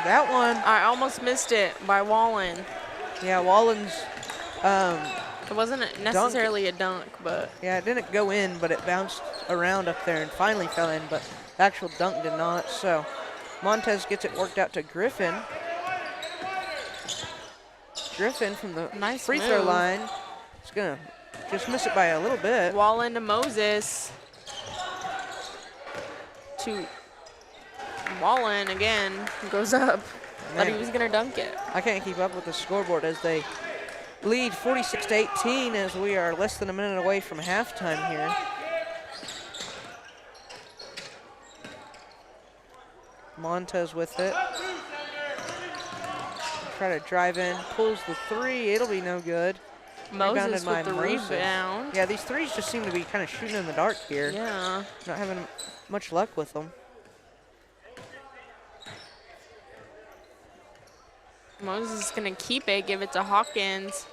That one. I almost missed it by Wallen. Yeah, Wallen's. It wasn't necessarily a dunk, but. Yeah, it didn't go in, but it bounced around up there and finally fell in, but the actual dunk did not. So Montez gets it worked out to Griffin. Griffin from the free throw line is going to just miss it by a little bit. Wallen to Moses. To Wallen again, goes up. Thought he was going to dunk it. I can't keep up with the scoreboard as they lead 46-18 as we are less than a minute away from halftime here. Montez with it. Try to drive in, pulls the three, it'll be no good. Moses with the rebound. Yeah, these threes just seem to be kind of shooting in the dark here. Yeah. Not having much luck with them. Moses is going to keep it, give it to Hawkins.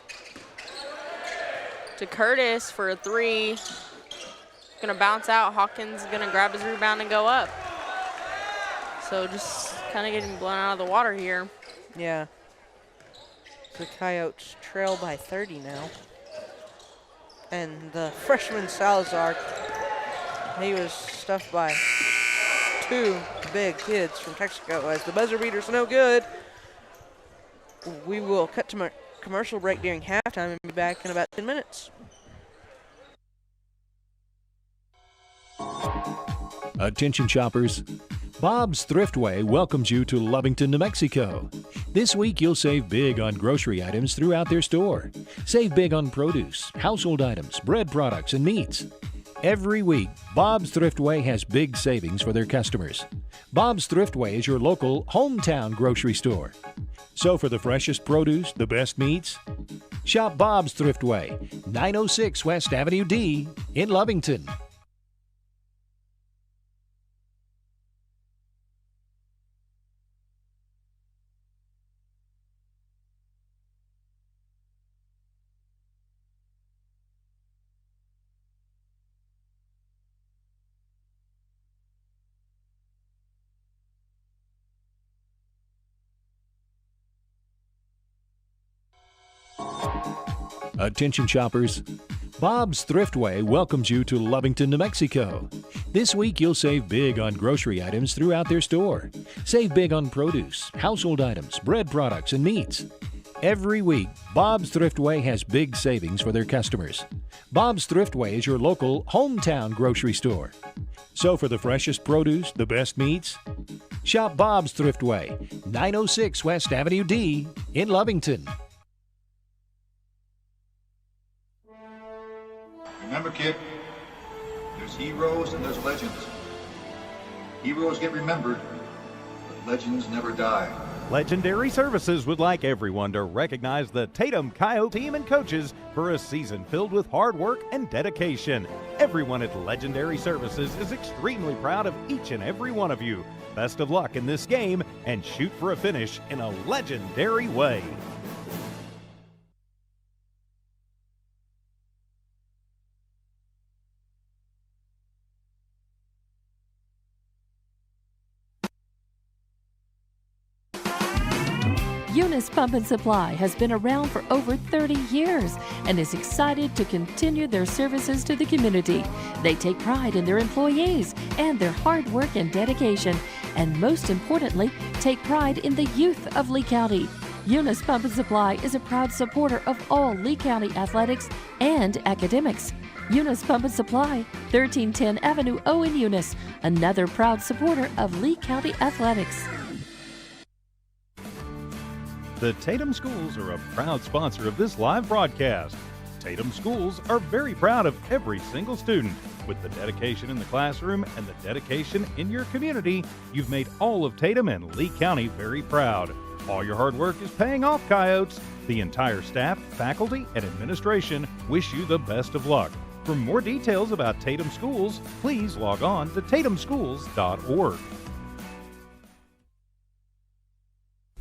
To Curtis for a three. Going to bounce out. Hawkins is going to grab his rebound and go up. So just kind of getting blown out of the water here. Yeah. The Coyotes trail by 30 now. And the freshman Salazar, he was stuffed by two big kids from Texico as the buzzer beater's no good. We will cut to commercial break during halftime and be back in about 10 minutes. Attention shoppers. Bob's Thriftway welcomes you to Lovington, New Mexico. This week you'll save big on grocery items throughout their store. Save big on produce, household items, bread products, and meats. Every week, Bob's Thriftway has big savings for their customers. Bob's Thriftway is your local hometown grocery store. So for the freshest produce, the best meats, shop Bob's Thriftway, 906 West Avenue D in Lovington. Attention shoppers. Bob's Thriftway welcomes you to Lovington, New Mexico. This week you'll save big on grocery items throughout their store. Save big on produce, household items, bread products, and meats. Every week, Bob's Thriftway has big savings for their customers. Bob's Thriftway is your local hometown grocery store. So for the freshest produce, the best meats, shop Bob's Thriftway, 906 West Avenue D in Lovington. Remember, kid, there's heroes and there's legends. Heroes get remembered, but legends never die. Legendary Services would like everyone to recognize the Tatum Coyotes team and coaches for a season filled with hard work and dedication. Everyone at Legendary Services is extremely proud of each and every one of you. Best of luck in this game and shoot for a finish in a legendary way. Eunice Pump and Supply has been around for over 30 years and is excited to continue their services to the community. They take pride in their employees and their hard work and dedication, and most importantly, take pride in the youth of Lee County. Eunice Pump and Supply is a proud supporter of all Lee County athletics and academics. Eunice Pump and Supply, 1310 Avenue O in Eunice, another proud supporter of Lee County athletics. The Tatum Schools are a proud sponsor of this live broadcast. Tatum Schools are very proud of every single student. With the dedication in the classroom and the dedication in your community, you've made all of Tatum and Lee County very proud. All your hard work is paying off, Coyotes. The entire staff, faculty, and administration wish you the best of luck. For more details about Tatum Schools, please log on to tatumschools.org.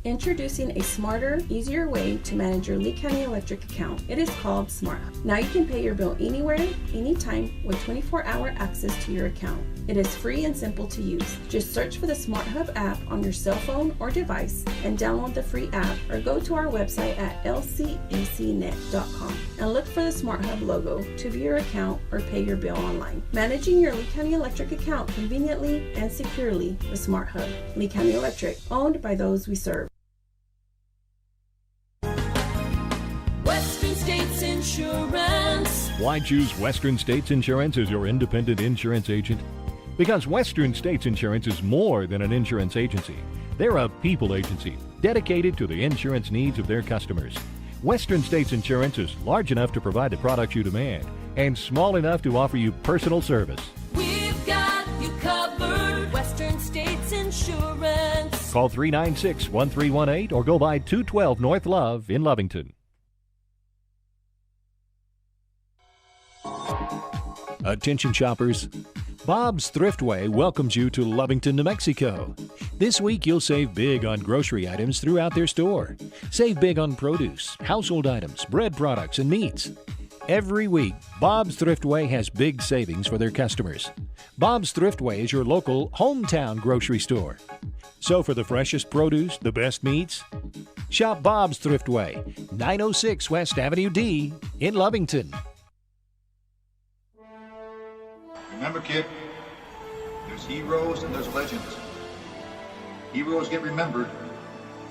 Introducing a smarter, easier way to manage your Lee County Electric account. It is called SmartHub. Now you can pay your bill anywhere, anytime, with 24-hour access to your account. It is free and simple to use. Just search for the SmartHub app on your cell phone or device and download the free app, or go to our website at lcecnet.com and look for the SmartHub logo to view your account or pay your bill online. Managing your Lee County Electric account conveniently and securely with SmartHub. Lee County Electric, owned by those we serve. Western States Insurance. Why choose Western States Insurance as your independent insurance agent? Because Western States Insurance is more than an insurance agency. They're a people agency dedicated to the insurance needs of their customers. Western States Insurance is large enough to provide the products you demand and small enough to offer you personal service. We've got you covered. Western States Insurance. Call 396-1318 or go by 212 North Love in Lovington. Attention shoppers, Bob's Thriftway welcomes you to Lovington, New Mexico. This week you'll save big on grocery items throughout their store. Save big on produce, household items, bread products, and meats. Every week, Bob's Thriftway has big savings for their customers. Bob's Thriftway is your local hometown grocery store. So for the freshest produce, the best meats, shop Bob's Thriftway, 906 West Avenue D in Lovington. Remember, kid, there's heroes and there's legends. Heroes get remembered,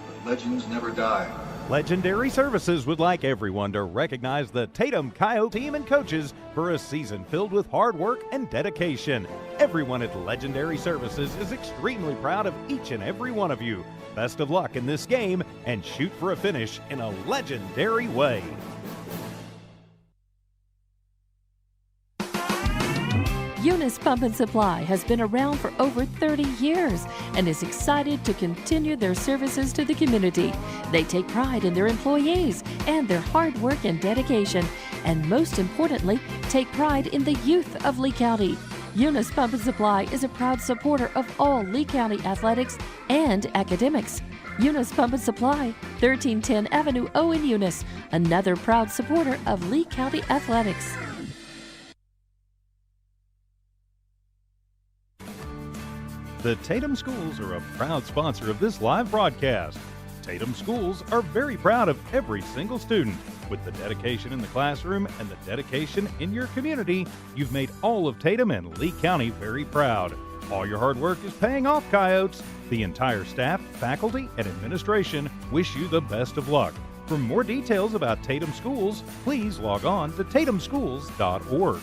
but legends never die. Legendary Services would like everyone to recognize the Tatum Coyotes team and coaches for a season filled with hard work and dedication. Everyone at Legendary Services is extremely proud of each and every one of you. Best of luck in this game and shoot for a finish in a legendary way. Eunice Pump and Supply has been around for over 30 years and is excited to continue their services to the community. They take pride in their employees and their hard work and dedication, and most importantly, take pride in the youth of Lee County. Eunice Pump and Supply is a proud supporter of all Lee County athletics and academics. Eunice Pump and Supply, 1310 Avenue O in Eunice, another proud supporter of Lee County athletics. The Tatum Schools are a proud sponsor of this live broadcast. Tatum Schools are very proud of every single student. With the dedication in the classroom and the dedication in your community, you've made all of Tatum and Lee County very proud. All your hard work is paying off, Coyotes. The entire staff, faculty, and administration wish you the best of luck. For more details about Tatum Schools, please log on to tatumschools.org.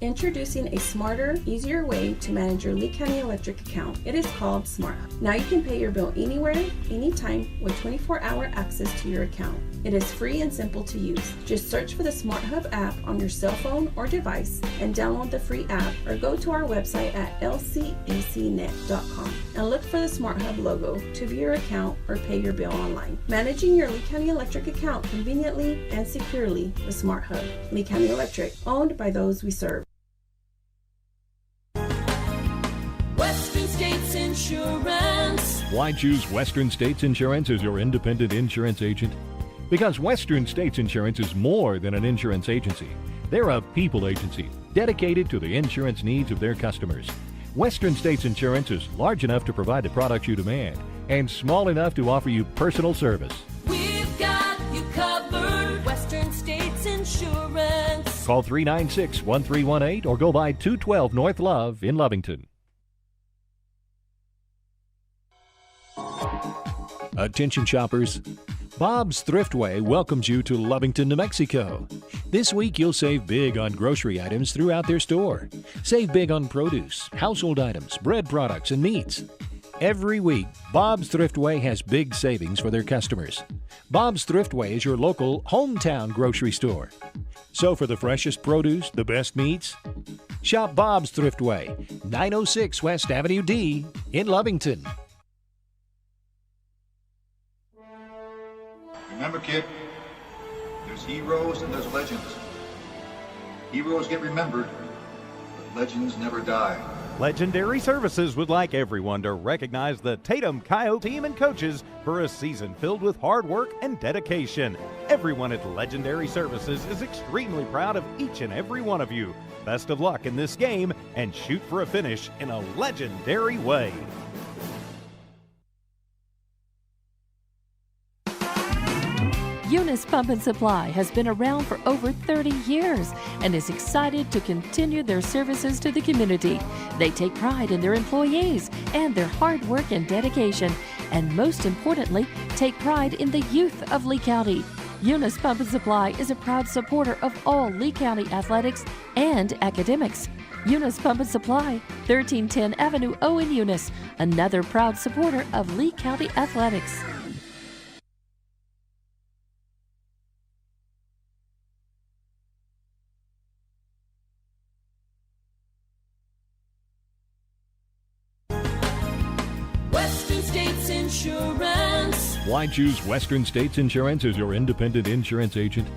Introducing a smarter, easier way to manage your Lee County Electric account. It is called Smart Hub. Now you can pay your bill anywhere, anytime with 24-hour access to your account. It is free and simple to use. Just search for the Smart Hub app on your cell phone or device and download the free app, or go to our website at lcecnet.com and look for the Smart Hub logo to view your account or pay your bill online. Managing your Lee County Electric account conveniently and securely with Smart Hub. Lee County Electric, owned by those we serve. Western States Insurance. Why choose Western States Insurance as your independent insurance agent? Because Western States Insurance is more than an insurance agency. They're a people agency dedicated to the insurance needs of their customers. Western States Insurance is large enough to provide the products you demand and small enough to offer you personal service. We've got you covered. Western States Insurance. Call 396-1318 or go by 212 North Love in Lovington. Attention shoppers. Bob's Thriftway welcomes you to Lovington, New Mexico. This week you'll save big on grocery items throughout their store. Save big on produce, household items, bread products, and meats. Every week, Bob's Thriftway has big savings for their customers. Bob's Thriftway is your local hometown grocery store. So for the freshest produce, the best meats, shop Bob's Thriftway, 906 West Avenue D in Lovington. Remember, kid, there's heroes and there's legends. Heroes get remembered, but legends never die. Legendary Services would like everyone to recognize the Tatum Coyotes team and coaches for a season filled with hard work and dedication. Everyone at Legendary Services is extremely proud of each and every one of you. Best of luck in this game and shoot for a finish in a legendary way. Eunice Pump and Supply has been around for over 30 years and is excited to continue their services to the community. They take pride in their employees and their hard work and dedication, and most importantly, take pride in the youth of Lee County. Eunice Pump and Supply is a proud supporter of all Lee County athletics and academics. Eunice Pump and Supply, 1310 Avenue O in Eunice, another proud supporter of Lee County athletics. Western States Insurance. Why choose Western States Insurance as your independent insurance agent?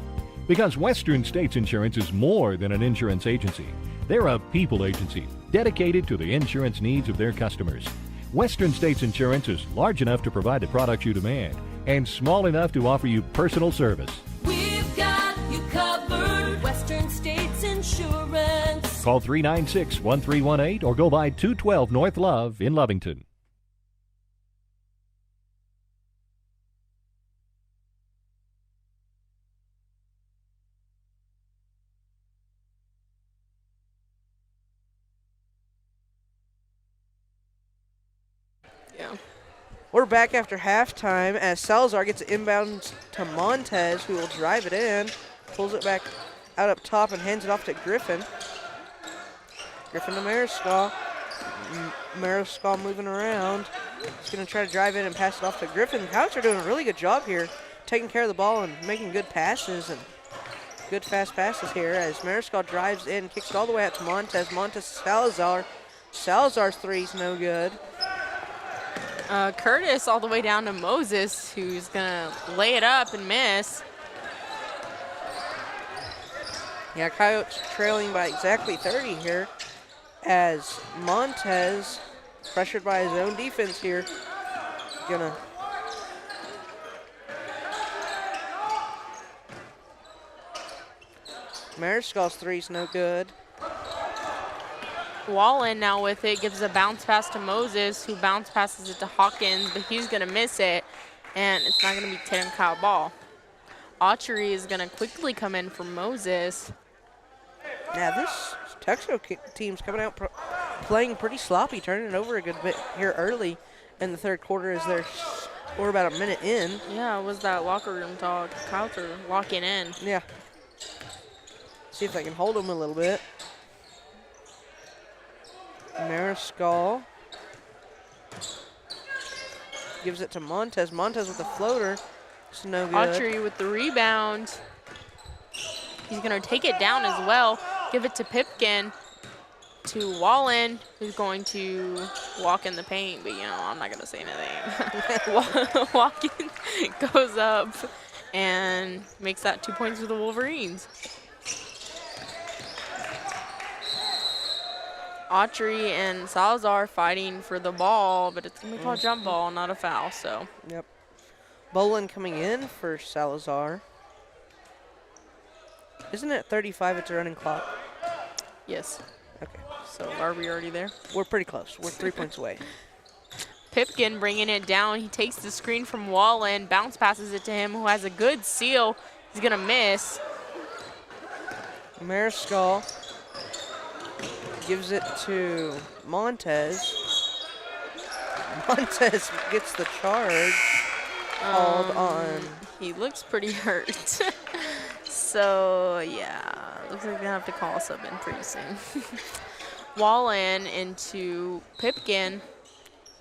Because Western States Insurance is more than an insurance agency. They're a people agency dedicated to the insurance needs of their customers. Western States Insurance is large enough to provide the products you demand and small enough to offer you personal service. We've got you covered. Western States Insurance. Call 396-1318 or go by 212 North Love in Lovington. We're back after halftime as Salazar gets it inbound to Montez, who will drive it in, pulls it back out up top and hands it off to Griffin. Griffin to Mariscal. Mariscal moving around. He's going to try to drive in and pass it off to Griffin. The Coyotes are doing a really good job here, taking care of the ball and making good passes and good fast passes here as Mariscal drives in, kicks it all the way out to Montez. Montez to Salazar. Salazar's three's no good. Curtis all the way down to Moses, who's going to lay it up and miss. Yeah, Coyotes trailing by exactly 30 here as Montez, pressured by his own defense here, gonna Mariscal's three's no good. Wallen now with it, gives a bounce pass to Moses, who bounce passes it to Hawkins, but he's going to miss it, and it's not going to be Tatum Cow ball. Autry is going to quickly come in for Moses. Now this Texaco team's coming out playing pretty sloppy, turning it over a good bit here early in the third quarter as we're about a minute in. Yeah, it was that locker room talk. Coyotes are locking in. Yeah. See if they can hold them a little bit. Mariscal gives it to Montez. Montez with the floater. It's no good. Autry with the rebound. He's going to take it down as well. Give it to Pipkin. To Wallen, who's going to walk in the paint, but I'm not gonna say anything. Walking goes up and makes that 2 points for the Wolverines. Autry and Salazar fighting for the ball, but it's gonna be called jump ball, not a foul. So. Yep. Bolin coming in for Salazar. Isn't it 35? It's a running clock. Yes. Okay. So are we already there? We're pretty close. We're 3 points away. Pipkin bringing it down. He takes the screen from Wallen, bounce passes it to him, who has a good seal. He's gonna miss. Mariscal gives it to Montez. Montez gets the charge. Called on. He looks pretty hurt. So yeah, looks like they have to call a sub in pretty soon. Wallen into Pipkin.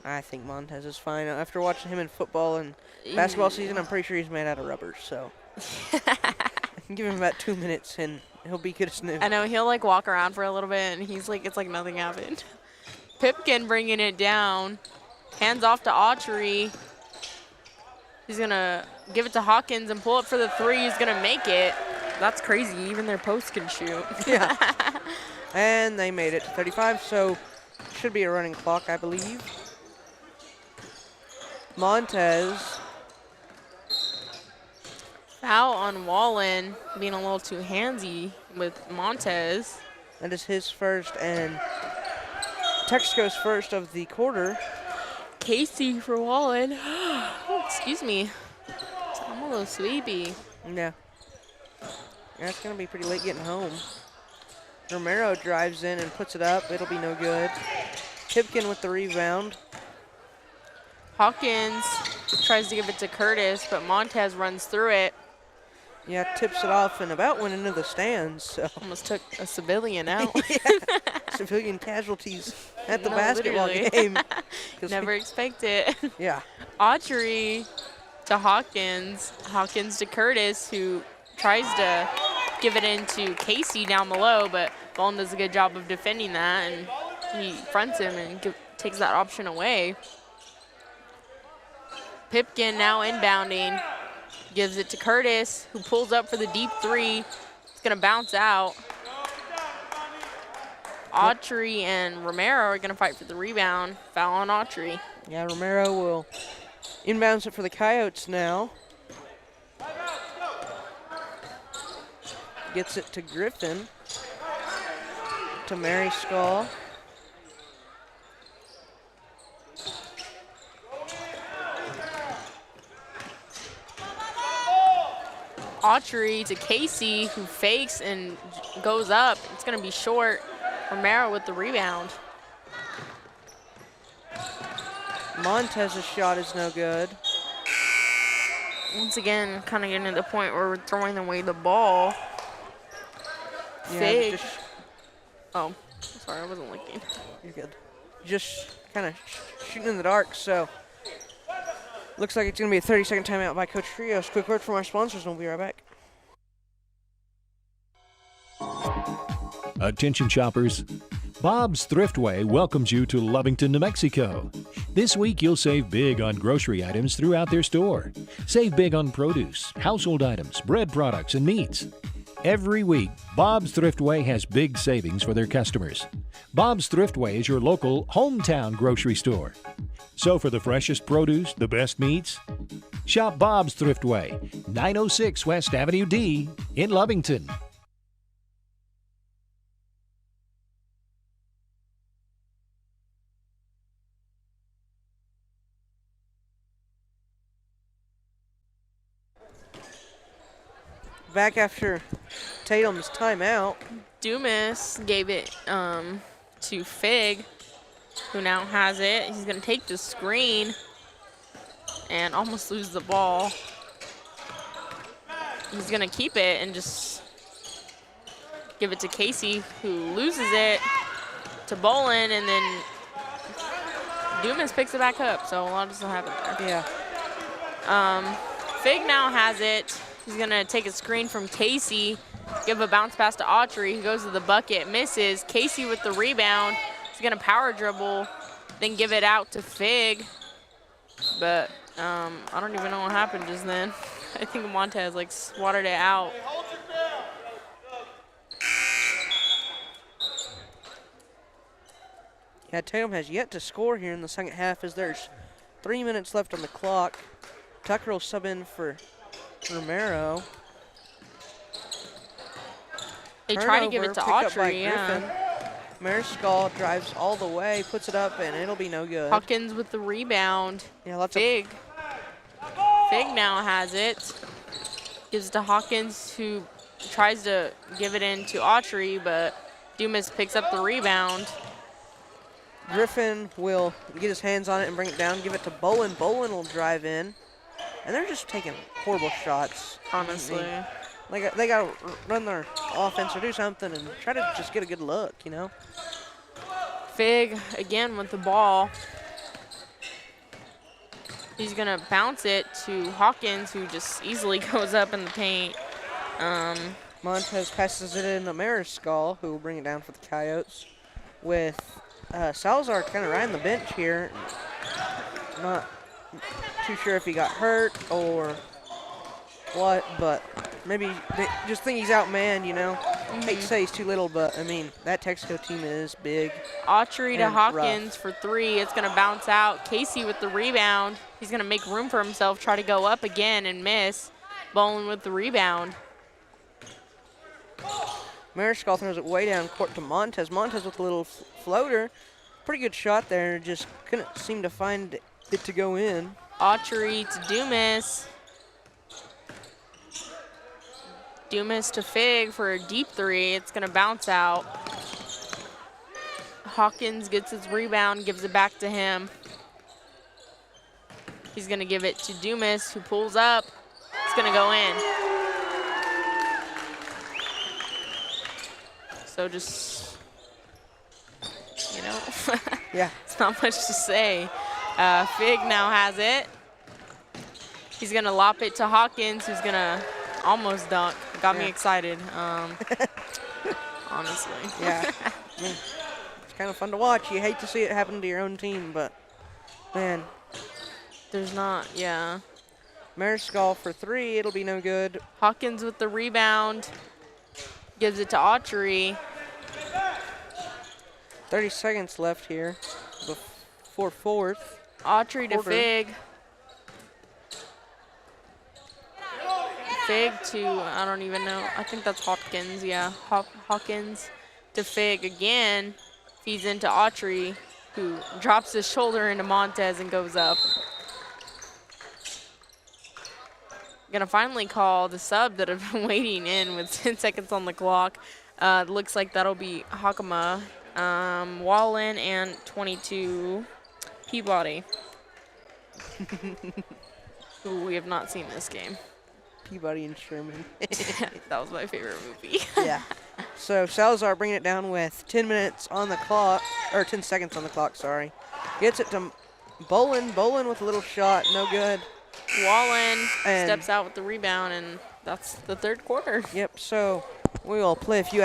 I think Montez is fine. After watching him in football and basketball season, I'm pretty sure he's made out of rubber. So I can give him about 2 minutes and he'll be good as new. I know, he'll like walk around for a little bit and he's like, it's like nothing happened. Pipkin bringing it down. Hands off to Autry. He's gonna give it to Hawkins and pull up for the three. He's gonna make it. That's crazy. Even their post can shoot. Yeah. And they made it to 35, so should be a running clock, I believe. Montez. Foul on Wallen, being a little too handsy with Montez. That is his first and Texaco's first of the quarter. Casey for Wallen. Oh, excuse me. I'm a little sleepy. Yeah. Yeah, it's going to be pretty late getting home. Romero drives in and puts it up. It'll be no good. Pipkin with the rebound. Hawkins tries to give it to Curtis, but Montez runs through it. Yeah, tips it off and about went into the stands. So. Almost took a civilian out. Civilian casualties at the basketball literally. game. Never expect it. Yeah. Autry to Hawkins. Hawkins to Curtis, who tries to give it into Casey down below, but Baldwin does a good job of defending that, and he fronts him and takes that option away. Pipkin now inbounding. Gives it to Curtis, who pulls up for the deep three. It's going to bounce out. Autry and Romero are going to fight for the rebound. Foul on Autry. Yeah, Romero will inbounds it for the Coyotes now. Gets it to Griffin. To Mariscal. Autry to Casey, who fakes and goes up. It's going to be short. Romero with the rebound. Montez's shot is no good. Once again, kind of getting to the point where we're throwing away the ball. Yeah, Fake. Oh, sorry, I wasn't looking. You're good. Just kind of shooting in the dark, so looks like it's going to be a 30-second timeout by Coach Trios. Quick word from our sponsors, and we'll be right back. Attention shoppers. Bob's Thriftway welcomes you to Lovington, New Mexico. This week you'll save big on grocery items throughout their store. Save big on produce, household items, bread products, and meats. Every week, Bob's Thriftway has big savings for their customers. Bob's Thriftway is your local hometown grocery store. So for the freshest produce, the best meats, shop Bob's Thriftway, 906 West Avenue D in Lovington. Back after Tatum's timeout. Dumas gave it to Fig, who now has it. He's going to take the screen and almost lose the ball. He's going to keep it and just give it to Casey, who loses it to Bolin, and then Dumas picks it back up. So a lot doesn't happen there. Yeah. Fig now has it. He's going to take a screen from Casey, give a bounce pass to Autry. He goes to the bucket, misses. Casey with the rebound. He's going to power dribble, then give it out to Fig. But I don't even know what happened just then. I think Montez like swatted it out. Yeah, Tatum has yet to score here in the second half as there's 3 minutes left on the clock. Tucker will sub in for Romero. They try to give it to Autry, Griffin. Mariscal drives all the way, puts it up, and it'll be no good. Hawkins with the rebound. Yeah, lots Fig. Fig now has it. Gives it to Hawkins, who tries to give it in to Autry, but Dumas picks up the rebound. Griffin will get his hands on it and bring it down, give it to Bolin. Bolin will drive in. And they're just taking horrible shots. Honestly. They got to run their offense or do something and try to just get a good look, you know? Fig again with the ball. He's going to bounce it to Hawkins, who just easily goes up in the paint. Montez passes it in to Mariscal, who will bring it down for the Coyotes. With Salazar kind of riding the bench here. Not too sure if he got hurt or what, but maybe they just think he's outmanned, you know. Hate to say he's too little, but I mean, that Texico team is big. Autry to Hawkins rough. for three. It's going to bounce out. Casey with the rebound. He's going to make room for himself, try to go up again and miss. Bolin with the rebound. Mariscal throws it way down court to Montez. Montez with a little floater. Pretty good shot there. Just couldn't seem to find it to go in. Autry to Dumas. Dumas to Fig for a deep three. It's going to bounce out. Hawkins gets his rebound, gives it back to him. He's going to give it to Dumas, who pulls up. It's going to go in. So just, you know, Yeah. it's not much to say. Fig now has it. He's going to lop it to Hawkins, who's going to almost dunk. Got me excited, honestly. Yeah. I mean, it's kind of fun to watch. You hate to see it happen to your own team, but, man. There's not, yeah. Mariscal for three. It'll be no good. Hawkins with the rebound. Gives it to Autry. 30 seconds left here before fourth. Autry to quarter. Fig. Fig to, I don't even know. I think that's Hawkins, yeah. Hawkins to Fig again. Feeds into Autry, who drops his shoulder into Montez and goes up. Gonna finally call the sub that have been waiting in with 10 seconds on the clock. Looks like that'll be Hakama, Wallen, and 22 Peabody, who we have not seen this game. Peabody and Sherman. That was my favorite movie. Yeah. So Salazar bringing it down with 10 minutes on the clock, or 10 seconds on the clock, sorry. Gets it to Bolin. Bolin with a little shot, no good. Wallen And steps out with the rebound, and that's the third quarter. Yep, so we will play a few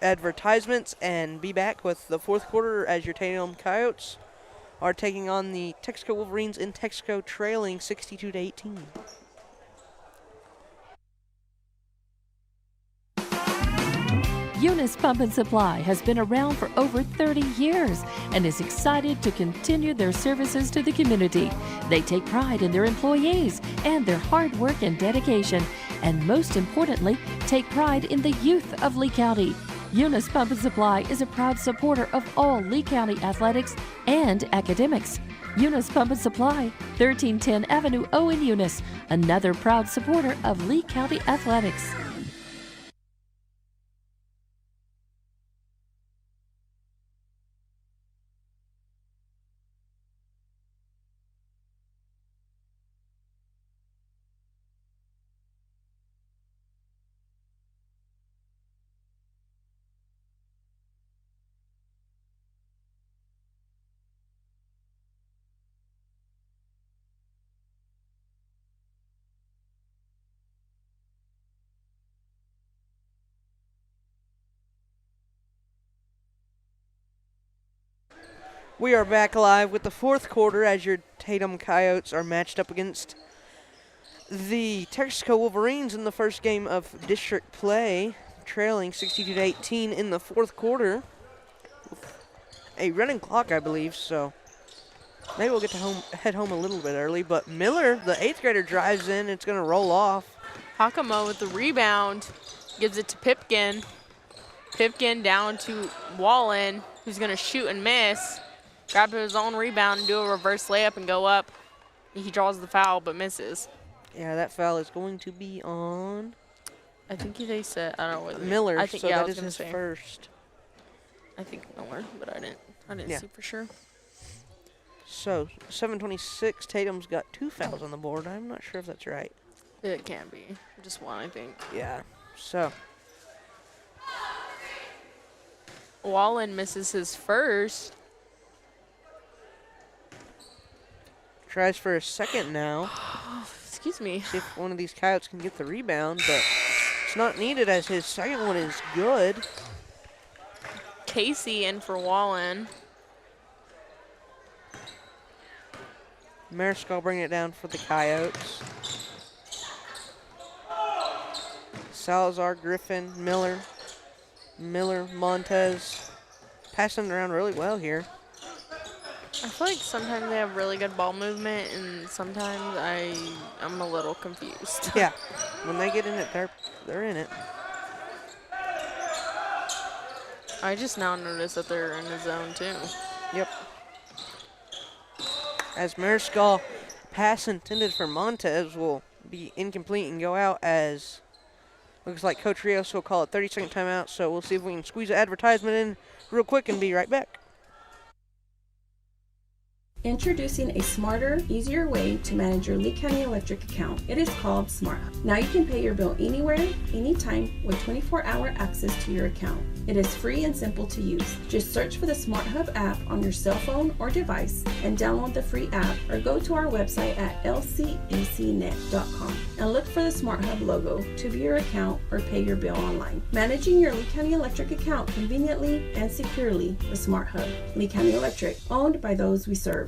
advertisements and be back with the fourth quarter as your Tatum Coyotes are taking on the Texico Wolverines in Texico, trailing 62-18. Eunice Pump and Supply has been around for over 30 years and is excited to continue their services to the community. They take pride in their employees and their hard work and dedication, and most importantly, take pride in the youth of Lee County. Eunice Pump and Supply is a proud supporter of all Lee County athletics and academics. Eunice Pump and Supply, 1310 Avenue O in Eunice, another proud supporter of Lee County athletics. We are back live with the fourth quarter as your Tatum Coyotes are matched up against the Texico Wolverines in the first game of district play, trailing 62-18 in the fourth quarter. A running clock, I believe, so maybe we'll get to head home a little bit early. But Miller, the 8th grader, drives in. It's going to roll off. Hakamo with the rebound, gives it to Pipkin. Pipkin down to Wallen, who's going to shoot and miss. Grab his own rebound and do a reverse layup and go up. He draws the foul but misses. Yeah, that foul is going to be on I think they said, I don't know what Miller, I think, so yeah, that I was is gonna his say. first. I think Miller, but I didn't Yeah. see for sure. So, 7:26, Tatum's got 2 fouls on the board. I'm not sure if that's right. It can be. Just one, I think. Yeah, so Wallen misses his first. tries for a second now. Excuse me. See if one of these Coyotes can get the rebound, but it's not needed as his second one is good. Casey in for Wallen. Mariscal bringing it down for the Coyotes. Salazar, Griffin, Miller, Montez. Passing it around really well here. I feel like sometimes they have really good ball movement, and sometimes I'm a little confused. Yeah, when they get in it, they're in it. I just now noticed that they're in the zone too. Yep. As Mariscal pass intended for Montez will be incomplete and go out as looks like Coach Rios will call it 30-second timeout. So we'll see if we can squeeze an advertisement in real quick and be right back. Introducing a smarter, easier way to manage your Lee County Electric account. It is called SmartHub. Now you can pay your bill anywhere, anytime with 24-hour access to your account. It is free and simple to use. Just search for the SmartHub app on your cell phone or device and download the free app or go to our website at lcecnet.com and look for the SmartHub logo to view your account or pay your bill online. Managing your Lee County Electric account conveniently and securely with SmartHub. Lee County Electric, owned by those we serve.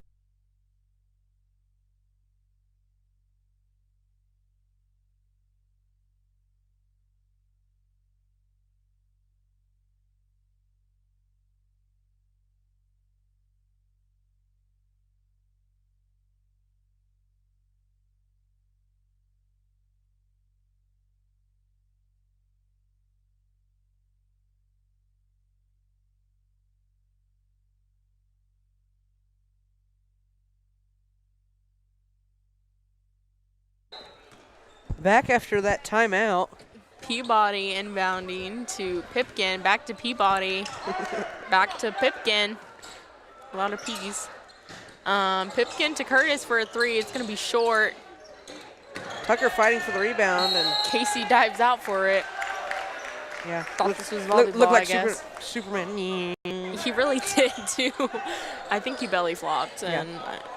Back after that timeout. Peabody inbounding to Pipkin, back to Peabody, back to Pipkin. A lot of P's. Pipkin to Curtis for a 3. It's going to be short. Tucker fighting for the rebound, and Casey dives out for it. yeah, Thought this was volleyball, looked like I guess. Superman. He really did, too. I think he belly flopped, Yeah. and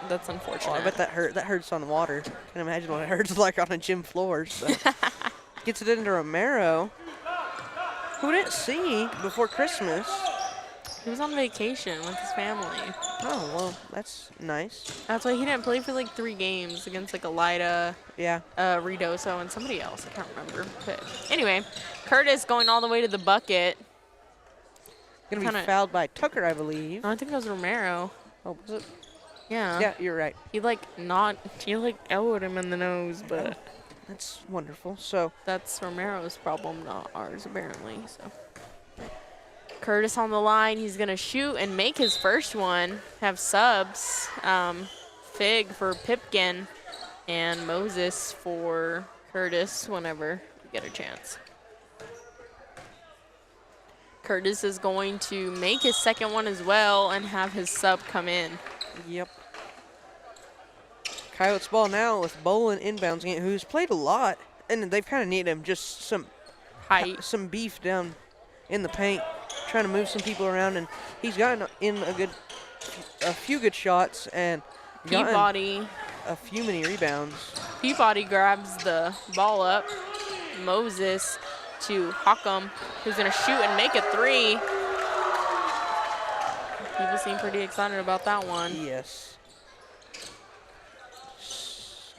that's unfortunate. Oh, I bet that hurt. That hurts on water. Can't imagine what it hurts like on a gym floor. So. Gets it into Romero, who we didn't see before Christmas. He was on vacation with his family. Oh, well, that's nice. That's why he didn't play for like 3 games against like Elida, Yeah. Ridoso, and somebody else. I can't remember. But anyway, Curtis going all the way to the bucket. Going to be Kinda- fouled by Tucker, I believe. No, I think that was Romero. Oh, was it? Yeah. Yeah, you're right. He elbowed him in the nose, but That's wonderful. So, that's Romero's problem, not ours, apparently. So Curtis on the line. He's going to shoot and make his first one. Have subs. Fig for Pipkin and Moses for Curtis whenever we get a chance. Curtis is going to make his second one as well and have his sub come in. yep. Coyotes ball now with Bolin inbounds, who's played a lot, and they've kind of needed him just some Height. some beef down in the paint, trying to move some people around, and he's gotten in a few good shots and gotten Peabody. a few many rebounds. Peabody grabs the ball up. Moses to Hockham, who's going to shoot and make a 3. People seem pretty excited about that one. Yes.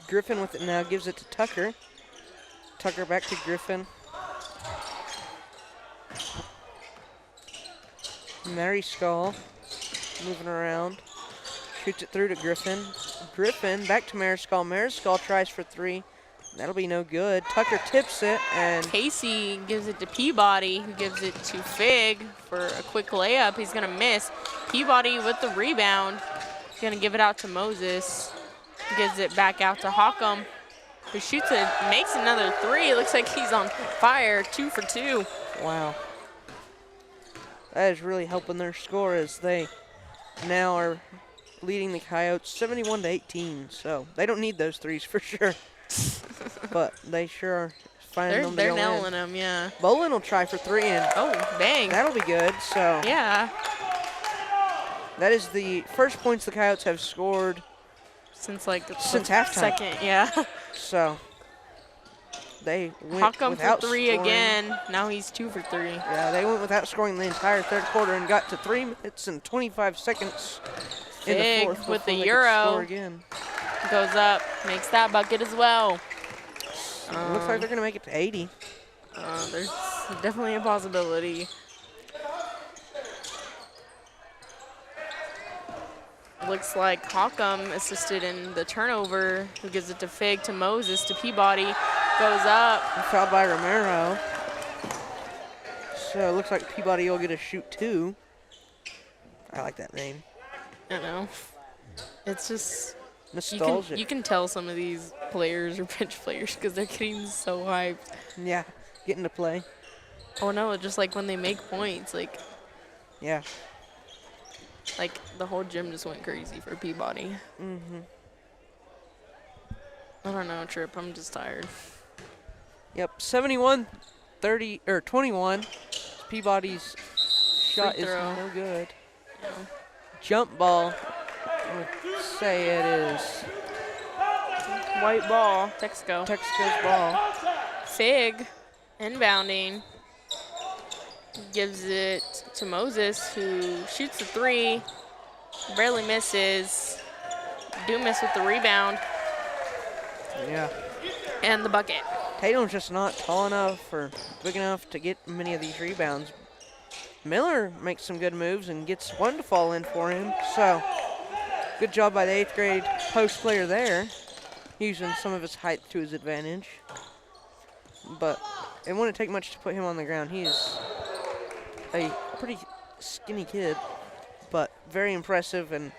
Griffin with it now, gives it to Tucker. Tucker back to Griffin. Mary Skull moving around. Shoots it through to Griffin. Griffin back to Mariscal. Mariscal tries for three. That'll be no good. Tucker tips it, and Casey gives it to Peabody, who gives it to Fig for a quick layup. He's going to miss. Peabody with the rebound. He's going to give it out to Moses. Gives it back out to Hockham, who shoots it, makes another three. It looks like he's on fire, 2 for 2. wow. That is really helping their score as they now are leading the Coyotes 71-18. So they don't need those threes for sure. But they sure are finding them to They're go nailing in. them, yeah. Bolin will try for three, and Oh, bang. that'll be good. So Yeah. that is the first points the Coyotes have scored Since like the since halftime. second, yeah. So they went Hockham for without three scoring. again. Now he's 2 for 3. Yeah, they went without scoring the entire third quarter and got to 3 minutes and 25 seconds in the Fig fourth with the before they could Euro. score again. Goes up, makes that bucket as well. Looks like they're going to make it to 80. There's definitely a possibility. Looks like Hockham assisted in the turnover, who gives it to Fig, to Moses, to Peabody. Goes up. Fouled by Romero. So it looks like Peabody will get a shoot two. I like that name. I don't know. It's just, Nostalgic. you can tell some of these players are bench players because they're getting so hyped. Yeah, getting to play. Oh no, just like when they make points, like Yeah. the whole gym just went crazy for Peabody. Mm-hmm. I don't know, Trip. I'm just tired. Yep, 71-30 or 21. Peabody's shot Free is throw. no good. Jump ball. I would say it is White ball. Texico. Texaco's ball. Fig, inbounding, gives it to Moses, who shoots the three, barely misses. Dumas with the rebound Yeah. and the bucket. Tatum's just not tall enough or big enough to get many of these rebounds. Miller makes some good moves and gets one to fall in for him. So, good job by the 8th grade post player there, using some of his height to his advantage. But it wouldn't take much to put him on the ground. He is a pretty skinny kid, but very impressive, and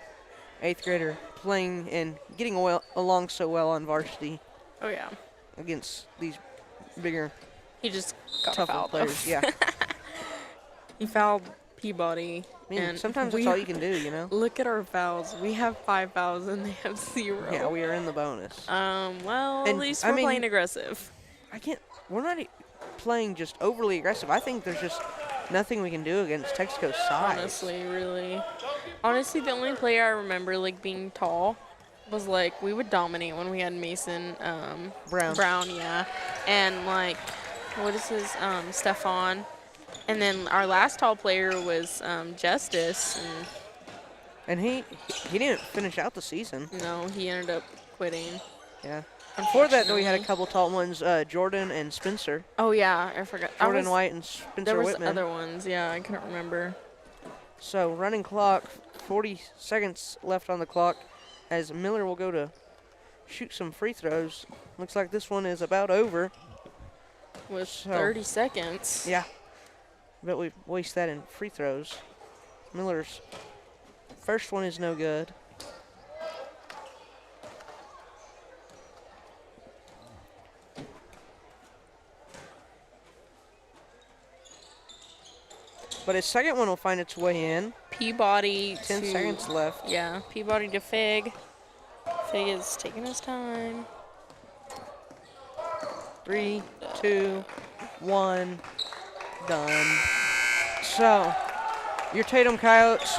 8th grader playing and getting along so well on varsity Oh, yeah. against these bigger, He just got tougher fouled. players. Though. Yeah. He fouled Peabody. I mean, and sometimes that's all you can do, you know? Look at our fouls. We have 5 fouls and they have 0. Yeah, we are in the bonus. Well, at And, least I we're mean- playing aggressive. We're not playing just overly aggressive. I think there's just nothing we can do against Texaco's size. Honestly, really. Honestly, the only player I remember being tall was we would dominate when we had Mason Brown. yeah. And what is his Stefan. And then our last tall player was Justice, And he didn't finish out the season. and no, he ended up quitting. Yeah. Before that, though, we had a couple tall ones, Jordan and Spencer. Oh yeah, I forgot. Jordan White and Spencer There was Whitman. other ones, yeah, I couldn't remember. So running clock, 40 seconds left on the clock as Miller will go to shoot some free throws. Looks like this one is about over. With So- 30 seconds. Yeah. But we waste that in free throws. Miller's first one is no good. But his second one will find its way in. Peabody 10 to seconds left. Yeah, Peabody to Fig. Fig is taking his time. 3, 2, 1, done. So, your Tatum Coyotes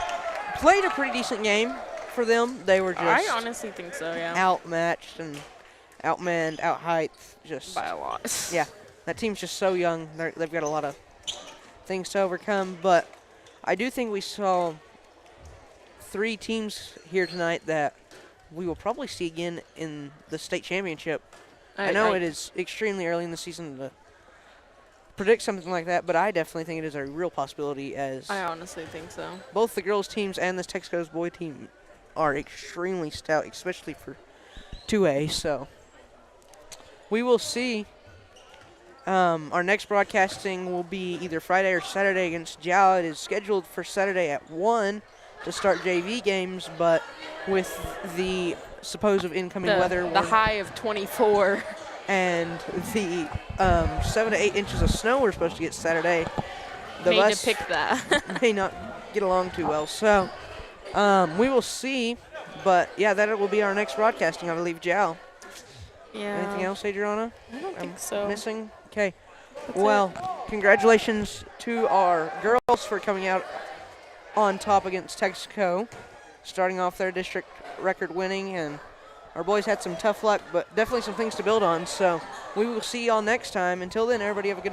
played a pretty decent game for them. They were just I honestly think so, yeah. outmatched and outmanned, out-height, just By a lot. yeah. That team's just so young. They've got a lot of things to overcome, but I do think we saw 3 teams here tonight that we will probably see again in the state championship. I know it is extremely early in the season to predict something like that, but I definitely think it is a real possibility, as I honestly think so. both the girls' teams and the Texaco's boy team are extremely stout, especially for 2A. So we will see. Our next broadcasting will be either Friday or Saturday against Jow. It is scheduled for Saturday at 1 to start JV games, but with the supposed incoming weather. The high of 24. And the 7 to 8 inches of snow we're supposed to get Saturday. The Made bus to pick that. may not get along too well. So we will see. But, yeah, that will be our next broadcasting, I believe, Jow. Yeah. Anything else, Adriana? I don't think so. Missing? Okay. Well, congratulations to our girls for coming out on top against Texico, starting off their district record winning, and our boys had some tough luck, but definitely some things to build on. So we will see y'all next time. Until then, everybody have a good night.